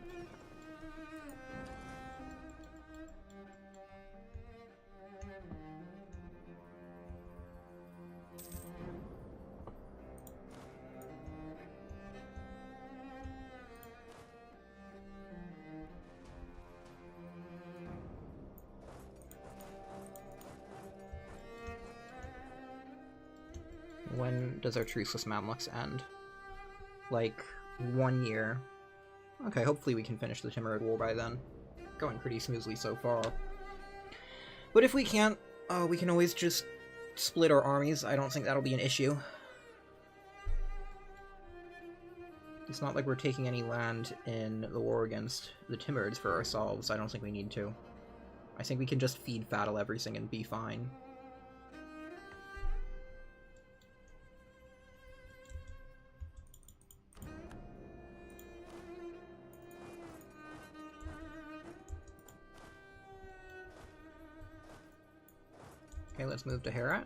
When does our truce with Mamluks end? Like, 1 year. Okay, hopefully we can finish the Timurid War by then. Going pretty smoothly so far. But if we can't, we can always just split our armies. I don't think that'll be an issue. It's not like we're taking any land in the war against the Timurids for ourselves. I don't think we need to. I think we can just feed Fatal everything and be fine. Okay, let's move to Herat.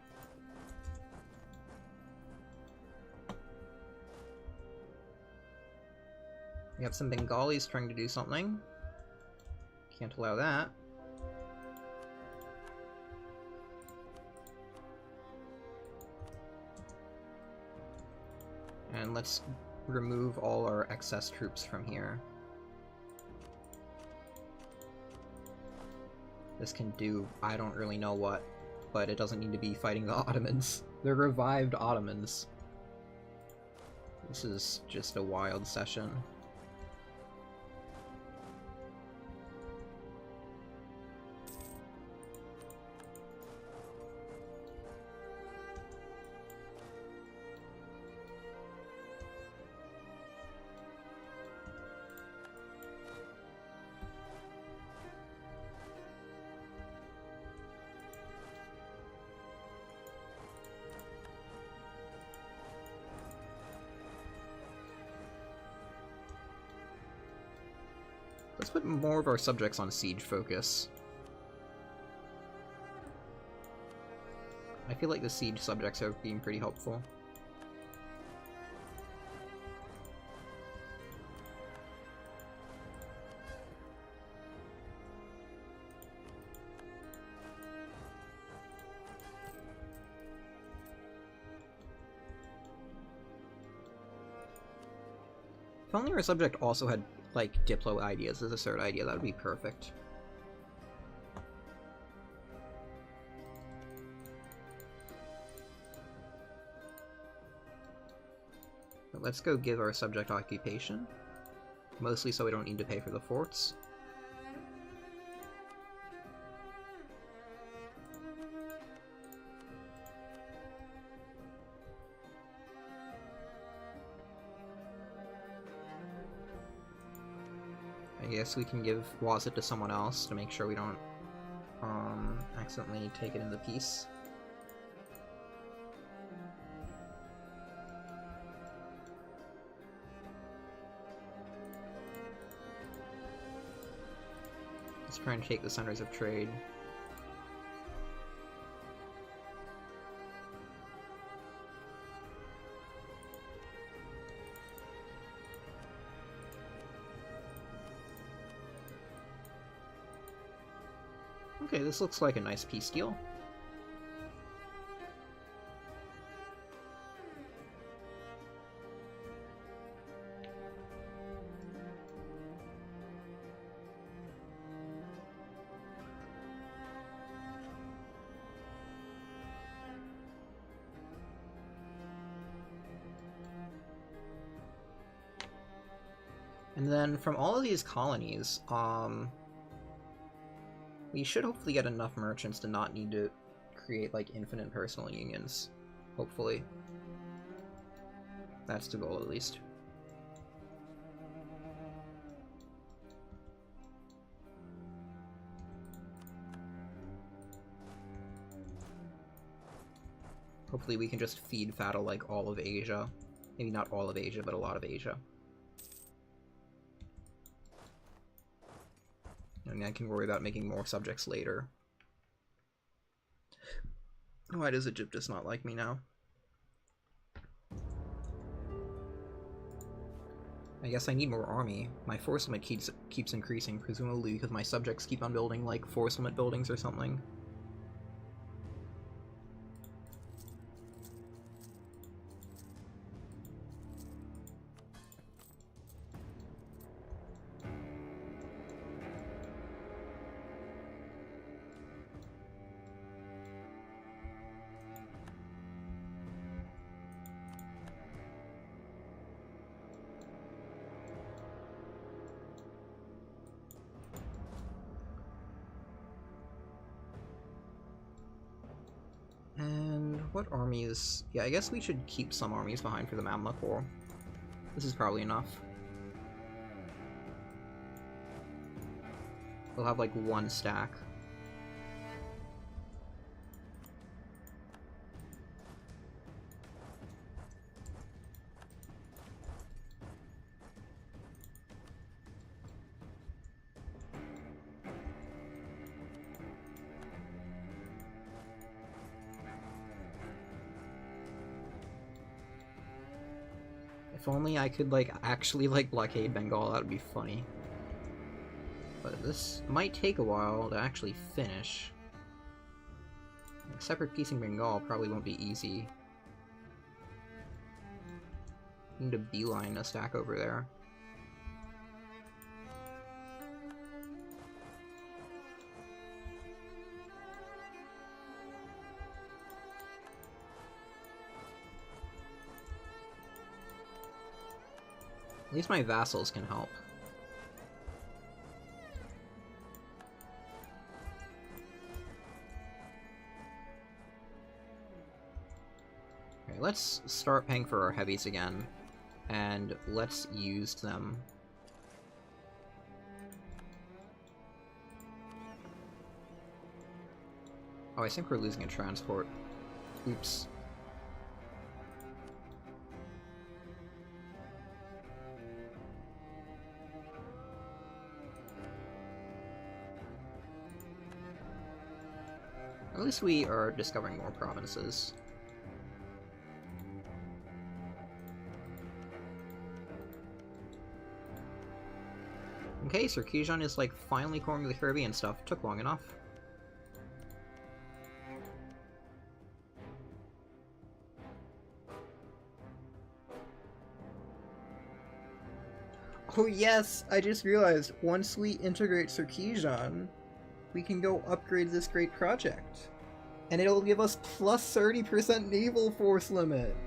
We have some Bengalis trying to do something. Can't allow that. And let's remove all our excess troops from here. This can do I don't really know what, but it doesn't need to be fighting the Ottomans. They're revived Ottomans. This is just a wild session. Let's put more of our subjects on siege focus. I feel like the siege subjects are being pretty helpful. If only our subject also had, like, Diplo ideas as a third idea, that would be perfect. But let's go give our subject occupation. Mostly so we don't need to pay for the forts. I guess we can give Wazit to someone else to make sure we don't accidentally take it in the peace. Let's try and take the centers of trade. Okay, this looks like a nice peace deal. And then from all of these colonies, we should hopefully get enough merchants to not need to create, like, infinite personal unions. Hopefully. That's the goal, at least. Hopefully we can just feed fattle, like, all of Asia. Maybe not all of Asia, but a lot of Asia. And I can worry about making more subjects later. Why does Egypt just not like me now? I guess I need more army. My force limit keeps increasing, presumably because my subjects keep on building, like, force limit buildings or something. And what armies? Yeah, I guess we should keep some armies behind for the Mamluk War. This is probably enough. We'll have like one stack. If only I could, like, actually, like, blockade Bengal, that would be funny. But this might take a while to actually finish. Like, separate piecing Bengal probably won't be easy. Need to beeline a stack over there. At least my vassals can help. Okay, let's start paying for our heavies again, and let's use them. Oh, I think we're losing a transport. Oops. At least we are discovering more provinces. Okay, Sarkisian is like finally going to the Caribbean stuff. Took long enough. Oh yes, I just realized once we integrate Sarkisian, we can go upgrade this great project. And it'll give us plus 30% naval force limit.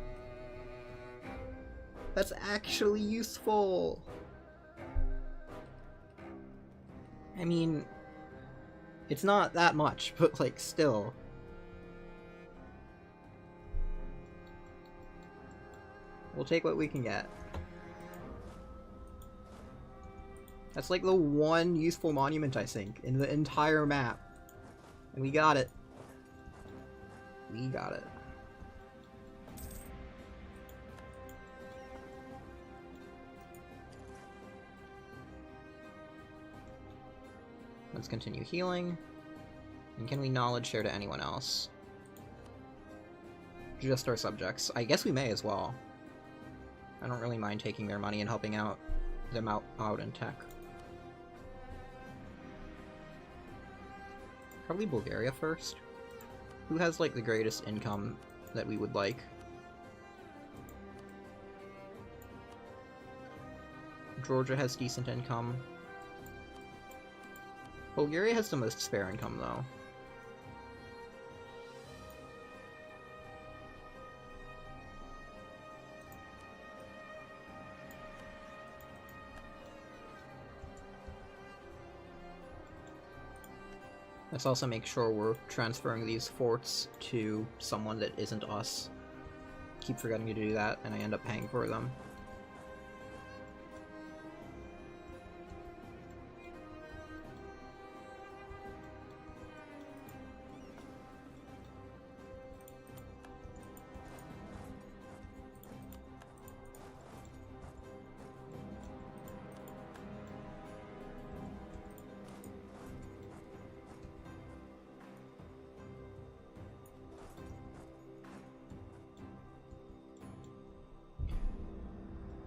That's actually useful. I mean, it's not that much, but like still. We'll take what we can get. That's like the one useful monument, I think, in the entire map. And we got it. We got it. Let's continue healing. And can we knowledge share to anyone else? Just our subjects. I guess we may as well. I don't really mind taking their money and helping out them out in tech. Probably Bulgaria first. Who has, like, the greatest income that we would like? Georgia has decent income. Bulgaria has the most spare income, though. Let's also make sure we're transferring these forts to someone that isn't us. Keep forgetting to do that, and I end up paying for them.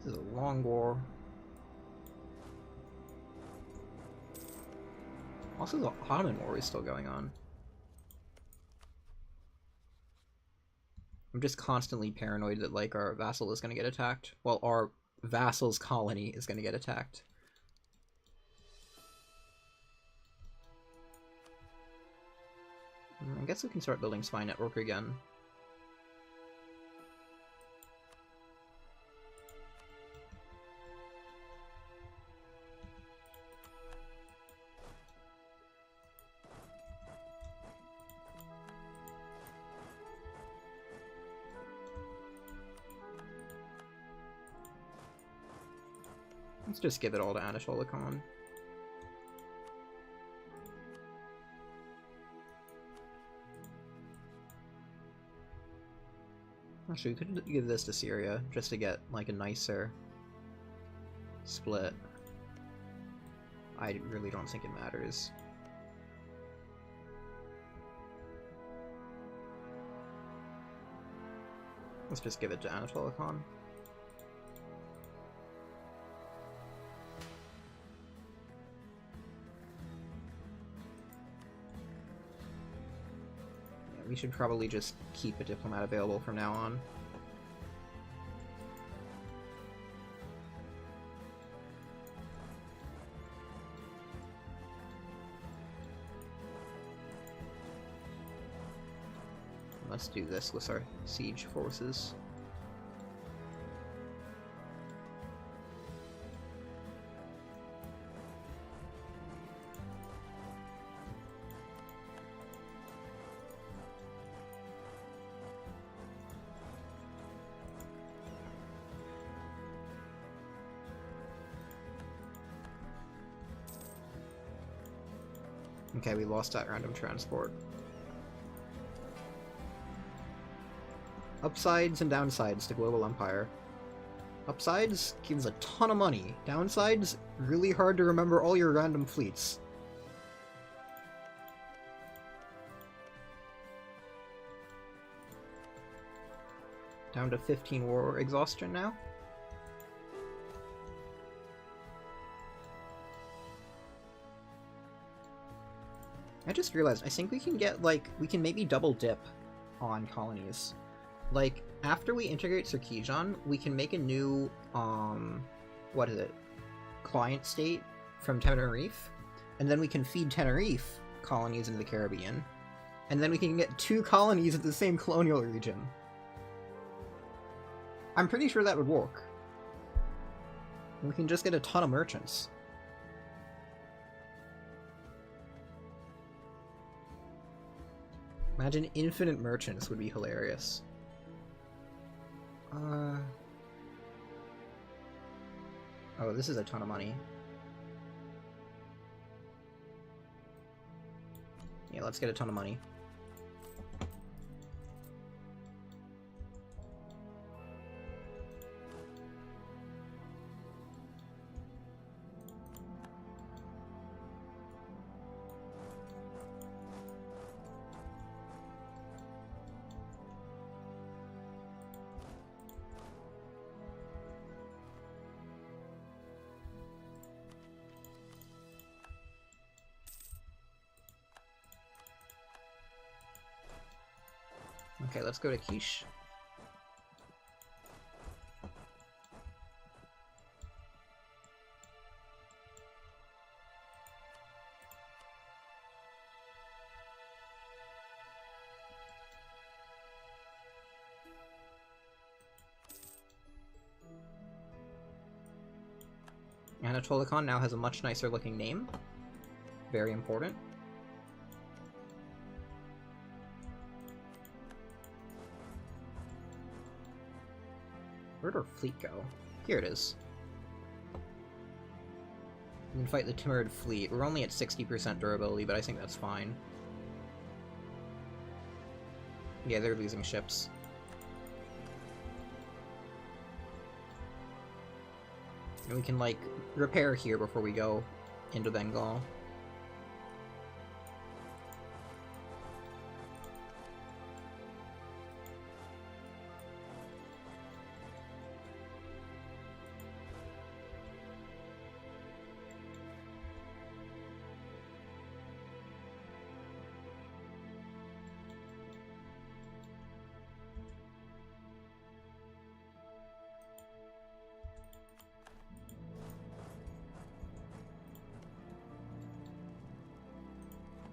This is a long war. Also, the Ottoman War is still going on. I'm just constantly paranoid that, like, our vassal is going to get attacked. Well, our vassal's colony is going to get attacked. I guess we can start building spy network again. Let's just give it all to Anatolia Khan. Actually, we could give this to Syria, just to get, like, a nicer split. I really don't think it matters. Let's just give it to Anatolia Khan. We should probably just keep a diplomat available from now on. Let's do this with our siege forces. Okay, we lost that random transport. Upsides and downsides to Global Empire. Upsides gives a ton of money. Downsides, really hard to remember all your random fleets. Down to 15 war exhaustion now. I just realized, I think we can get, like, we can maybe double dip on colonies. Like, after we integrate Sarkeesian, we can make a new, what is it? Client state from Tenerife, and then we can feed Tenerife colonies into the Caribbean, and then we can get 2 colonies of the same colonial region. I'm pretty sure that would work. We can just get a ton of merchants. Imagine infinite merchants would be hilarious. Oh, this is a ton of money. Yeah, let's get a ton of money. Okay, let's go to Quiche. Anatolia Khan now has a much nicer looking name. Very important. Where'd our fleet go? Here it is. We can fight the Timurrid fleet. We're only at 60% durability, but I think that's fine. Yeah, they're losing ships. And we can, like, repair here before we go into Bengal.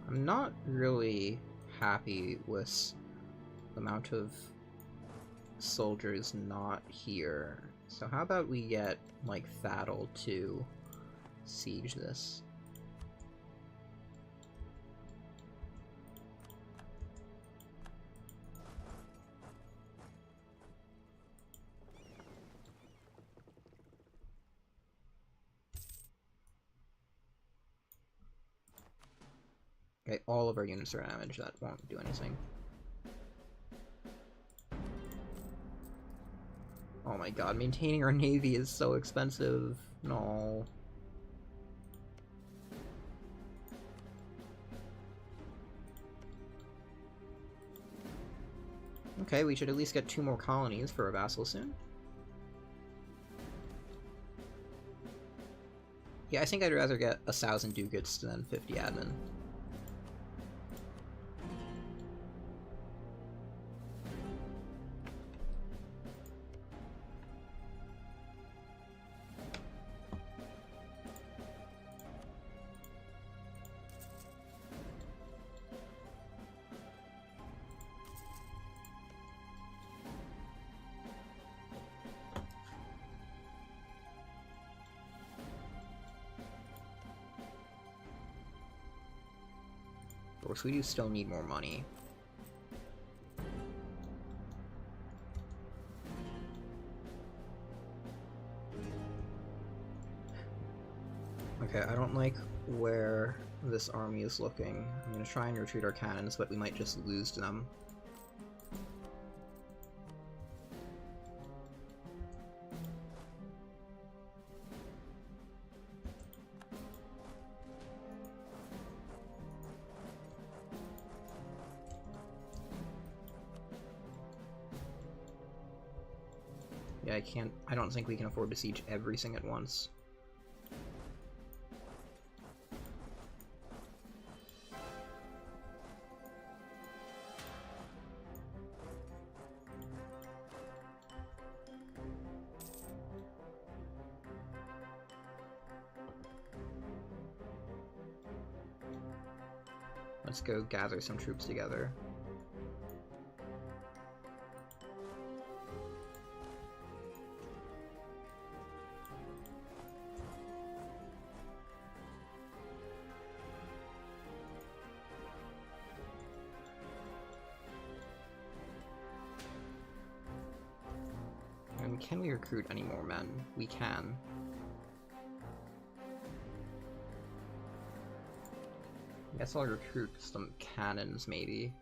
I'm not really happy with the amount of soldiers not here. So how about we get, like, That'll to siege this? Okay, all of our units are damaged. That won't do anything. Oh my god, maintaining our navy is so expensive. No. Okay, we should at least get 2 more colonies for a vassal soon. Yeah, I think I'd rather get 1,000 ducats than 50 admin. Of course, we do still need more money. Okay, I don't like where this army is looking. I'm gonna try and retreat our cannons, but we might just lose to them. Yeah, I don't think we can afford to siege everything at once. Let's go gather some troops together. And can we recruit any more men? We can. I guess I'll recruit some cannons, maybe.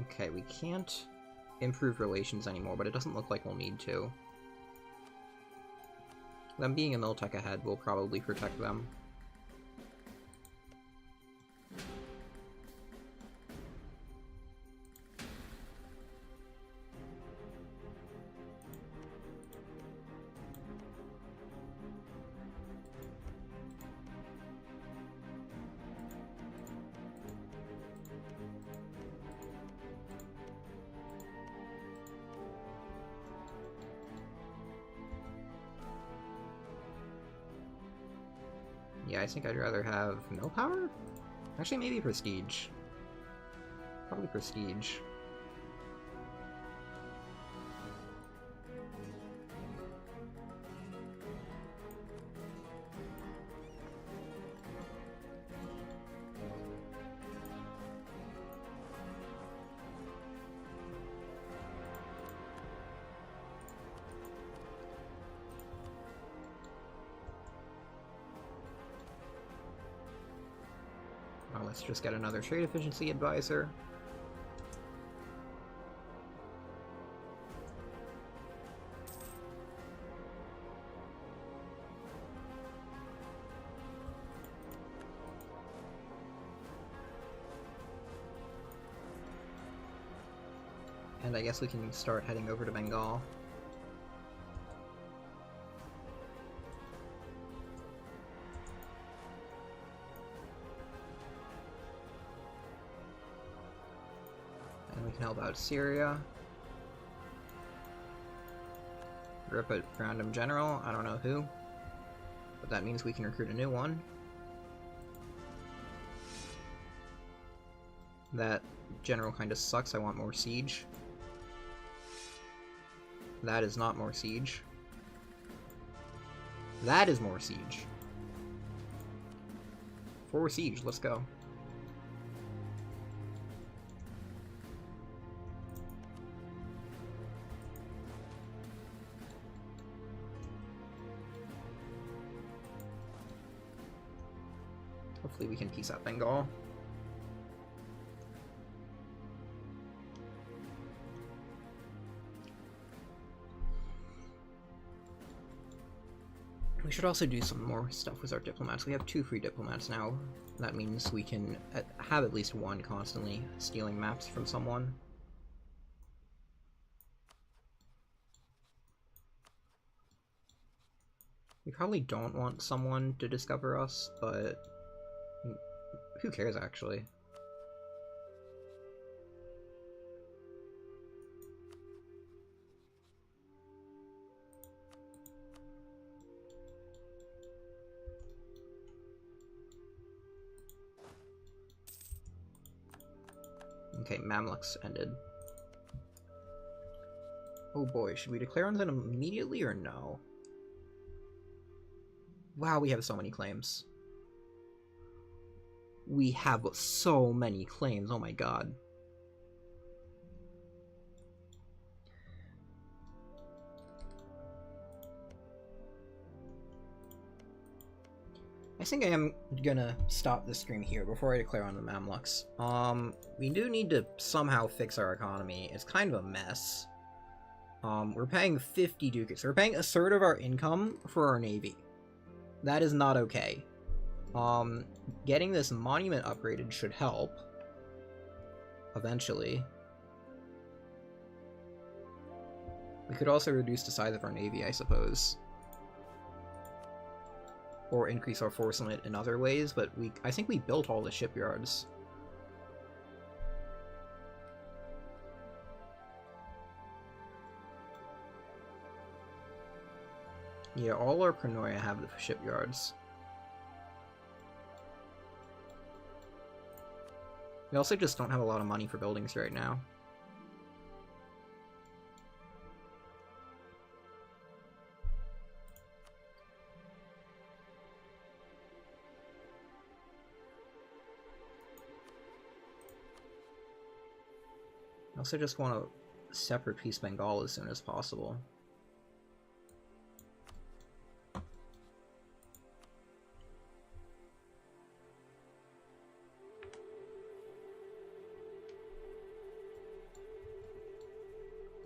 Okay, we can't improve relations anymore, but it doesn't look like we'll need to. Them being a Miltech ahead will probably protect them. Yeah, I think I'd rather have mill power? Actually, maybe prestige. Probably prestige. Let's just get another trade efficiency advisor. And I guess we can start heading over to Bengal. And we can help out Syria. Rip a random general, I don't know who. But that means we can recruit a new one. That general kind of sucks, I want more siege. That is not more siege. That is more siege. 4 siege, let's go. Hopefully we can peace out Bengal. We should also do some more stuff with our diplomats. We have 2 free diplomats now. That means we can have at least one constantly stealing maps from someone. We probably don't want someone to discover us, but who cares actually? Okay, Mamluks ended. Oh boy, should we declare on them immediately or no? Wow, we have so many claims. We have so many claims, oh my god. I think I am gonna stop the stream here before I declare on the Mamluks. We do need to somehow fix our economy. It's kind of a mess. We're paying 50 ducats. We're paying a third of our income for our navy. That is not okay. Getting this monument upgraded should help. Eventually. We could also reduce the size of our navy, I suppose. Or increase our force limit in other ways, but I think we built all the shipyards. Yeah, all our Prenoia have the shipyards. We also just don't have a lot of money for buildings right now. I also just want to separate Peace Bengal as soon as possible.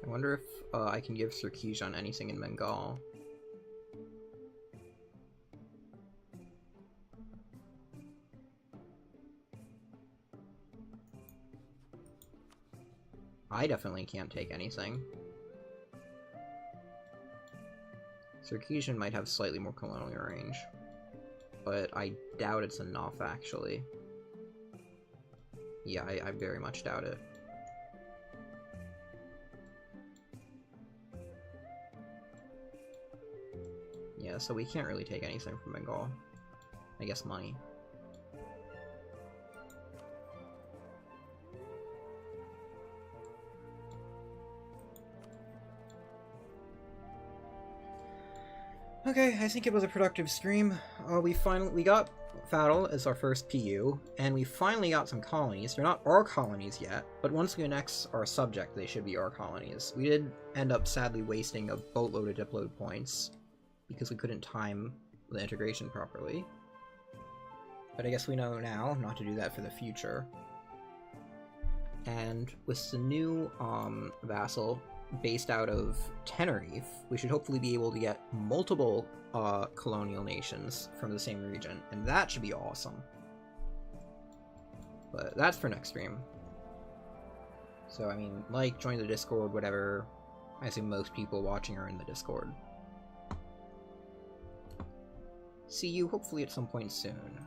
I wonder if I can give Sirkizhan anything in Bengal. I definitely can't take anything. Sirkizhan might have slightly more colonial range, but I doubt it's enough, actually. Yeah, I very much doubt it. Yeah, so we can't really take anything from Bengal. I guess money. Okay, I think it was a productive stream. We got Fatal as our first PU, and we finally got some colonies. They're not our colonies yet, but once we annex our subject, they should be our colonies. We did end up sadly wasting a boatload of dipload points, because we couldn't time the integration properly. But I guess we know now not to do that for the future. And with the new vassal based out of Tenerife, we should hopefully be able to get multiple colonial nations from the same region, and that should be awesome. But that's for next stream. So, I mean, like, join the Discord, whatever. I assume most people watching are in the Discord. See you hopefully at some point soon.